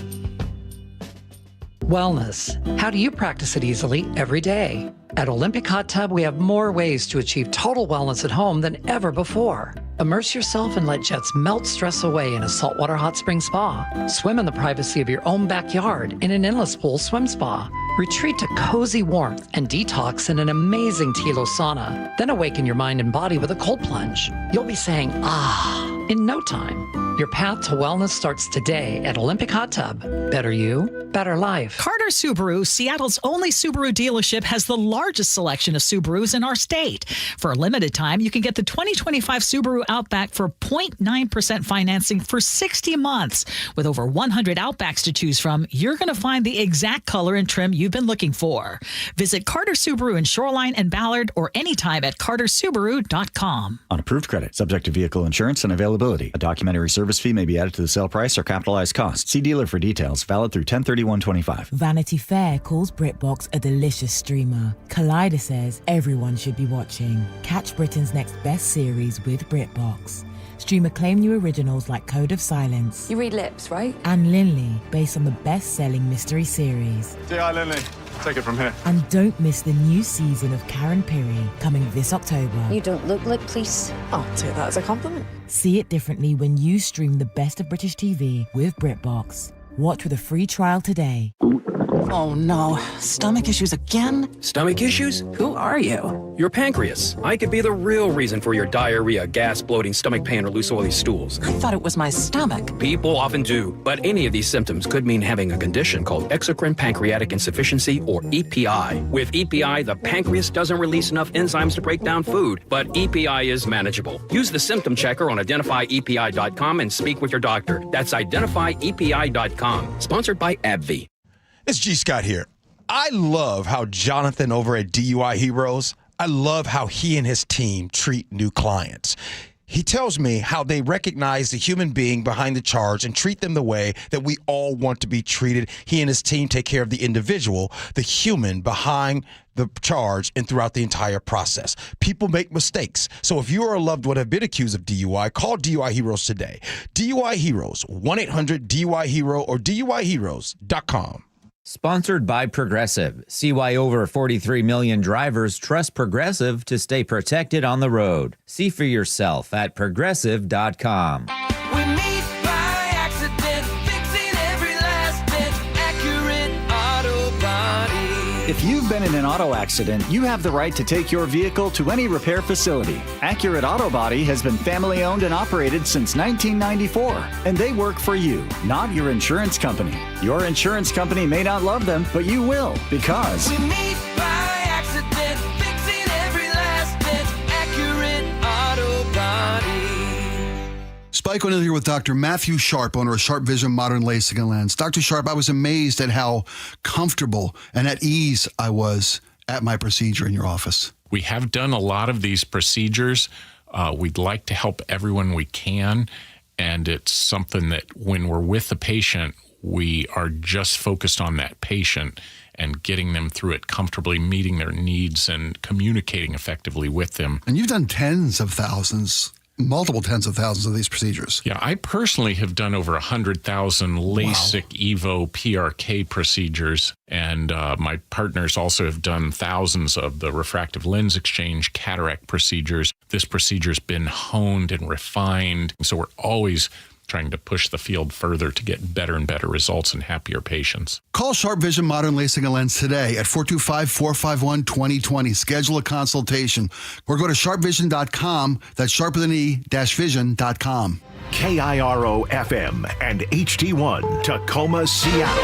Wellness. How do you practice it easily every day? At Olympic Hot Tub, we have more ways to achieve total wellness at home than ever before. Immerse yourself and let jets melt stress away in a saltwater hot spring spa. Swim in the privacy of your own backyard in an endless pool swim spa. Retreat to cozy warmth and detox in an amazing Tilo sauna. Then awaken your mind and body with a cold plunge. You'll be saying, ah, in no time. Your path to wellness starts today at Olympic Hot Tub. Better you, better life. Carter Subaru, Seattle's only Subaru dealership, has the largest selection of Subarus in our state. For a limited time, you can get the 2025 Subaru Outback for 0.9% financing for 60 months. With over 100 Outbacks to choose from, you're going to find the exact color and trim you've been looking for. Visit Carter Subaru in Shoreline and Ballard or anytime at cartersubaru.com. On approved credit, subject to vehicle insurance and availability. A documentary service fee may be added to the sale price or capitalized cost. See dealer for details. Valid through 10/31/25. Vanity Fair calls BritBox a delicious streamer. Collider says everyone should be watching. Catch Britain's next best series with BritBox. Stream acclaimed new originals like Code of Silence. You read lips, right? And Linley, based on the best-selling mystery series. Say hi, Linley. Take it from here. And don't miss the new season of Karen Piri coming this October. You don't look like police. I'll take that as a compliment. See it differently when you stream the best of British TV with BritBox. Watch with a free trial today. Oh no, stomach issues again? Stomach issues? Who are you? Your pancreas. I could be the real reason for your diarrhea, gas, bloating, stomach pain, or loose oily stools. I thought it was my stomach. People often do, but any of these symptoms could mean having a condition called exocrine pancreatic insufficiency, or EPI. With EPI, the pancreas doesn't release enough enzymes to break down food, but EPI is manageable. Use the symptom checker on identifyepi.com and speak with your doctor. That's identifyepi.com. Sponsored by AbbVie. It's G. Scott here. I love how Jonathan over at DUI Heroes I love how he and his team treat new clients. He tells me how they recognize the human being behind the charge and treat them the way that we all want to be treated. He and his team take care of the individual, the human behind the charge, and throughout the entire process. People make mistakes. So if you or a loved one have been accused of DUI, call DUI Heroes today. DUI Heroes, 1-800-DUI-HERO or DUIHeroes.com. Sponsored by Progressive. See why over 43 million drivers trust Progressive to stay protected on the road. See for yourself at Progressive.com. We meet by accident, fixing every last bit, Accurate Auto Body. If you've been in an auto accident, you have the right to take your vehicle to any repair facility. Accurate Auto Body has been family owned and operated since 1994, and they work for you, not your insurance company. Your insurance company may not love them, but you will, because We meet by accident, fixing every last bit, Accurate Auto Body. Spike O'Neill here with Dr. Matthew Sharp, owner of Sharp Vision Modern LASIK and Lens. Dr. Sharp, I was amazed at how comfortable and at ease I was at my procedure in your office. We have done a lot of these procedures. We'd like to help everyone we can, and it's something that when we're with the patient, we are just focused on that patient and getting them through it comfortably, meeting their needs, and communicating effectively with them. And you've done multiple tens of thousands of these procedures. Yeah, I personally have done over 100,000 LASIK, EVO, PRK procedures, and my partners also have done thousands of the refractive lens exchange cataract procedures. This procedure's been honed and refined, so we're always trying to push the field further to get better and better results and happier patients. Call Sharp Vision Modern LASIK and Lens today at 425-451-2020. Schedule a consultation or go to sharpvision.com. That's sharp with an E -vision.com. KIRO FM and HD1 Tacoma, Seattle.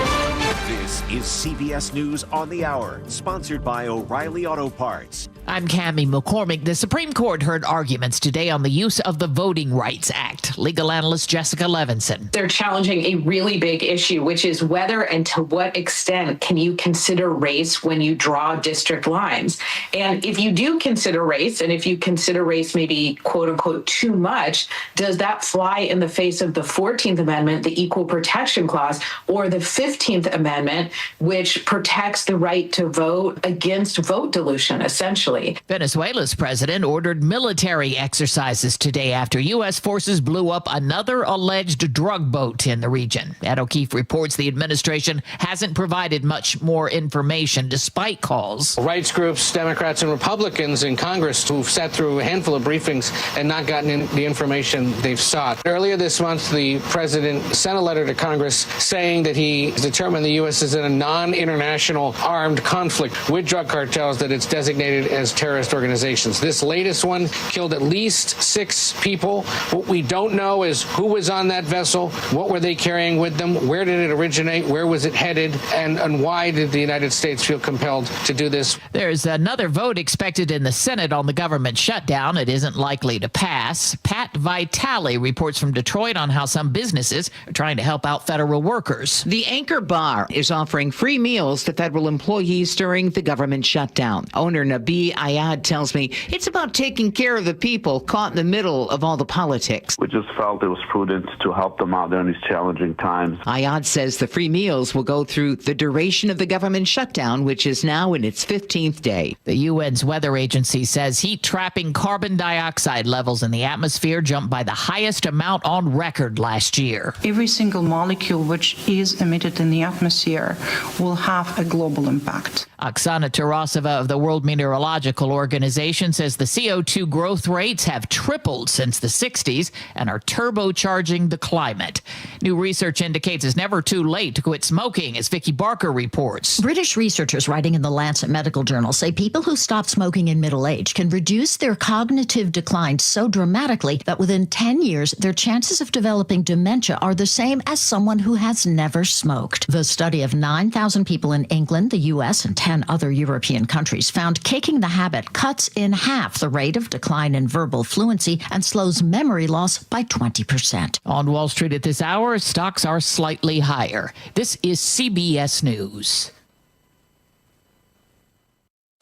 This is CBS News on the Hour, sponsored by O'Reilly Auto Parts. I'm Cammie McCormick. The Supreme Court heard arguments today on the use of the Voting Rights Act. Legal analyst Jessica Levinson. They're challenging a really big issue, which is whether and to what extent can you consider race when you draw district lines. And if you do consider race, and if you consider race maybe quote unquote too much, does that fly in the face of the 14th Amendment, the Equal Protection Clause, or the 15th Amendment, which protects the right to vote against vote dilution, essentially? Venezuela's president ordered military exercises today after U.S. forces blew up another alleged drug boat in the region. Ed O'Keefe reports the administration hasn't provided much more information despite calls. Rights groups, Democrats and Republicans in Congress who've sat through a handful of briefings and not gotten the information they've sought. Earlier this month, the president sent a letter to Congress saying that he determined the U.S. is in a non-international armed conflict with drug cartels that it's designated as terrorist organizations. This latest one killed at least 6 people. What we don't know is who was on that vessel, what were they carrying with them, where did it originate, where was it headed, and why did the United States feel compelled to do this? There's another vote expected in the Senate on the government shutdown. It isn't likely to pass. Pat Vitale reports from Detroit on how some businesses are trying to help out federal workers. The Anchor Bar is offering free meals to federal employees during the government shutdown. Owner Nabi Ayad tells me it's about taking care of the people caught in the middle of all the politics. We just felt it was prudent to help them out during these challenging times. Ayad says the free meals will go through the duration of the government shutdown, which is now in its 15th day. The UN's weather agency says heat-trapping carbon dioxide levels in the atmosphere jumped by the highest amount on record last year. Every single molecule which is emitted in the atmosphere will have a global impact. Oksana Tarasova of the World Meteorological Organization says the CO2 growth rates have tripled since the 60s and are turbocharging the climate. New research indicates it's never too late to quit smoking, as Vicky Barker reports. British researchers writing in the Lancet Medical Journal say people who stop smoking in middle age can reduce their cognitive decline so dramatically that within 10 years, their chances of developing dementia are the same as someone who has never smoked. The study of 9,000 people in England, the U.S., and 10 other European countries found kicking the habit cuts in half the rate of decline in verbal fluency and slows memory loss by 20%. On Wall Street at this hour, stocks are slightly higher. This is CBS News.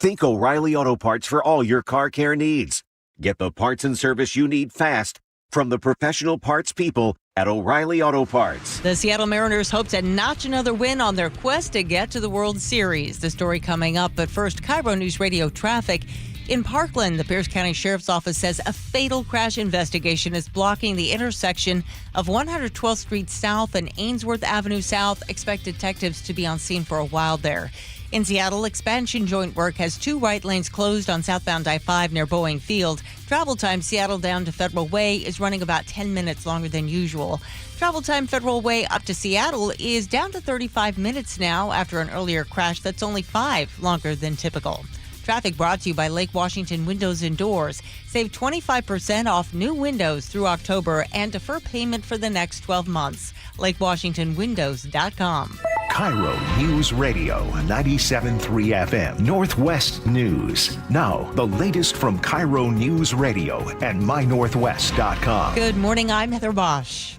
Think O'Reilly Auto Parts for all your car care needs. Get the parts and service you need fast from the professional parts people at O'Reilly Auto Parts. The Seattle Mariners hope to notch another win on their quest to get to the World Series. The story coming up, but first, KIRO Newsradio traffic. In Parkland, the Pierce County Sheriff's Office says a fatal crash investigation is blocking the intersection of 112th Street South and Ainsworth Avenue South. Expect detectives to be on scene for a while there. In Seattle, expansion joint work has 2 right lanes closed on southbound I-5 near Boeing Field. Travel time Seattle down to Federal Way is running about 10 minutes longer than usual. Travel time Federal Way up to Seattle is down to 35 minutes now after an earlier crash that's only 5 longer than typical. Traffic brought to you by Lake Washington Windows and Doors. Save 25% off new windows through October and defer payment for the next 12 months. LakeWashingtonWindows.com. KIRO News Radio 97.3 FM Northwest News. Now, the latest from KIRO News Radio and MyNorthwest.com. Good morning, I'm Heather Bosch.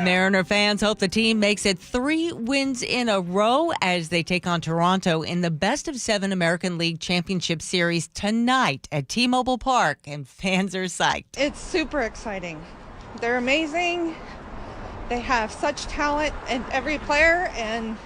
Mariner fans hope the team makes it 3 wins in a row as they take on Toronto in the Best of 7 American League Championship Series tonight at T-Mobile Park, and fans are psyched. It's super exciting. They're amazing. They have such talent in every player, and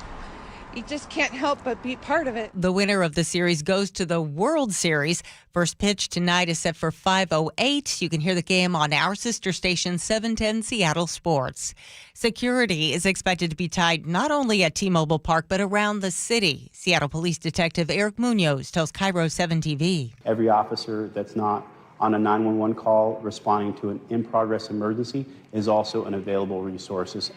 you just can't help but be part of it. The winner of the series goes to the World Series. First pitch tonight is set for 5:08. You can hear the game on our sister station, 710 Seattle Sports. Security is expected to be tight not only at T-Mobile Park, but around the city. Seattle Police Detective Eric Munoz tells KIRO 7 TV. Every officer that's not on a 911 call responding to an in-progress emergency is also an available resource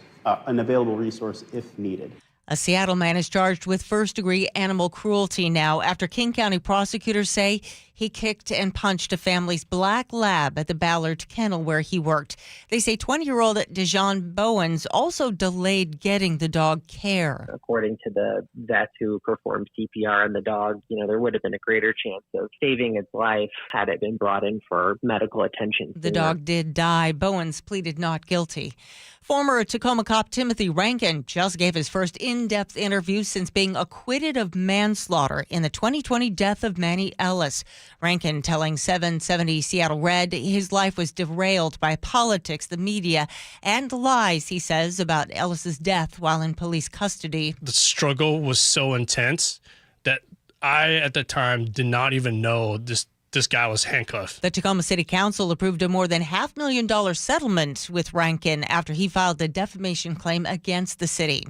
if needed. A Seattle man is charged with first-degree animal cruelty now after King County prosecutors say he kicked and punched a family's black lab at the Ballard Kennel where he worked. They say 20-year-old Dejan Bowens also delayed getting the dog care. According to the vet who performed CPR on the dog, there would have been a greater chance of saving its life had it been brought in for medical attention. The dog did die. Bowens pleaded not guilty. Former Tacoma cop Timothy Rankin just gave his first in-depth interview since being acquitted of manslaughter in the 2020 death of Manny Ellis. Rankin telling 770 Seattle Red his life was derailed by politics, the media, and lies, he says, about Ellis's death while in police custody. The struggle was so intense that I, at the time, did not even know this guy was handcuffed. The Tacoma City Council approved a more than $500,000 settlement with Rankin after he filed a defamation claim against the city.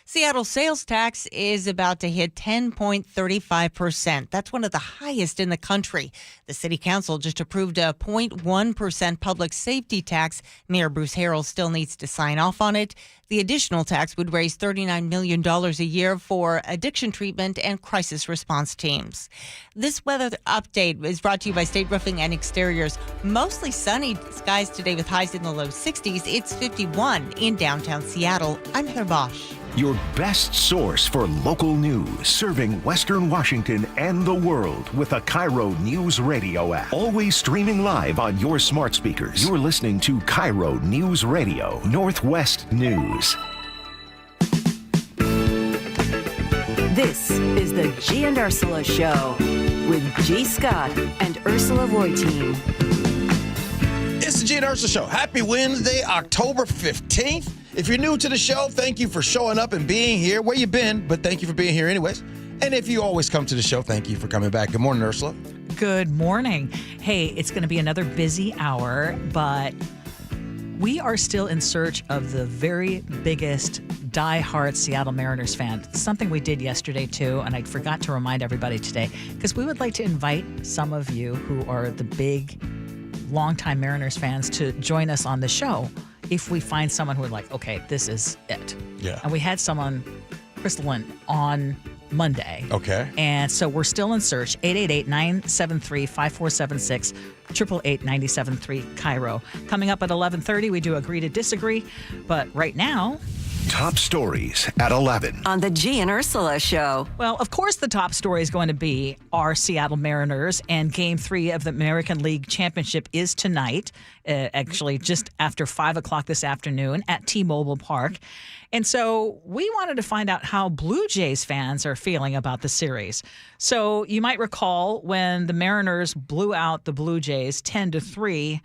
Seattle's sales tax is about to hit 10.35%. That's one of the highest in the country. The city council just approved a 0.1% public safety tax. Mayor Bruce Harrell still needs to sign off on it. The additional tax would raise $39 million a year for addiction treatment and crisis response teams. This weather update is brought to you by State Roofing and Exteriors. Mostly sunny skies today with highs in the low 60s. It's 51 in downtown Seattle. I'm Heather Bosch. Your best source for local news, serving Western Washington and the world with a KIRO News Radio app. Always streaming live on your smart speakers. You're listening to KIRO News Radio, Northwest News. This is the Gee and Ursula Show with G. Scott and Ursula Reutin. It's the Gee and Ursula Show. Happy Wednesday, October 15th. If you're new to the show, thank you for showing up and being here. Where you been, but thank you for being here anyways. And if you always come to the show, thank you for coming back. Good morning, Ursula. Good morning. Hey, it's going to be another busy hour, but we are still in search of the very biggest diehard Seattle Mariners fan. Something we did yesterday, too, and I forgot to remind everybody today, because we would like to invite some of you who are the big, longtime Mariners fans to join us on the show. If we find someone who are like, okay, this is it. Yeah. And we had someone, Crystalline, on Monday. Okay. And so we're still in search. 888-973-5476, 888-973-KIRO. Coming up at 11:30, we do Agree to Disagree. But right now, Top stories at 11. On the Gee and Ursula Show. Well, of course, the top story is going to be our Seattle Mariners, and Game 3 of the American League Championship is tonight, actually just after 5 o'clock this afternoon at T-Mobile Park. And so we wanted to find out how Blue Jays fans are feeling about the series. So you might recall when the Mariners blew out the Blue Jays 10-3,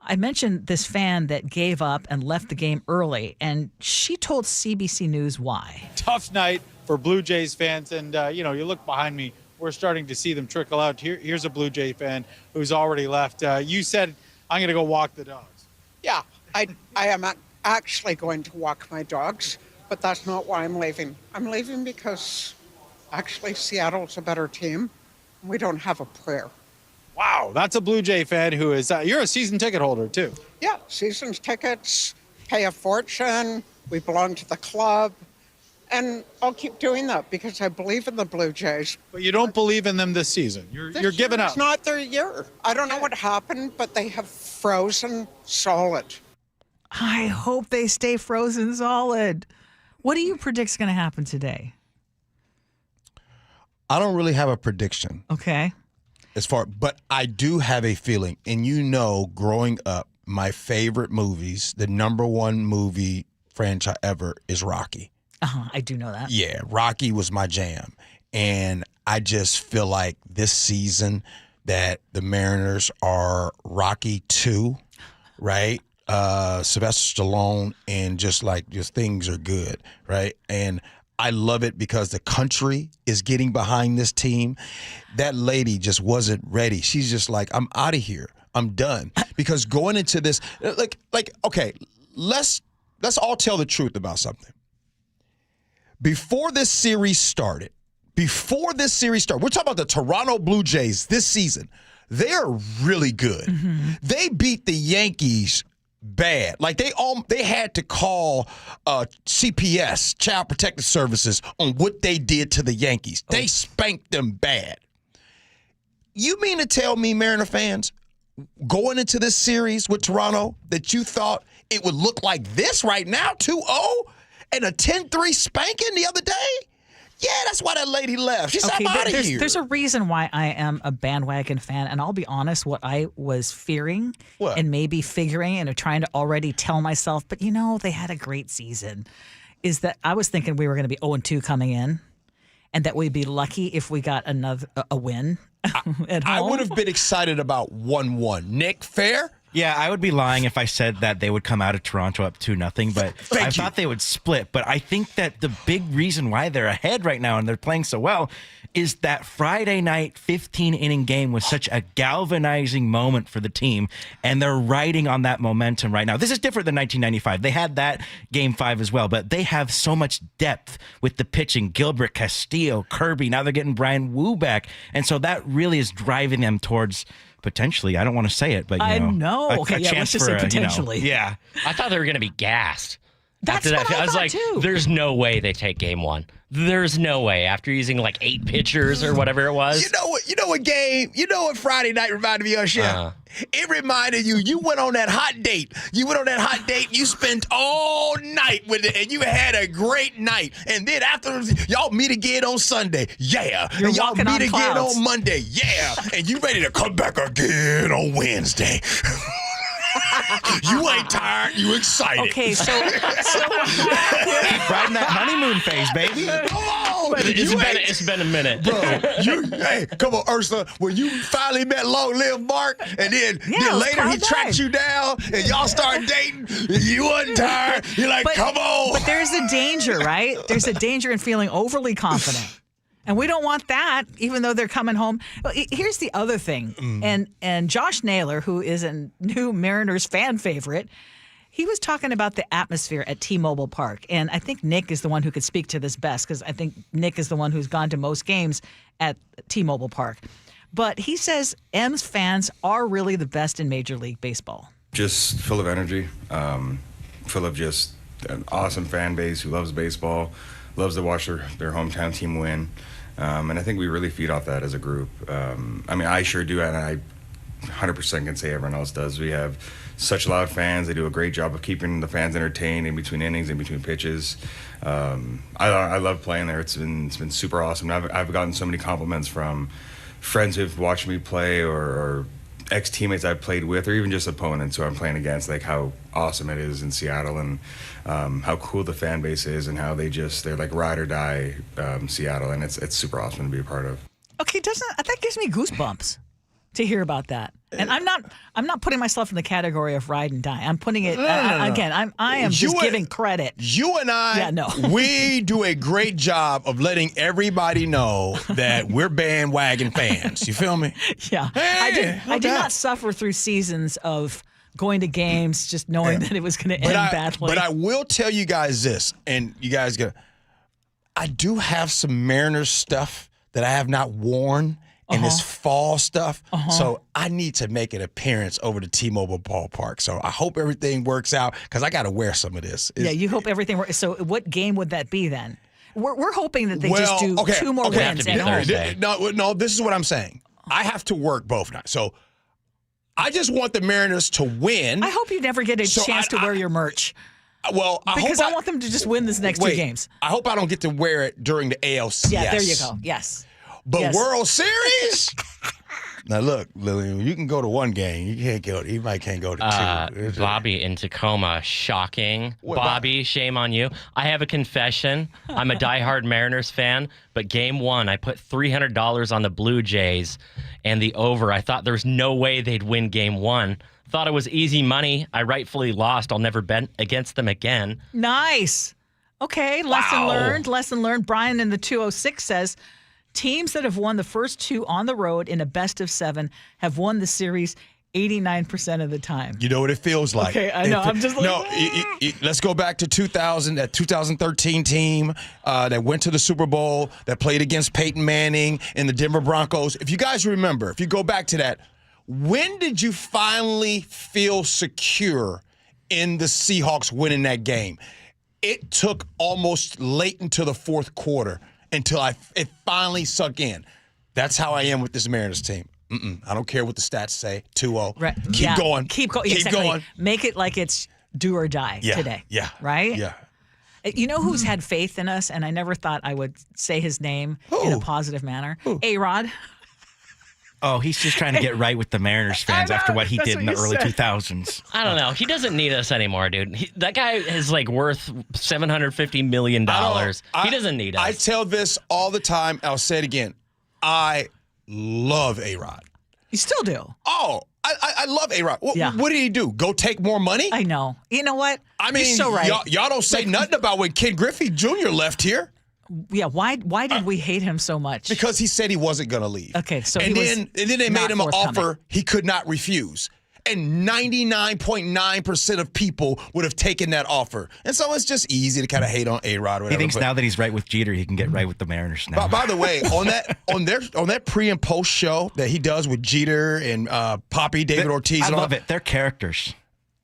I mentioned this fan that gave up and left the game early, and she told CBC News why. Tough night for Blue Jays fans, and you look behind me, we're starting to see them trickle out. Here's a Blue Jay fan who's already left. You said, I'm going to go walk the dogs. Yeah, I am actually going to walk my dogs, but that's not why I'm leaving. I'm leaving because actually Seattle's a better team. We don't have a prayer. Wow, that's a Blue Jay fan who is, you're a season ticket holder too. Yeah, season tickets, pay a fortune, we belong to the club, and I'll keep doing that because I believe in the Blue Jays. But you don't believe in them this season. You're giving up. It's not their year. I don't know what happened, but they have frozen solid. I hope they stay frozen solid. What do you predict is going to happen today? I don't really have a prediction. Okay. But I do have a feeling, and growing up, my favorite movies, the number one movie franchise ever is Rocky. I do know that. Yeah, Rocky was my jam. And I just feel like this season that the Mariners are Rocky 2, right? Sylvester Stallone, and just things are good, right? And I love it because the country is getting behind this team. That lady just wasn't ready. She's just like, I'm out of here. I'm done. Because going into this, okay, let's all tell the truth about something. Before this series started, we're talking about the Toronto Blue Jays this season. They're really good. Mm-hmm. They beat the Yankees bad. Like they had to call CPS, Child Protective Services, on what they did to the Yankees. They spanked them bad. You mean to tell me, Mariner fans, going into this series with Toronto, that you thought it would look like this right now, 2-0, and a 10-3 spanking the other day? Yeah, that's why that lady left. She said, I'm out of here. There's a reason why I am a bandwagon fan, and I'll be honest, what I was fearing and maybe figuring and trying to already tell myself, but they had a great season, is that I was thinking we were going to be 0-2 coming in, and that we'd be lucky if we got a win at home. I would have been excited about 1-1. Nick, fair? Yeah, I would be lying if I said that they would come out of Toronto up 2-0, but I thought they would split. But I think that the big reason why they're ahead right now and they're playing so well is that Friday night 15-inning game was such a galvanizing moment for the team, and they're riding on that momentum right now. This is different than 1995. They had that Game 5 as well, but they have so much depth with the pitching. Gilbert, Castillo, Kirby, now they're getting Brian Wu back, and so that really is driving them towards potentially, I don't want to say it, but I know. A chance let's just say potentially. Yeah. I thought they were going to be gassed. That's after what that, I was thought like, too. There's no way they take game one. There's no way after using like 8 pitchers or whatever it was. You know what Friday night reminded me of, Chef? It reminded you went on that hot date. You spent all night with it, and you had a great night. And then afterwards, y'all meet again on Sunday. Yeah. You're and y'all walking meet on again clouds. on Monday. Yeah. And you ready to come back again on Wednesday. You ain't tired. You excited. Okay, so riding that honeymoon phase, baby. Come on. It's been a minute. Bro, hey, come on, Ursula. When you finally met Long Live Mark, and then later he tracked you down, and y'all started dating, you wasn't tired. You're like, come on. But there's a danger, right? There's a danger in feeling overly confident. And we don't want that, even though they're coming home. Well, here's the other thing. And Josh Naylor, who is a new Mariners fan favorite, he was talking about the atmosphere at T-Mobile Park. And I think Nick is the one who could speak to this best, because I think Nick is the one who's gone to most games at T-Mobile Park. But he says M's fans are really the best in Major League Baseball. Just full of energy, full of just an awesome fan base who loves baseball, loves to watch their hometown team win. And I think we really feed off that as a group. I mean, I sure do, and I 100% can say everyone else does. We have such loud fans. They do a great job of keeping the fans entertained in between innings, in between pitches. I love playing there. It's been super awesome. I've gotten so many compliments from friends who've watched me play or ex-teammates I've played with, or even just opponents who I'm playing against, like how awesome it is in Seattle, and how cool the fan base is, and how they're like ride or die Seattle, and it's super awesome to be a part of. Okay, that gives me goosebumps to hear about that. And I'm not putting myself in the category of ride and die. I'm putting it again. I am just giving credit. You and I, we do a great job of letting everybody know that we're bandwagon fans. You feel me? Yeah, Hey, I did not suffer through seasons of going to games just knowing that it was going to end badly. But I will tell you guys this, and you guys I do have some Mariners stuff that I have not worn. And this fall stuff. So I need to make an appearance over the T-Mobile ballpark. So I hope everything works out, because I got to wear some of this. You hope everything works. So what game would that be then? We're hoping that they just do 2 more wins at home. No, this is what I'm saying. I have to work both nights. So I just want the Mariners to win. I hope you never get a chance to wear your merch. Well, I want them to just win this next 2 games. I hope I don't get to wear it during the ALCS. Yeah, there you go. Yes. But World Series? Now, look, Lillian, you can go to 1 game. You might can't go to 2. Bobby in Tacoma. Shocking. Bobby, shame on you. I have a confession. I'm a diehard Mariners fan, but game 1, I put $300 on the Blue Jays and the over. I thought there was no way they'd win game 1. Thought it was easy money. I rightfully lost. I'll never bet against them again. Nice. Okay, lesson learned. Brian in the 206 says, teams that have won the first 2 on the road in a best of 7 have won the series 89% of the time. You know what it feels like. Okay, I know. I'm just like... No, let's go back to 2000, that 2013 team that went to the Super Bowl, that played against Peyton Manning and the Denver Broncos. If you guys remember, if you go back to that, when did you finally feel secure in the Seahawks winning that game? It took almost late into the 4th quarter until it finally sunk in. That's how I am with this Mariners team. I don't care what the stats say. 2-0. Right. Keep going. Keep going. Make it like it's do or die today. Yeah. Right? Yeah. You know who's had faith in us, and I never thought I would say his name in a positive manner? A-Rod. Oh, he's just trying to get right with the Mariners fans after what he did in the early 2000s. I don't know. He doesn't need us anymore, dude. That guy is like worth $750 million. He doesn't need us. I tell this all the time. I'll say it again. I love A-Rod. You still do? Oh, I love A-Rod. What did he do? Go take more money? I know. You know what? I mean, you're so right. Y'all don't say nothing about when Ken Griffey Jr. left here. Yeah, why did we hate him so much? Because he said he wasn't going to leave. Okay, so and then they made him an offer he could not refuse. And 99.9% of people would have taken that offer. And so it's just easy to kind of hate on A-Rod or whatever. He thinks now that he's right with Jeter, he can get right with the Mariners now. By the way, on that pre and post show that he does with Jeter and Poppy, David Ortiz. I love it. They're characters.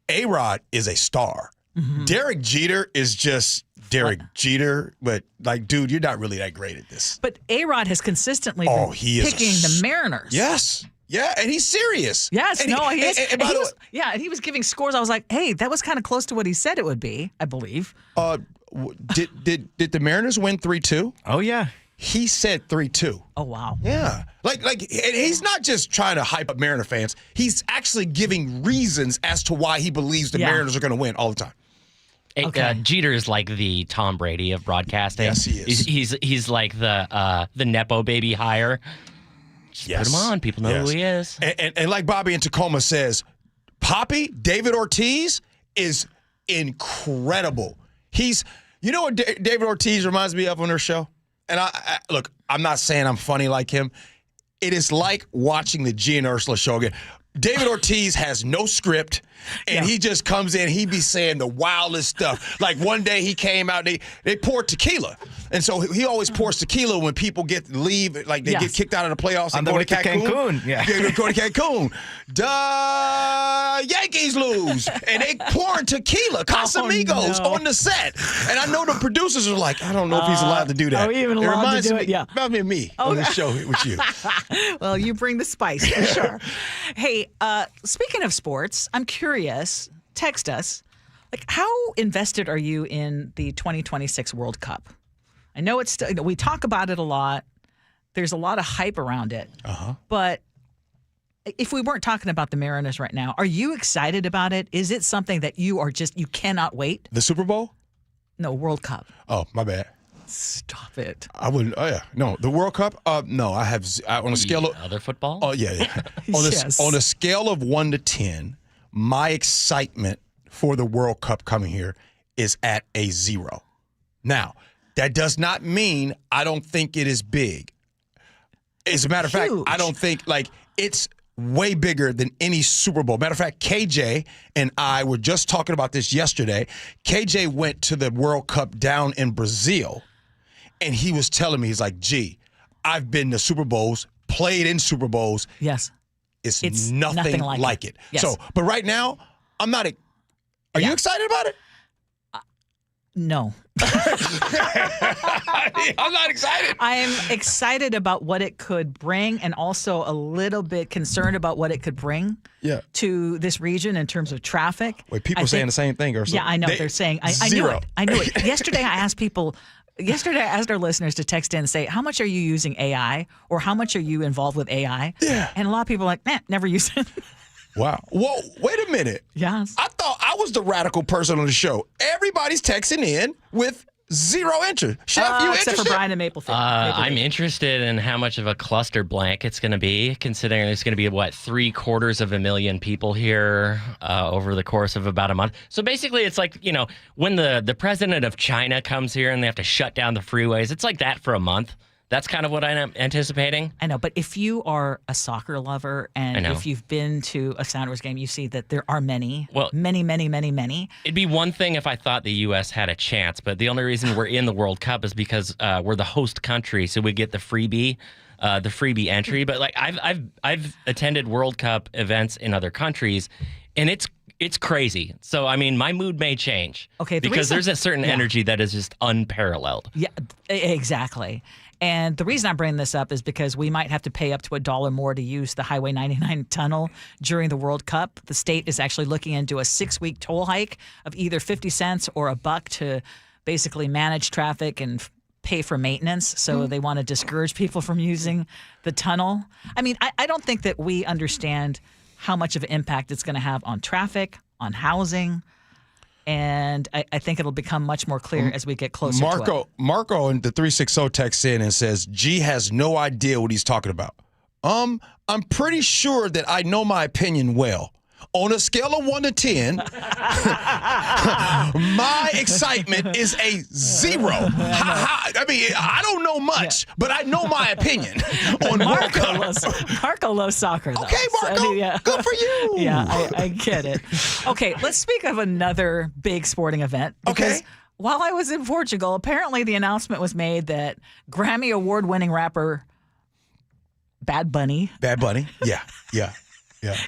A-Rod is a star. Mm-hmm. Derek Jeter is just Derek Jeter, but like, dude, you're not really that great at this. But A-Rod has consistently been picking the Mariners. Yes. Yeah, and he's serious. Yes, and he is. And he was giving scores. I was like, hey, that was kind of close to what he said it would be, I believe. Did the Mariners win 3-2? Oh, yeah. He said 3-2. Oh, wow. Yeah. Like he's not just trying to hype up Mariner fans. He's actually giving reasons as to why he believes the Mariners are going to win all the time. Jeter is like the Tom Brady of broadcasting. Yes, he is. He's like the Nepo baby hire. Just put him on. People know who he is. And like Bobby in Tacoma says, Poppy, David Ortiz, is incredible. You know what David Ortiz reminds me of on her show? And look, I'm not saying I'm funny like him. It is like watching the Gee and Ursula Show again. David Ortiz has no script, and he just comes in. He be saying the wildest stuff. Like one day he came out, they poured tequila, And so he always pours tequila when people leave, like they get kicked out of the playoffs and go to Cancun. Yeah. Go to Cancun. The Yankees lose, and they pouring tequila, Casamigos, on the set. And I know the producers are like, I don't know if he's allowed to do that. Are we even allowed to do it? Yeah. About me on the show with you. Well, you bring the spice for sure. Hey, speaking of sports, I'm curious. Text us. Like, how invested are you in the 2026 World Cup? I know we talk about it a lot. There's a lot of hype around it. But if we weren't talking about the Mariners right now, are you excited about it? Is it something that you cannot wait? The Super Bowl? No, World Cup. Oh, my bad. Stop it. I wouldn't. Oh yeah, no. The World Cup. No, I have on a scale of other football. Oh yeah. On a scale of 1 to 10, my excitement for the World Cup coming here is at a 0. Now, that does not mean I don't think it is big. As a matter of fact, I don't think it's way bigger than any Super Bowl. Matter of fact, KJ and I were just talking about this yesterday. KJ went to the World Cup down in Brazil. And he was telling me, he's like, Gee, I've been to Super Bowls, played in Super Bowls. Yes. It's nothing like it. Yes. So, but right now, I'm not. Are you excited about it? No. I'm not excited. I'm excited about what it could bring and also a little bit concerned about what it could bring to this region in terms of traffic. Wait, people are saying the same thing, Ursula. Yeah, I know. They're saying, I knew it. I knew it. Yesterday, I asked our listeners to text in and say, how much are you using AI or how much are you involved with AI? Yeah. And a lot of people are like, never use it. Wow. Whoa, wait a minute. Yes. I thought I was the radical person on the show. Everybody's texting in with zero interest. Chef, you except interested? for Brian and Maple. I'm interested in how much of a cluster blank it's going to be, considering there's going to be, 750,000 people here over the course of about a month. So basically, it's like, when the president of China comes here and they have to shut down the freeways, it's like that for a month. That's kind of what I'm anticipating. I know, but if you are a soccer lover and if you've been to a Sounders game, you see that there are many. It'd be one thing if I thought the U.S. had a chance, but the only reason we're in the World Cup is because we're the host country, so we get the freebie entry. But I've attended World Cup events in other countries, and it's crazy. So, I mean, my mood may change. Okay, because there's a certain energy that is just unparalleled. Yeah, exactly. And the reason I bring this up is because we might have to pay up to $1 more to use the Highway 99 tunnel during the World Cup. The state is actually looking into a 6-week toll hike of either 50 cents or $1 to basically manage traffic and pay for maintenance. So they want to discourage people from using the tunnel. I mean, I don't think that we understand how much of an impact it's going to have on traffic, on housing. And I think it'll become much more clear as we get closer to it. Marco in the 360 texts in and says, G has no idea what he's talking about. I'm pretty sure that I know my opinion well. On a scale of 1 to 10, my excitement is a 0. I mean, I don't know much, but I know my opinion on World Cup. Marco loves soccer, though. Okay, Marco, good for you. Yeah, I get it. Okay, let's speak of another big sporting event. Because while I was in Portugal, apparently the announcement was made that Grammy Award-winning rapper Bad Bunny. Yeah.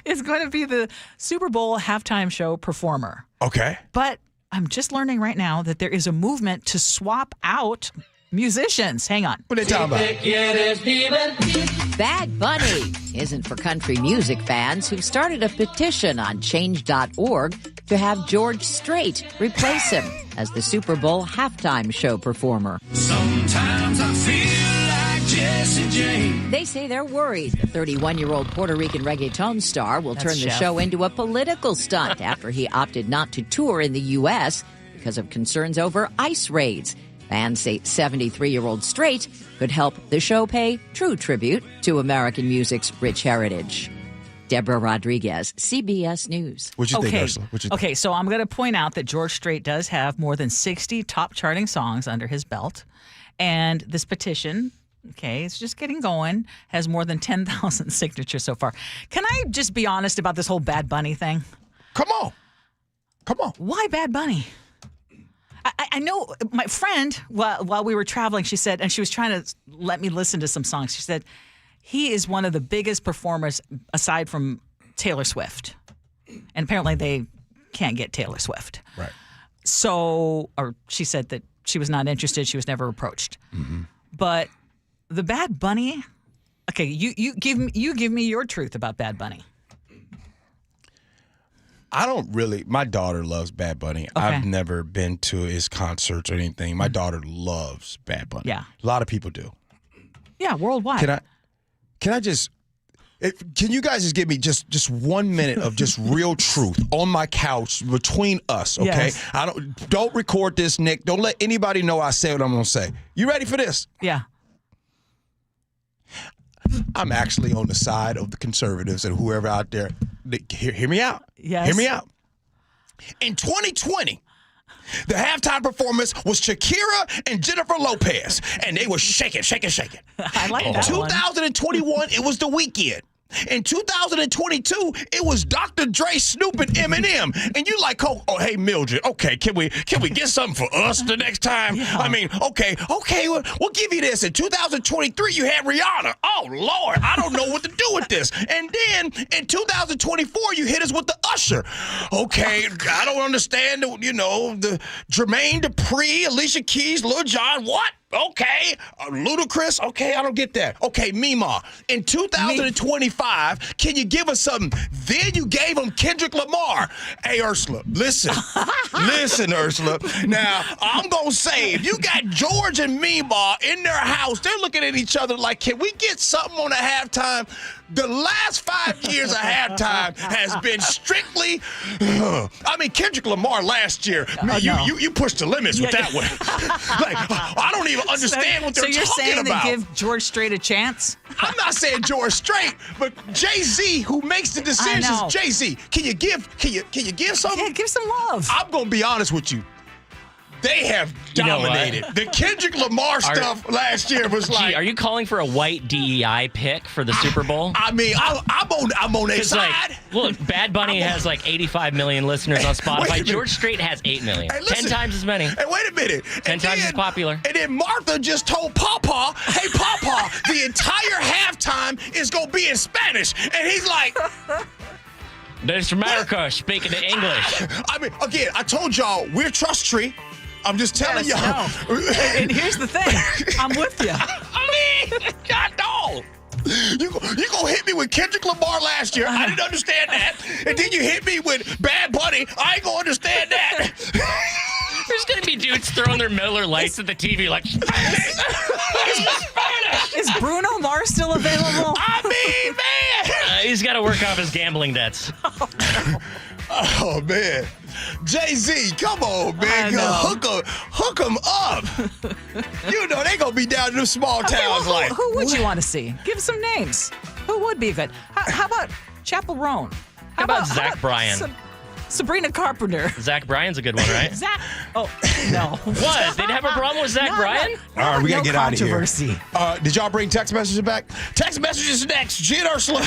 Is going to be the Super Bowl halftime show performer. Okay. But I'm just learning right now that there is a movement to swap out musicians. Hang on. What are they talking about? Bad Bunny isn't for country music fans who've started a petition on change.org to have George Strait replace him as the Super Bowl halftime show performer. Sometimes I feel like Jesse James. They say they're worried the 31-year-old Puerto Rican reggaeton star will turn the show into a political stunt after he opted not to tour in the U.S. because of concerns over ICE raids. Fans say 73-year-old Strait could help the show pay true tribute to American music's rich heritage. Deborah Rodriguez, CBS News. What you think, Ursula? Okay, so I'm going to point out that George Strait does have more than 60 top charting songs under his belt. And this petition, it's just getting going, has more than 10,000 signatures so far. Can I just be honest about this whole Bad Bunny thing? Come on. Why Bad Bunny? I know my friend, while we were traveling, she said, and she was trying to let me listen to some songs. She said, he is one of the biggest performers aside from Taylor Swift. And apparently they can't get Taylor Swift. Right. So, or she said that she was not interested. She was never approached. Mm-hmm. But the Bad Bunny, okay, you give me your truth about Bad Bunny. I don't really. My daughter loves Bad Bunny. Okay. I've never been to his concerts or anything. My daughter loves Bad Bunny. Yeah. A lot of people do. Yeah, worldwide. Can you guys just give me just 1 minute of just real truth on my couch between us, okay? Yes. Don't record this, Nick. Don't let anybody know I say what I'm gonna say. You ready for this? Yeah. I'm actually on the side of the conservatives and whoever out there. Hear me out. Yes. Hear me out. In 2020, the halftime performance was Shakira and Jennifer Lopez, and they were shaking. I like that one. In 2021, it was The Weeknd. In 2022, it was Dr. Dre, Snoop, and Eminem. And you like, oh, hey, Mildred, okay, can we get something for us the next time? Yeah. I mean, okay, we'll give you this. In 2023, you had Rihanna. Oh, Lord, I don't know what to do with this. And then in 2024, you hit us with the Usher. Okay, I don't understand, the Jermaine Dupri, Alicia Keys, Lil Jon, what? Okay, Ludacris. Okay, I don't get that. Okay, Mima. In 2025, can you give us something? Then you gave him Kendrick Lamar. Hey, Ursula, listen, Ursula. Now I'm gonna say, if you got George and Mima in their house, they're looking at each other like, can we get something on a halftime? The last 5 years of halftime has been strictly. Kendrick Lamar last year. You pushed the limits with that one. Like, I don't even understand what they're talking about. So you're saying they give George Strait a chance? I'm not saying George Strait, but Jay-Z, who makes the decisions. Jay-Z, can you give something? Yeah, give some love. I'm gonna be honest with you. They have dominated. The Kendrick Lamar stuff last year was like. Are you calling for a white DEI pick for the Super Bowl? I'm on their side. Look, Bad Bunny has like 85 million listeners on Spotify. George Strait has 8 million. Hey, listen, 10 times as many. Hey, wait a minute. 10 times as popular. And then Martha just told Papa, hey, Papa, the entire halftime is going to be in Spanish. And he's like. There's America speaking in English. Again, I told y'all, we're trust tree. I'm just telling y'all. No. And here's the thing. I'm with you. God, no. You gonna hit me with Kendrick Lamar last year. I didn't understand that. And then you hit me with Bad Bunny. I ain't gonna understand that. There's going to be dudes throwing their Miller Lights at the TV like, Is Bruno Mars still available? Man. He's got to work off his gambling debts. Oh, man. Jay-Z, come on, man. Hook them up. They going to be down in the small towns. Who would you want to see? Give us some names. Who would be good? How about Chappell Roan? How about Zach Bryan? Sabrina Carpenter. Zach Bryan's a good one, right? Oh, no. What? They'd have a problem with Zach Bryan? All right, we got to get out of here. Controversy. Did y'all bring text messages back? Text messages next. Gee and Ursula.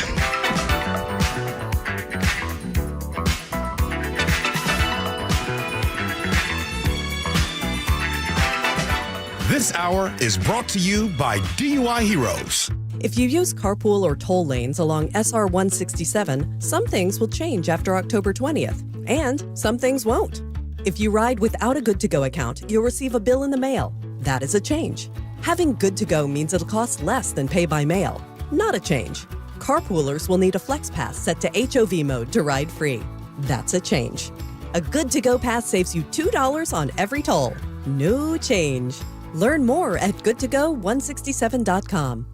This hour is brought to you by DUI Heroes. If you use carpool or toll lanes along SR 167, some things will change after October 20th, and some things won't. If you ride without a Good to Go account, you'll receive a bill in the mail. That is a change. Having Good to Go means it'll cost less than pay by mail. Not a change. Carpoolers will need a Flex Pass set to HOV mode to ride free. That's a change. A Good to Go pass saves you $2 on every toll. No change. Learn more at goodtogo167.com.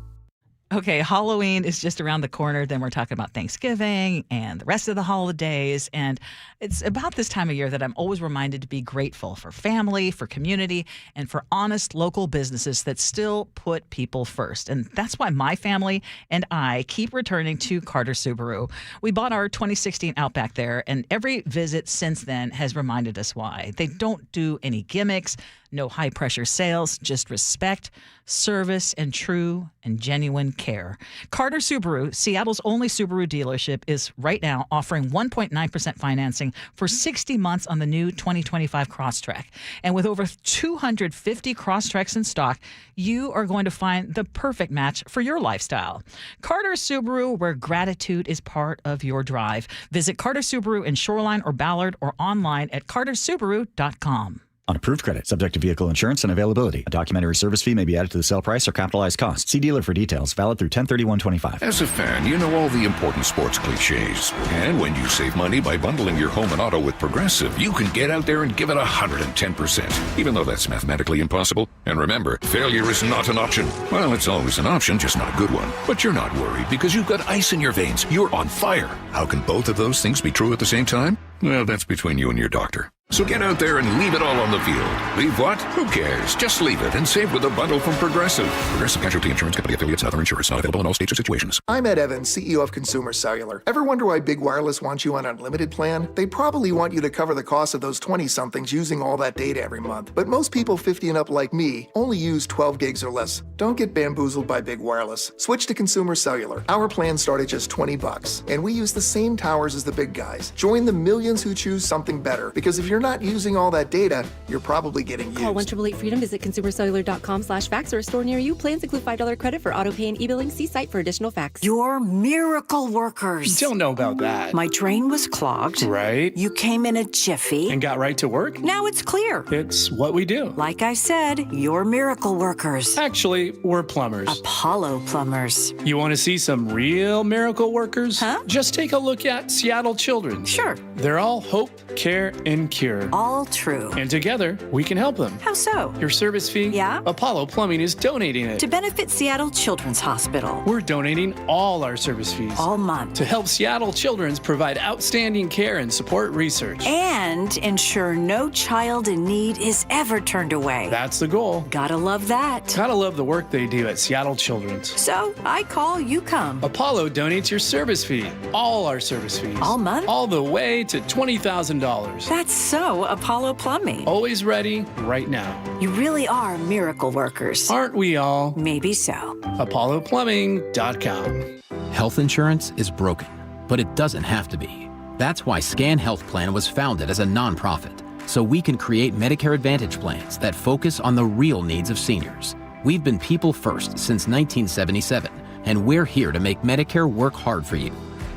Okay, Halloween is just around the corner. Then we're talking about Thanksgiving and the rest of the holidays. And it's about this time of year that I'm always reminded to be grateful for family, for community, and for honest local businesses that still put people first. And that's why my family and I keep returning to Carter Subaru. We bought our 2016 Outback there, and every visit since then has reminded us why. They don't do any gimmicks, No high-pressure sales, just respect, service, and true and genuine care. Carter Subaru, Seattle's only Subaru dealership, is right now offering 1.9% financing for 60 months on the new 2025 Crosstrek. And with over 250 Crosstreks in stock, you are going to find the perfect match for your lifestyle. Carter Subaru, where gratitude is part of your drive. Visit Carter Subaru in Shoreline or Ballard or online at cartersubaru.com. On approved credit, subject to vehicle insurance and availability. A documentary service fee may be added to the sale price or capitalized costs. See dealer for details. Valid through 10/31/25. As a fan, you know all the important sports cliches. And when you save money by bundling your home and auto with Progressive, you can get out there and give it 110%, even though that's mathematically impossible. And remember, failure is not an option. Well, it's always an option, just not a good one. But you're not worried because you've got ice in your veins. You're on fire. How can both of those things be true at the same time? Well, that's between you and your doctor. So get out there and leave it all on the field. Leave what? Who cares? Just leave it and save with a bundle from Progressive. Progressive Casualty Insurance Company affiliates and other insurers. Not available in all states or situations. I'm Ed Evans, CEO of Consumer Cellular. Ever wonder why Big Wireless wants you on an unlimited plan? They probably want you to cover the cost of those 20-somethings using all that data every month. But most people 50 and up like me only use 12 gigs or less. Don't get bamboozled by Big Wireless. Switch to Consumer Cellular. Our plans start at just $20, and we use the same towers as the big guys. Join the millions who choose something better, because if you're not using all that data, you're probably getting used. Call 1-888-FREEDOM, visit consumercellular.com/fax or a store near you. Plans include $5 credit for auto pay and e-billing. See site for additional facts. You're miracle workers. Don't know about that. My drain was clogged. Right. You came in a jiffy. And got right to work? Now it's clear. It's what we do. Like I said, you're miracle workers. Actually, we're plumbers. Apollo plumbers. You want to see some real miracle workers? Huh? Just take a look at Seattle Children's. Sure. They're all hope, care, and cure. All true. And together, we can help them. How so? Your service fee? Yeah? Apollo Plumbing is donating it. To benefit Seattle Children's Hospital. We're donating all our service fees. All month. To help Seattle Children's provide outstanding care and support research. And ensure no child in need is ever turned away. That's the goal. Gotta love that. Gotta love the work they do at Seattle Children's. So, I call, you come. Apollo donates your service fee. All our service fees. All month? All the way to $20,000. That's so Apollo Plumbing. Always ready, right now. You really are miracle workers. Aren't we all? Maybe so. ApolloPlumbing.com. Health insurance is broken, but it doesn't have to be. That's why Scan Health Plan was founded as a nonprofit, so we can create Medicare Advantage plans that focus on the real needs of seniors. We've been people first since 1977, and we're here to make Medicare work hard for you,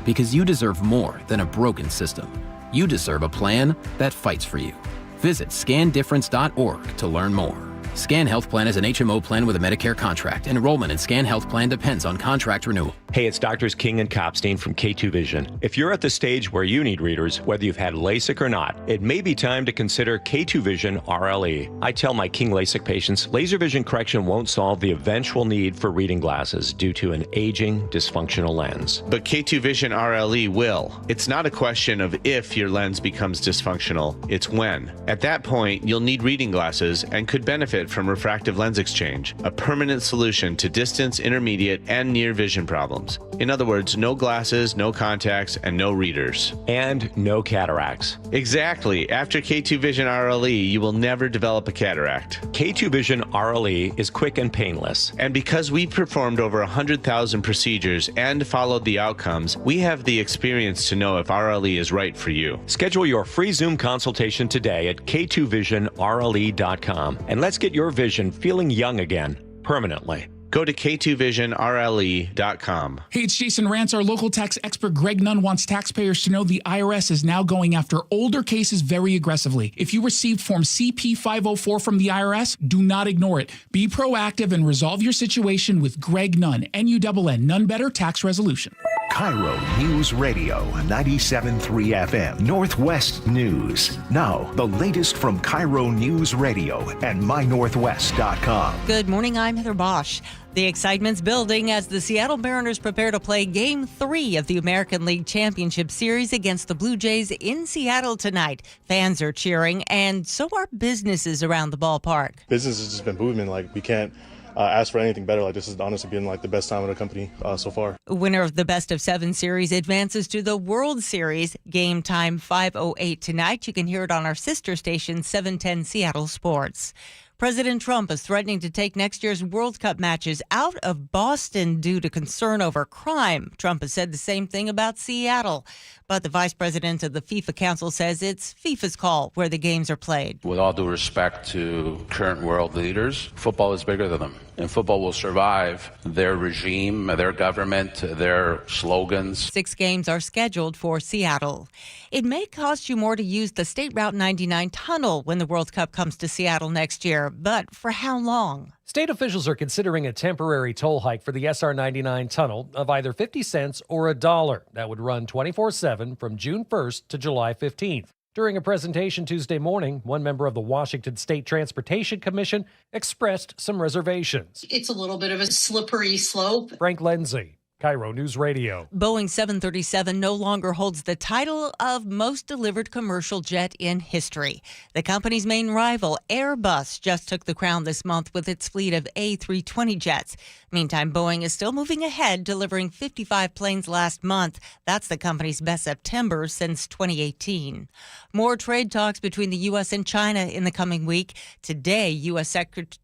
because you deserve more than a broken system. You deserve a plan that fights for you. Visit scandifference.org to learn more. Scan Health Plan is an HMO plan with a Medicare contract. Enrollment in Scan Health Plan depends on contract renewal. Hey, it's Doctors King and Kopstein from K2 Vision. If you're at the stage where you need readers, whether you've had LASIK or not, it may be time to consider K2 Vision RLE. I tell my King LASIK patients, laser vision correction won't solve the eventual need for reading glasses due to an aging, dysfunctional lens. But K2 Vision RLE will. It's not a question of if your lens becomes dysfunctional, it's when. At that point, you'll need reading glasses and could benefit from refractive lens exchange, a permanent solution to distance, intermediate, and near vision problems. In other words, no glasses, no contacts, and no readers. And no cataracts. Exactly. After K2 Vision RLE, you will never develop a cataract. K2 Vision RLE is quick and painless. And because we performed over 100,000 procedures and followed the outcomes, we have the experience to know if RLE is right for you. Schedule your free Zoom consultation today at k2visionrle.com, and let's get your vision feeling young again, permanently. Go to k2visionrle.com. Hey, it's Jason Rance. Our local tax expert Greg Nunn wants taxpayers to know the IRS is now going after older cases very aggressively. If you received Form CP-504 from the IRS, do not ignore it. Be proactive and resolve your situation with Greg Nunn, N-U-N-N, None Better Tax Resolution. KIRO Newsradio 97.3 FM, Northwest News. Now, the latest from KIRO Newsradio and mynorthwest.com. Good morning, I'm Heather Bosch. The excitement's building as the Seattle Mariners prepare to play Game 3 of the American League Championship Series against the Blue Jays in Seattle tonight. Fans are cheering, and so are businesses around the ballpark. Business has just been booming. Like, we can't ask for anything better. Like, this has honestly been like the best time of the company so far. Winner of the Best of 7 series advances to the World Series. Game time 5:08 tonight. You can hear it on our sister station 710 Seattle Sports. President Trump is threatening to take next year's World Cup matches out of Boston due to concern over crime. Trump has said the same thing about Seattle. But the vice president of the FIFA Council says it's FIFA's call where the games are played. With all due respect to current world leaders, football is bigger than them. And football will survive their regime, their government, their slogans. 6 games are scheduled for Seattle. It may cost you more to use the State Route 99 tunnel when the World Cup comes to Seattle next year. But for how long? State officials are considering a temporary toll hike for the SR 99 tunnel of either 50 cents or $1. That would run 24/7 from June 1st to July 15th. During a presentation Tuesday morning, one member of the Washington State Transportation Commission expressed some reservations. It's a little bit of a slippery slope. Frank Lindsay, KIRO News Radio. Boeing 737 no longer holds the title of most delivered commercial jet in history. The company's main rival, Airbus, just took the crown this month with its fleet of A320 jets. Meantime, Boeing is still moving ahead, delivering 55 planes last month. That's the company's best September since 2018. More trade talks between the U.S. and China in the coming week. Today, U.S.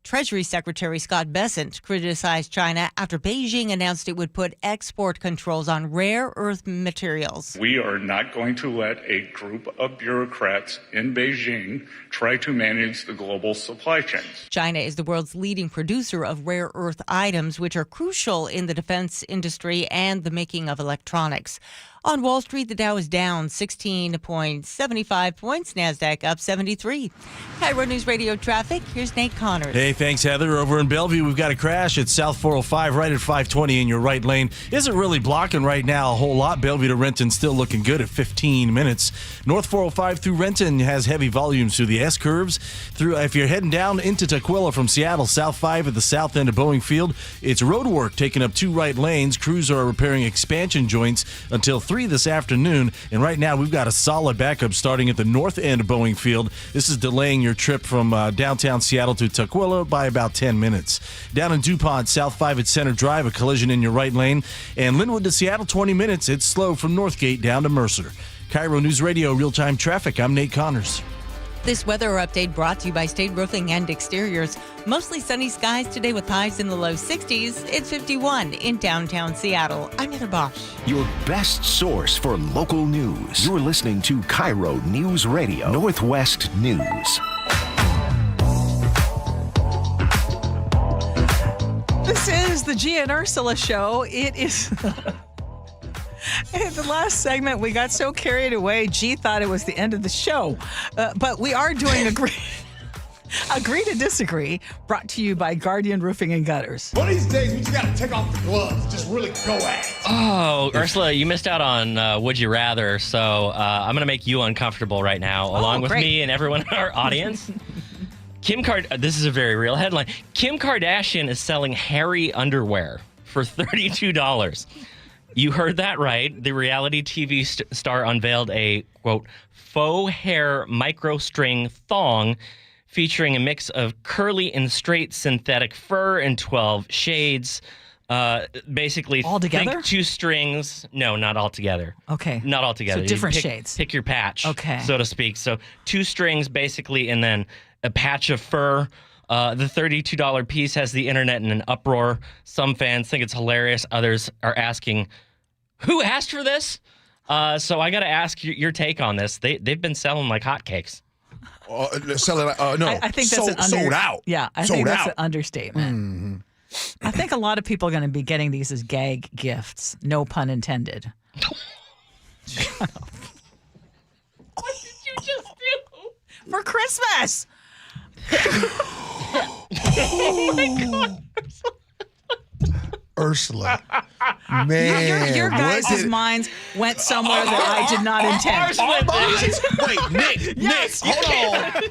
Treasury Secretary Scott Bessent criticized China after Beijing announced it would put export controls on rare earth materials. We are not going to let a group of bureaucrats in Beijing try to manage the global supply chains. China is the world's leading producer of rare earth items, which are crucial in the defense industry and the making of electronics. On Wall Street, the Dow is down 16.75 points. NASDAQ up 73. KIRO News Radio traffic. Here's Nate Connors. Hey, thanks, Heather. Over in Bellevue, we've got a crash at South 405 right at 520 in your right lane. Isn't really blocking right now a whole lot. Bellevue to Renton still looking good at 15 minutes. North 405 through Renton has heavy volumes through the S-curves. If you're heading down into Tukwila from Seattle, South 5 at the south end of Boeing Field, it's road work taking up 2 right lanes. Crews are repairing expansion joints until 3 this afternoon, and right now we've got a solid backup starting at the north end of Boeing Field. This is delaying your trip from downtown Seattle to Tukwila by about 10 minutes. Down in DuPont, South 5 at Center Drive, a collision in your right lane, and Linwood to Seattle, 20 minutes. It's slow from Northgate down to Mercer. KIRO News Radio real-time traffic. I'm Nate Connors. This weather update brought to you by State Roofing and Exteriors. Mostly sunny skies today with highs in the low 60s. It's 51 in downtown Seattle. I'm Heather Bosch. Your best source for local news. You're listening to KIRO News Radio, Northwest News. This is the Gee and Ursula Show. It is... In the last segment, we got so carried away, Gee thought it was the end of the show. But we are doing Agree to Disagree, brought to you by Guardian Roofing and Gutters. One of these days, we just got to take off the gloves. Just really go at it. Oh, Ursula, you missed out on Would You Rather, so I'm going to make you uncomfortable right now, along with me and everyone in our audience. This is a very real headline. Kim Kardashian is selling hairy underwear for $32. You heard that right. The reality TV star unveiled a, quote, faux hair micro-string thong featuring a mix of curly and straight synthetic fur in 12 shades. Basically, all together? Think 2 strings. No, not all together. Okay. Not all together. So different shades. Pick your patch, okay, so to speak. So 2 strings, basically, and then a patch of fur. The $32 piece has the internet in an uproar. Some fans think it's hilarious. Others are asking, who asked for this? So I got to ask your take on this. They've been selling like hotcakes. Selling, no. I think that's sold out. Yeah, I think that's an understatement. Mm-hmm. I think a lot of people are going to be getting these as gag gifts. No pun intended. Shut up. What did you just do? For Christmas. Oh my God. Ursula. Man. Your guys' minds went somewhere that I did not intend. Wait, Nick,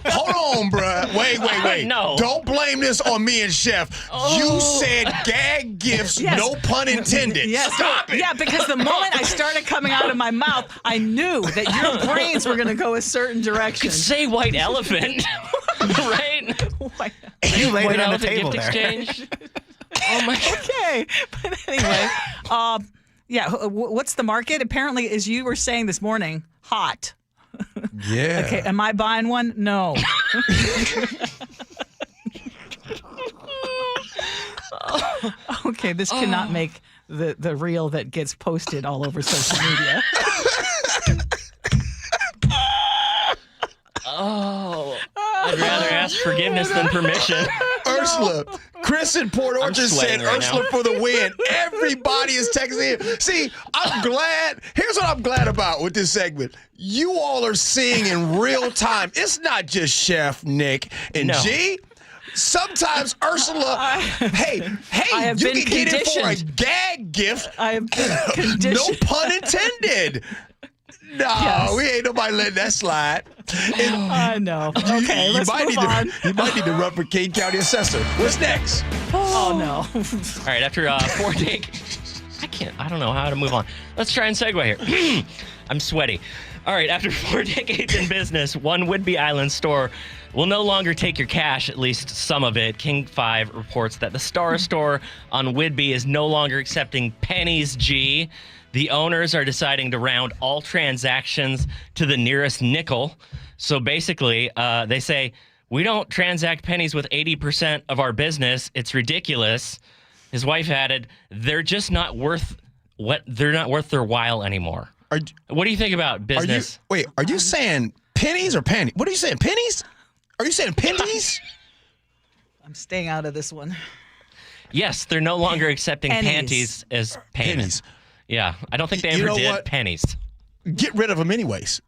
hold on, bruh. Wait. No. Don't blame this on me and Chef. You said gag gifts, no pun intended. Yes. Stop it. Yeah, because the moment I started coming out of my mouth, I knew that your brains were going to go a certain direction. You could say white elephant, right? You laid it on the Gift table there. exchange. Oh my God. Okay. But anyway, what's the market? Apparently, as you were saying this morning, hot. Yeah. Okay, am I buying one? No. Okay, this cannot make the reel that gets posted all over social media. I'd rather ask forgiveness than permission. Ursula, Chris in Port Orchard said right Ursula now. for the win. Everybody is texting in. See, I'm glad. Here's what I'm glad about with this segment. You all are seeing in real time. It's not just Chef Nick and G. Sometimes Ursula, hey, I have you been can get it for a conditioned. gag gift. I have been conditioned. No pun intended. No, Yes. we ain't nobody letting that slide. I know. Okay, let's move on. You might need to run for King County Assessor. What's next? Oh, no. All right, after 4 days, I don't know how to move on. Let's try and segue here. I'm sweaty. All right, after 4 decades in business, one Whidbey Island store will no longer take your cash, at least some of it. King 5 reports that the Star Store on Whidbey is no longer accepting pennies, G. The owners are deciding to round all transactions to the nearest nickel. So basically, they say, we don't transact pennies with 80% of our business. It's ridiculous. His wife added, they're just not worth their while anymore. What do you think about business? Are you saying pennies or pennies? What are you saying, pennies? Are you saying pennies? I'm staying out of this one. Yes, they're no longer accepting Pennies. panties as payment. Yeah, I don't think they You ever know did what? pennies. Get rid of them anyways.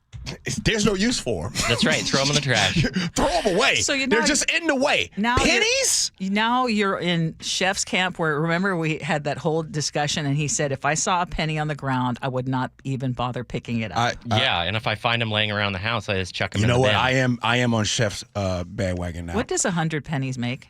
There's no use for them. That's right. Throw them in the trash. Throw them away. So They're just in the way. Pennies? Now you're in Chef's camp where, remember, we had that whole discussion and he said, if I saw a penny on the ground, I would not even bother picking it up. Yeah, and if I find them laying around the house, I just chuck them You in know the what? bin. I am on Chef's bandwagon now. What does 100 pennies make?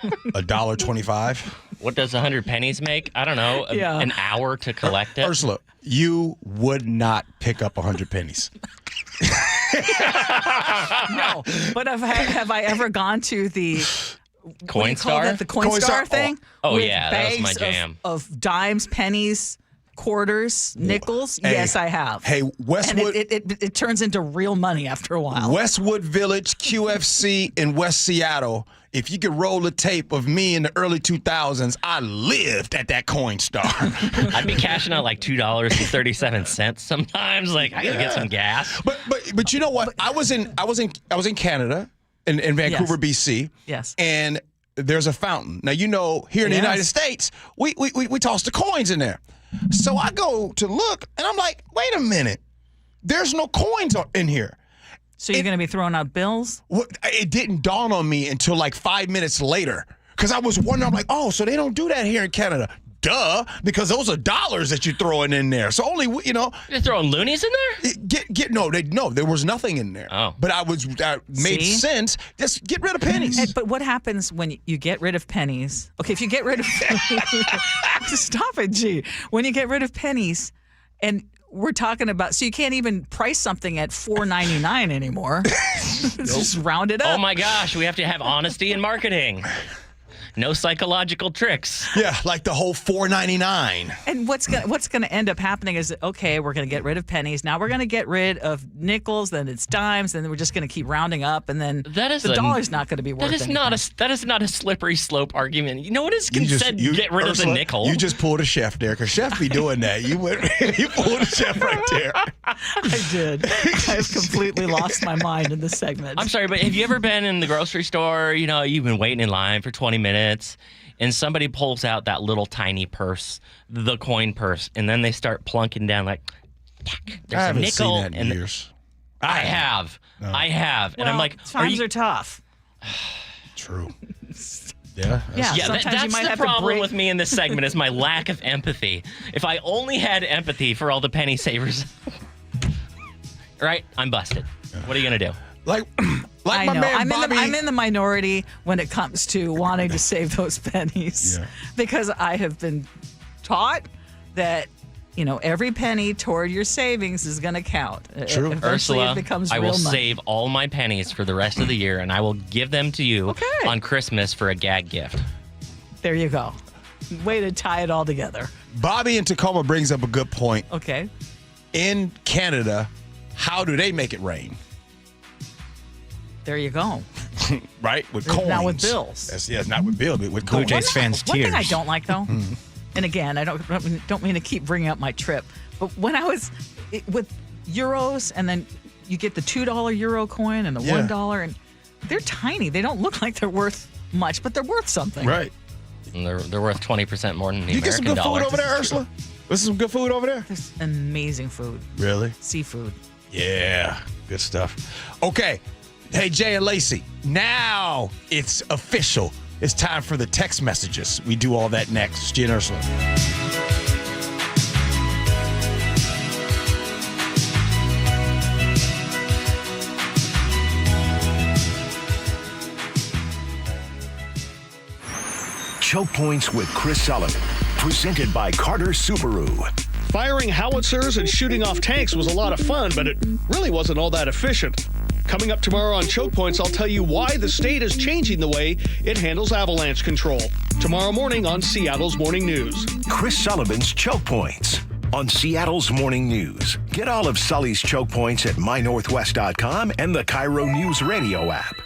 $1.25. What does 100 pennies make? I don't know. An hour to collect it? Ursula, you would not pick up 100 pennies. No, but have I ever gone to the Coinstar? The Coinstar thing? Oh, With yeah, that was my bags jam. Of dimes, pennies, quarters, nickels. Hey, yes, I have. Hey, Westwood. And it turns into real money after a while. Westwood Village, QFC in West Seattle. If you could roll a tape of me in the early 2000s, I lived at that Coinstar. I'd be cashing out like $2.37 sometimes. Like I gotta get some gas. But you know what? I was in Canada, in Vancouver, BC. Yes. And there's a fountain. Now you know here in the United States, we toss the coins in there. So I go to look, and I'm like, wait a minute, there's no coins in here. So you're going to be throwing out bills? It didn't dawn on me until like 5 minutes later, because I was wondering, I'm like, oh, so they don't do that here in Canada. Duh, because those are dollars that you're throwing in there. So only, You're throwing loonies in there? No, there was nothing in there. Oh. But that made sense. Just get rid of pennies. But what happens when you get rid of pennies? Okay, if you get rid of stop it, G. When you get rid of pennies, and we're talking about, so you can't even price something at $4.99 anymore. Just round it up. Oh my gosh, we have to have honesty in marketing. No psychological tricks. Yeah, like the whole $4.99. And what's going to end up happening is, okay, we're going to get rid of pennies. Now we're going to get rid of nickels. Then it's dimes. Then we're just going to keep rounding up. And then the dollar's not going to be worth anything. That is not a slippery slope argument. You know what is said? Get rid Ursula, of the nickel. You just pulled a Chef there, because Chef be doing that. You pulled a Chef right there. I did. I've completely lost my mind in this segment. I'm sorry, but have you ever been in the grocery store? You've been waiting in line for 20 minutes. And somebody pulls out that little tiny purse, the coin purse, and then they start plunking down like, there's I haven't a nickel. seen that in years. I have. No. I have. And I'm like, times are tough. True. Yeah. Sometimes that's you might the have problem to break. with me in this segment is my lack of empathy. If I only had empathy for all the penny savers, right? I'm busted. What are you gonna do? Like I my know. man Bobby. I'm in the minority when it comes to wanting to save those pennies, because I have been taught that every penny toward your savings is going to count. True. Eventually, Ursula, it becomes I will real money. save all my pennies for the rest of the year, and I will give them to you on Christmas for a gag gift. There you go. Way to tie it all together. Bobby in Tacoma brings up a good point. Okay. In Canada, how do they make it rain? There you go. Right? With coins. Not with bills. Not with bills, but with Blue coins. Jays fans' One tears. thing I don't like, though, and again, I don't mean to keep bringing up my trip, but when I was with euros, and then you get the $2 euro coin and the $1, and they're tiny. They don't look like they're worth much, but they're worth something. Right. And they're worth 20% more than the You get some American good dollar. food over there, Ursula? There's some good food over there? There's amazing food. Really? Seafood. Yeah. Good stuff. Okay. Hey, Jay and Lacey, now it's official. It's time for the text messages. We do all that next. Gee and Ursula. Choke Points with Chris Sullivan, presented by Carter Subaru. Firing howitzers and shooting off tanks was a lot of fun, but it really wasn't all that efficient. Coming up tomorrow on Choke Points, I'll tell you why the state is changing the way it handles avalanche control. Tomorrow morning on Seattle's Morning News. Chris Sullivan's Choke Points on Seattle's Morning News. Get all of Sully's Choke Points at mynorthwest.com and the KIRO Newsradio app.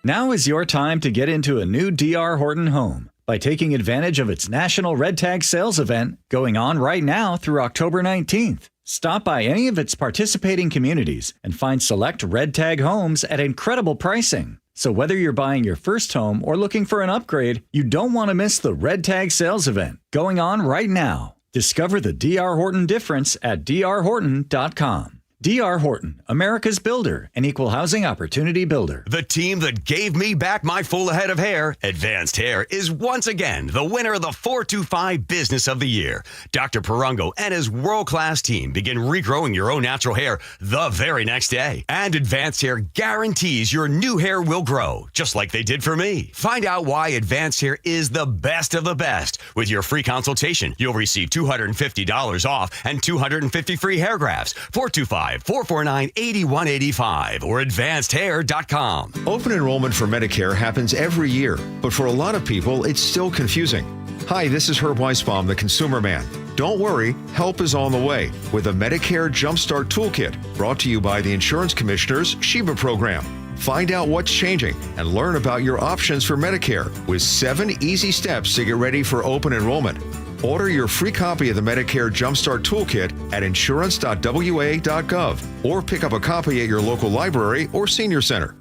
Now is your time to get into a new D.R. Horton home by taking advantage of its National Red Tag Sales event going on right now through October 19th. Stop by any of its participating communities and find select Red Tag homes at incredible pricing. So whether you're buying your first home or looking for an upgrade, you don't want to miss the Red Tag Sales event going on right now. Discover the D.R. Horton difference at drhorton.com. D.R. Horton, America's builder and equal housing opportunity builder. The team that gave me back my full head of hair, Advanced Hair, is once again the winner of the 425 Business of the Year. Dr. Perungo and his world-class team begin regrowing your own natural hair the very next day. And Advanced Hair guarantees your new hair will grow, just like they did for me. Find out why Advanced Hair is the best of the best. With your free consultation, you'll receive $250 off and 250 free hair grafts. 425-449-8185 or advancedhair.com. Open enrollment for Medicare happens every year, but for a lot of people, it's still confusing. Hi, this is Herb Weisbaum, the Consumer Man. Don't worry, help is on the way with a Medicare Jumpstart Toolkit brought to you by the Insurance Commissioner's Sheba program. Find out what's changing and learn about your options for Medicare with 7 easy steps to get ready for open enrollment. Order your free copy of the Medicare Jumpstart Toolkit at insurance.wa.gov or pick up a copy at your local library or senior center.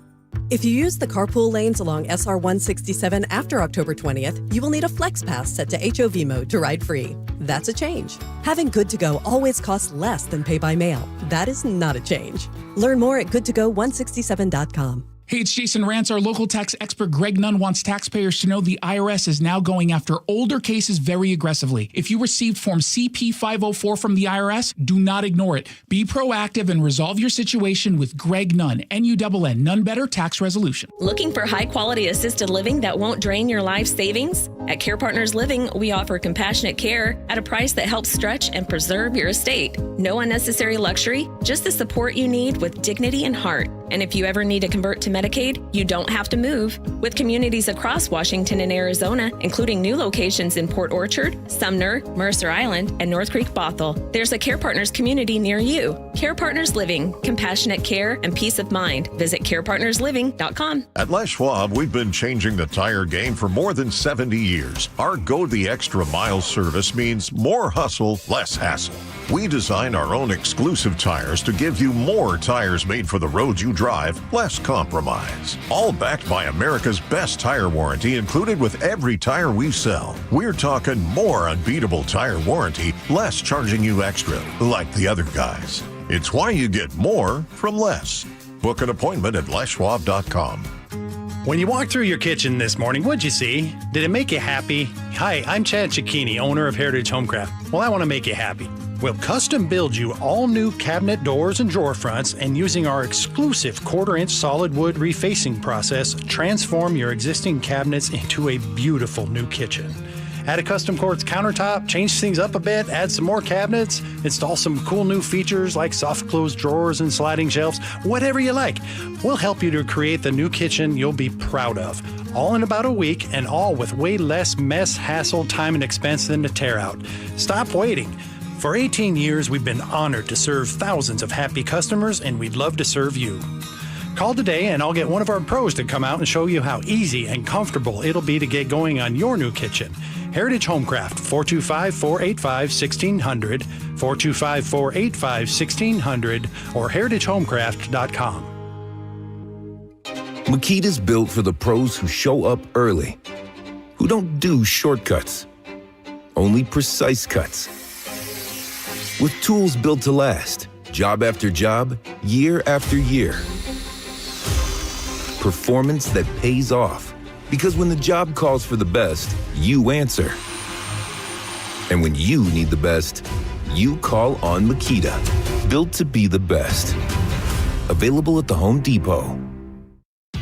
If you use the carpool lanes along SR 167 after October 20th, you will need a Flex Pass set to HOV mode to ride free. That's a change. Having Good to Go always costs less than pay by mail. That is not a change. Learn more at goodtogo167.com. Hey, it's Jason Rantz. Our local tax expert Greg Nunn wants taxpayers to know the IRS is now going after older cases very aggressively. If you received Form CP-504 from the IRS, do not ignore it. Be proactive and resolve your situation with Greg Nunn, N-U-N-N, None Better Tax Resolution. Looking for high-quality assisted living that won't drain your life savings? At Care Partners Living, we offer compassionate care at a price that helps stretch and preserve your estate. No unnecessary luxury, just the support you need with dignity and heart. And if you ever need to convert to Medicaid, you don't have to move. With communities across Washington and Arizona, including new locations in Port Orchard, Sumner, Mercer Island, and North Creek Bothell, there's a Care Partners community near you. Care Partners Living, compassionate care and peace of mind. Visit carepartnersliving.com. At Les Schwab, we've been changing the tire game for more than 70 years. Our Go the Extra Mile service means more hustle, less hassle. We design our own exclusive tires to give you more tires made for the road you drive, less compromise. All backed by America's best tire warranty included with every tire we sell. We're talking more unbeatable tire warranty, less charging you extra, like the other guys. It's why you get more from less. Book an appointment at leschwab.com. When you walked through your kitchen this morning, what'd you see? Did it make you happy? Hi, I'm Chad Cicchini, owner of Heritage Homecraft. Well, I want to make you happy. We'll custom build you all new cabinet doors and drawer fronts, and using our exclusive 1/4-inch solid wood refacing process, transform your existing cabinets into a beautiful new kitchen. Add a custom quartz countertop, change things up a bit, add some more cabinets, install some cool new features like soft close drawers and sliding shelves, whatever you like. We'll help you to create the new kitchen you'll be proud of. all in about a week, and all with way less mess, hassle, time, and expense than the tear out. Stop waiting. For 18 years, we've been honored to serve thousands of happy customers, and we'd love to serve you. Call today and I'll get one of our pros to come out and show you how easy and comfortable it'll be to get going on your new kitchen. Heritage Homecraft, 425-485-1600, 425-485-1600, or heritagehomecraft.com. Makita's built for the pros who show up early, who don't do shortcuts, only precise cuts. With tools built to last, job after job, year after year. Performance that pays off, because when the job calls for the best, you answer. And when you need the best, you call on Makita. Built to be the best. Available at the Home Depot.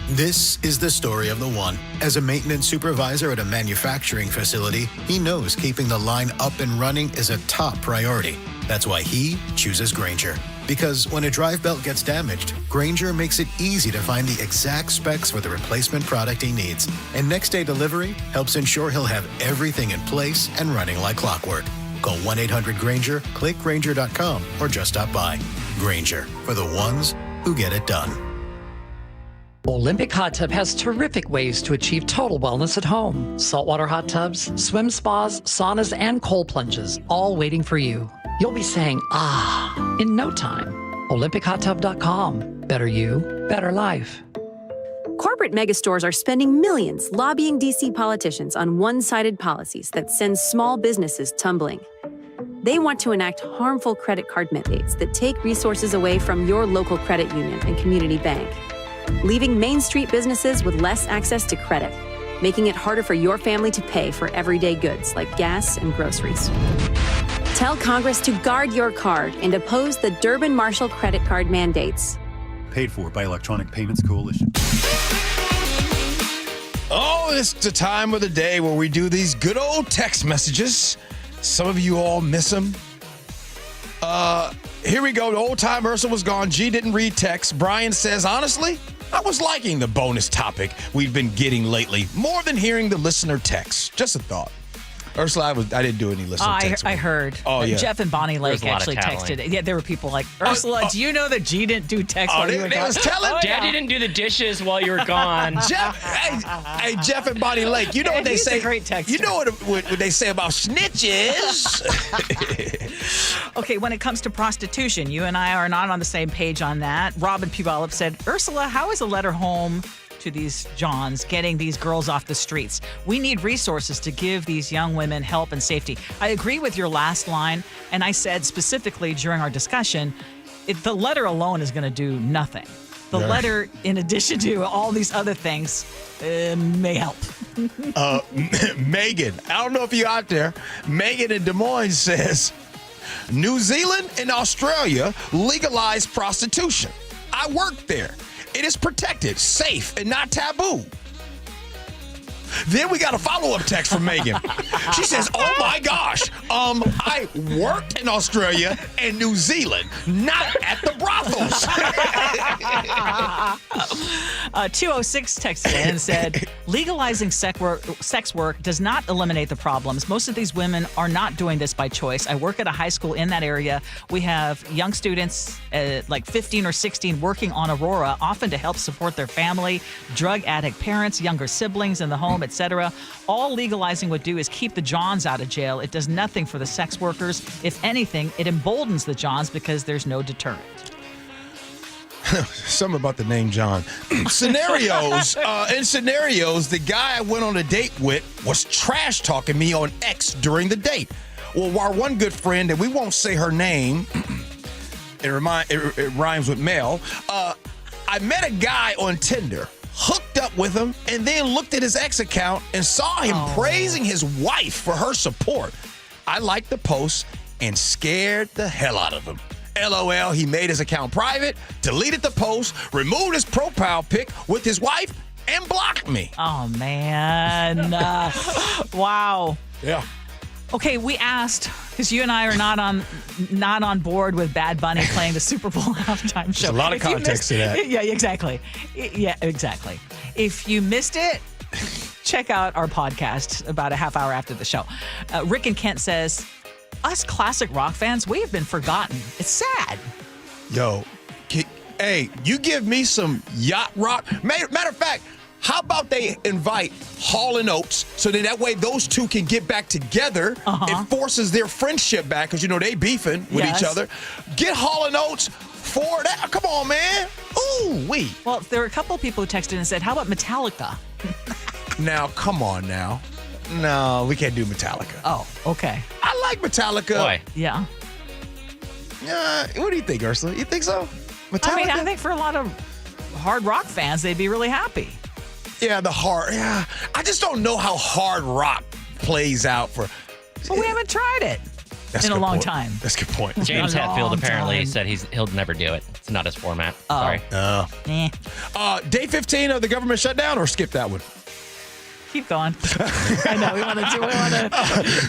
This is the story of the one. As a maintenance supervisor at a manufacturing facility, he knows keeping the line up and running is a top priority. That's why he chooses Grainger. Because when a drive belt gets damaged, Grainger makes it easy to find the exact specs for the replacement product he needs. And next day delivery helps ensure he'll have everything in place and running like clockwork. Call 1-800-GRAINGER, click Grainger.com, or just stop by. Grainger, for the ones who get it done. Olympic Hot Tub has terrific ways to achieve total wellness at home. Saltwater hot tubs, swim spas, saunas, and cold plunges, all waiting for you. You'll be saying, ah, in no time. OlympicHotTub.com. Better you, better life. Corporate megastores are spending millions lobbying DC politicians on one-sided policies that send small businesses tumbling. They want to enact harmful credit card mandates that take resources away from your local credit union and community bank, leaving Main Street businesses with less access to credit, making it harder for your family to pay for everyday goods like gas and groceries. Tell Congress to guard your card and oppose the Durbin-Marshall credit card mandates. Paid for by Electronic Payments Coalition. Oh, it's the time of the day where we do these good old text messages. Some of you all miss them. Here we go. The old time Ursula was gone. G didn't read text. Brian says, honestly, I was liking the bonus topic we've been getting lately more than hearing the listener text. Just a thought. Ursula, I didn't do any listener text. I heard. Oh, yeah. Jeff and Bonnie Lake actually texted it. Yeah, there were people like, Ursula, do you know that G didn't do text while you were gone? Daddy didn't do the dishes while you were gone. Hey, Jeff and Bonnie Lake, you know what they say? A great texter. You know what they say about snitches? Okay, when it comes to prostitution, you and I are not on the same page on that. Robin Puyallup said, Ursula, how is a letter home to these Johns getting these girls off the streets? We need resources to give these young women help and safety. I agree with your last line, and I said specifically during our discussion, the letter alone is going to do nothing. The letter, in addition to all these other things, may help. Megan, I don't know if you're out there. Megan in Des Moines says, New Zealand and Australia legalize prostitution. I worked there. It is protected, safe, and not taboo. Then we got a follow-up text from Megan. She says, oh my gosh, I worked in Australia and New Zealand, not at the brothels. 206 texted in and said, legalizing sex work does not eliminate the problems. Most of these women are not doing this by choice. I work at a high school in that area. We have young students, like 15 or 16, working on Aurora, often to help support their family, drug addict parents, younger siblings in the home, etc. All legalizing would do is keep the Johns out of jail. It does nothing for the sex workers. If anything, it emboldens the Johns because there's no deterrent. Something about the name John. In scenarios, the guy I went on a date with was trash talking me on X during the date. Well, our one good friend, and we won't say her name, it rhymes with Mel. I met a guy on Tinder, hooked up with him, and then looked at his X account and saw him praising his wife for her support. I liked the post and scared the hell out of him. LOL, he made his account private, deleted the post, removed his profile pic with his wife, and blocked me. Oh, man. Wow. Yeah. Okay, we asked, because you and I are not on board with Bad Bunny playing the Super Bowl halftime show. There's a lot of context to that. Yeah, exactly. Yeah, exactly. If you missed it, check out our podcast about a half hour after the show. Rick and Kent says, us classic rock fans, we have been forgotten. It's sad. Yo, hey, you give me some yacht rock. Matter of fact, how about they invite Hall and Oates so that way those two can get back together. It forces their friendship back because, they beefing with each other. Get Hall and Oates for that. Come on, man. Ooh, wee. Well, there were a couple of people who texted and said, how about Metallica? Now, come on now. No, we can't do Metallica. Oh, okay. I like Metallica. Boy. Yeah. What do you think, Ursula? You think so? Metallica? I think for a lot of hard rock fans, they'd be really happy. Yeah, I just don't know how hard rock plays out for. Well, we haven't tried it in a long time. That's a good point. James Hetfield apparently said he'll never do it. It's not his format. Sorry. Day 15 of the government shutdown, or skip that one? Keep going. I know we want to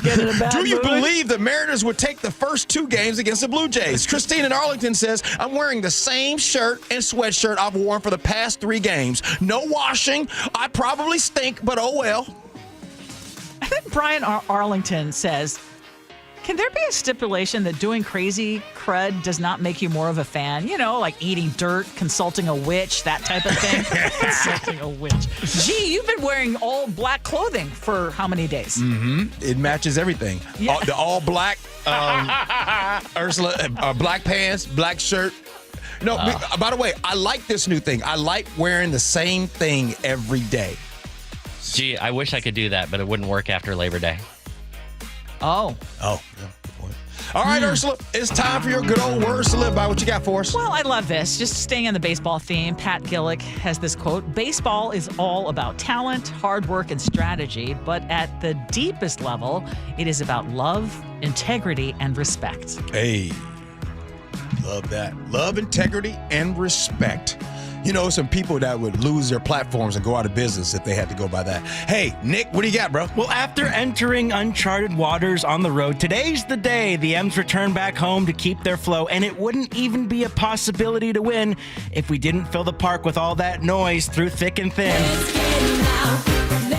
get in a bad Do you mood. believe the Mariners would take the first 2 games against the Blue Jays? Christine in Arlington says, I'm wearing the same shirt and sweatshirt I've worn for the past 3 games. No washing. I probably stink, but oh well. I think Brian Arlington says, can there be a stipulation that doing crazy crud does not make you more of a fan? Like eating dirt, consulting a witch, that type of thing. Consulting a witch. Gee, you've been wearing all black clothing for how many days? Mm-hmm. It matches everything. Yeah. The all black, Ursula, black pants, black shirt. No, by the way, I like this new thing. I like wearing the same thing every day. Gee, I wish I could do that, but it wouldn't work after Labor Day. Oh, yeah, good point. All right, Ursula, it's time for your good old words to live by. What you got for us? Well, I love this. Just staying on the baseball theme, Pat Gillick has this quote, baseball is all about talent, hard work, and strategy, but at the deepest level, it is about love, integrity, and respect. Hey, love that. Love, integrity, and respect. Some people that would lose their platforms and go out of business if they had to go by that. Hey, Nick, what do you got, bro? Well, after entering uncharted waters on the road, today's the day the M's return back home to keep their flow, and it wouldn't even be a possibility to win if we didn't fill the park with all that noise through thick and thin.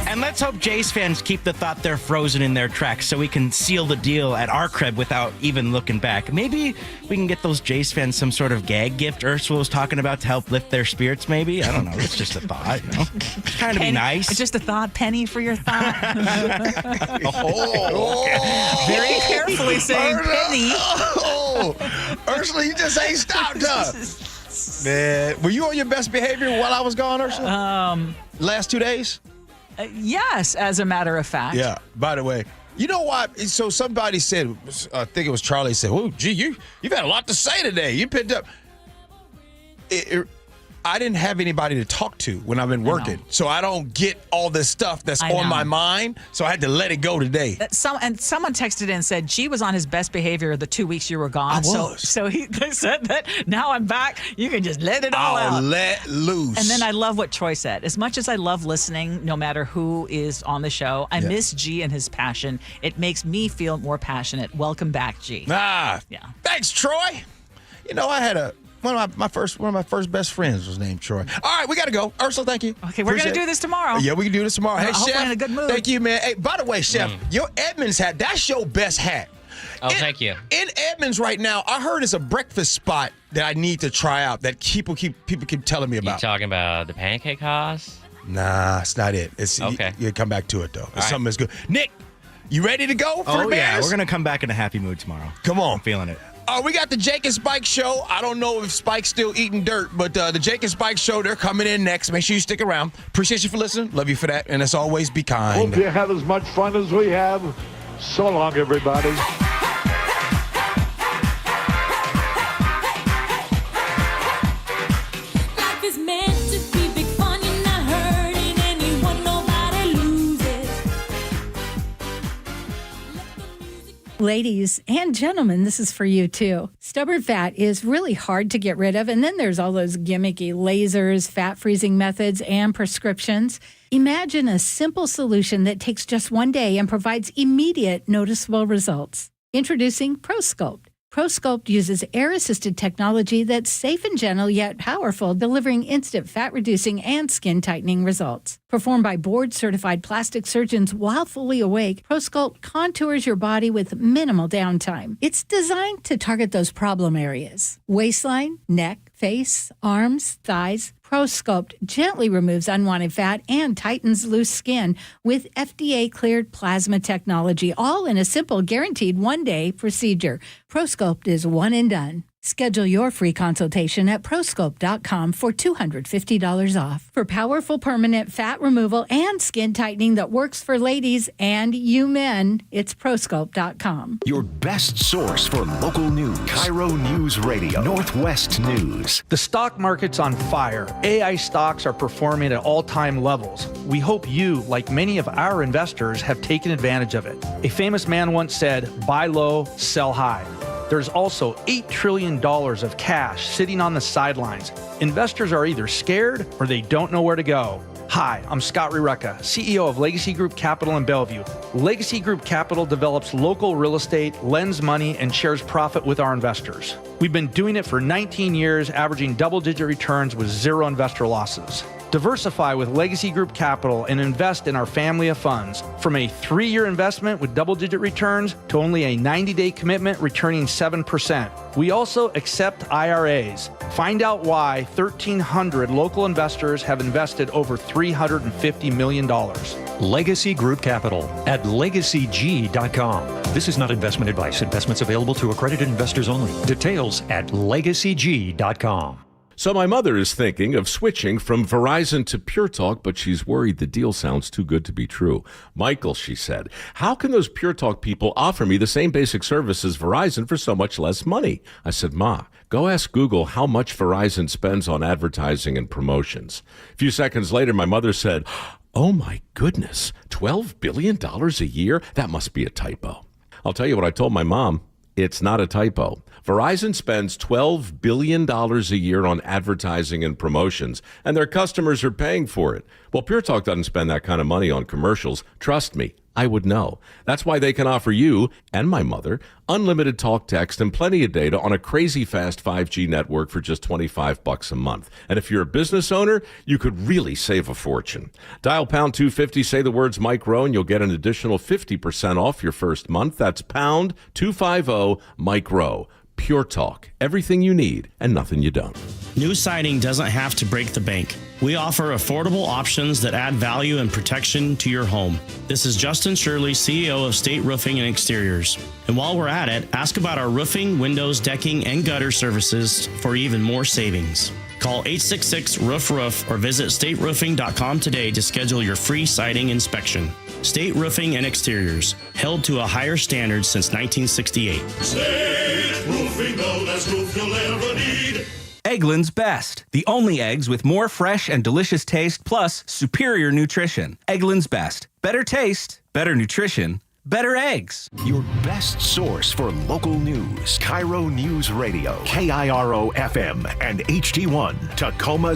And let's hope Jays fans keep the thought they're frozen in their tracks so we can seal the deal at our crib without even looking back. Maybe we can get those Jays fans some sort of gag gift Ursula was talking about to help lift their spirits, maybe. I don't know. It's just a thought, Kind of be nice. It's just a thought. Penny for your thought. Very carefully saying penny. Ursula, you just ain't stopped up. Man, were you on your best behavior while I was gone, Ursula? Last 2 days? Yes, as a matter of fact. Yeah. By the way, you know what? So somebody said, I think it was Charlie, said, "Oh, gee, you've had a lot to say today. You picked up." I didn't have anybody to talk to when I've been working, so I don't get all this stuff that's on my mind. So I had to let it go today. Someone texted in and said Gee was on his best behavior the 2 weeks you were gone. I was. So they said that now I'm back. You can just let it all out. Let loose. And then I love what Troy said. As much as I love listening, no matter who is on the show, I miss Gee and his passion. It makes me feel more passionate. Welcome back, Gee. Thanks, Troy. I had one of my first best friends was named Troy. All right, we got to go. Ursula, thank you. Okay, we're going to do this tomorrow. Yeah, we can do this tomorrow. Hey, I hope Chef. we're in a good mood. Thank you, man. Hey, by the way, Chef, your Edmonds hat, that's your best hat. Oh, thank you. In Edmonds right now, I heard it's a breakfast spot that I need to try out that people keep telling me about. You talking about the Pancake House? Nah, it's not it. It's okay. You come back to it, though. It's something that's good. Nick, you ready to go for the Bears? Yeah, we're going to come back in a happy mood tomorrow. Come on. I'm feeling it. We got the Jake and Spike show. I don't know if Spike's still eating dirt, but the Jake and Spike show, they're coming in next. Make sure you stick around. Appreciate you for listening. Love you for that. And as always, be kind. Hope you have as much fun as we have. So long, everybody. Life is meant to be big fun. You're not hurting anyone. Nobody loses. Ladies and gentlemen, this is for you too. Stubborn fat is really hard to get rid of, and then there's all those gimmicky lasers, fat freezing methods, and prescriptions. Imagine a simple solution that takes just one day and provides immediate noticeable results. Introducing ProSculpt. ProSculpt uses air-assisted technology that's safe and gentle yet powerful, delivering instant fat-reducing and skin-tightening results. Performed by board-certified plastic surgeons while fully awake, ProSculpt contours your body with minimal downtime. It's designed to target those problem areas: waistline, neck, face, arms, thighs. ProSculpt gently removes unwanted fat and tightens loose skin with FDA-cleared plasma technology, all in a simple, guaranteed one-day procedure. ProSculpt is one and done. Schedule your free consultation at prosculpt.com for $250 off. For powerful permanent fat removal and skin tightening that works for ladies and you men, it's prosculpt.com. Your best source for local news. KIRO Newsradio, Northwest News. The stock market's on fire. AI stocks are performing at all-time levels. We hope you, like many of our investors, have taken advantage of it. A famous man once said, "Buy low, sell high." There's also $8 trillion of cash sitting on the sidelines. Investors are either scared or they don't know where to go. Hi, I'm Scott Rurecka, CEO of Legacy Group Capital in Bellevue. Legacy Group Capital develops local real estate, lends money, and shares profit with our investors. We've been doing it for 19 years, averaging double-digit returns with zero investor losses. Diversify with Legacy Group Capital and invest in our family of funds. From a 3-year investment with double-digit returns to only a 90-day commitment returning 7%. We also accept IRAs. Find out why 1,300 local investors have invested over $350 million. Legacy Group Capital at LegacyG.com. This is not investment advice. Investments available to accredited investors only. Details at LegacyG.com. So my mother is thinking of switching from Verizon to Pure Talk, but she's worried the deal sounds too good to be true. Michael, she said, how can those Pure Talk people offer me the same basic service as Verizon for so much less money? I said, Ma, go ask Google how much Verizon spends on advertising and promotions. A few seconds later, my mother said, oh my goodness, $12 billion a year? That must be a typo. I'll tell you what I told my mom. It's not a typo. Verizon spends $12 billion a year on advertising and promotions, and their customers are paying for it. Well, Pure Talk doesn't spend that kind of money on commercials. Trust me, I would know. That's why they can offer you and my mother unlimited talk, text, and plenty of data on a crazy fast 5G network for just $25 a month. And if you're a business owner, you could really save a fortune. Dial pound 250, say the words Mike Rowe, and you'll get an additional 50% off your first month. That's pound 250 Mike Rowe. Pure Talk. Everything you need and nothing you don't. New siding doesn't have to break the bank. We offer affordable options that add value and protection to your home. This is Justin Shirley, CEO of State Roofing and Exteriors. And while we're at it, ask about our roofing, windows, decking, and gutter services for even more savings. Call 866-ROOF-ROOF or visit stateroofing.com today to schedule your free siding inspection. State Roofing and Exteriors, held to a higher standard since 1968. State Roofing, the best roof you'll ever need. Eggland's Best, the only eggs with more fresh and delicious taste plus superior nutrition. Eggland's Best. Better taste, better nutrition, better eggs. Your best source for local news. KIRO Newsradio, KIRO FM and HD1, Tacoma,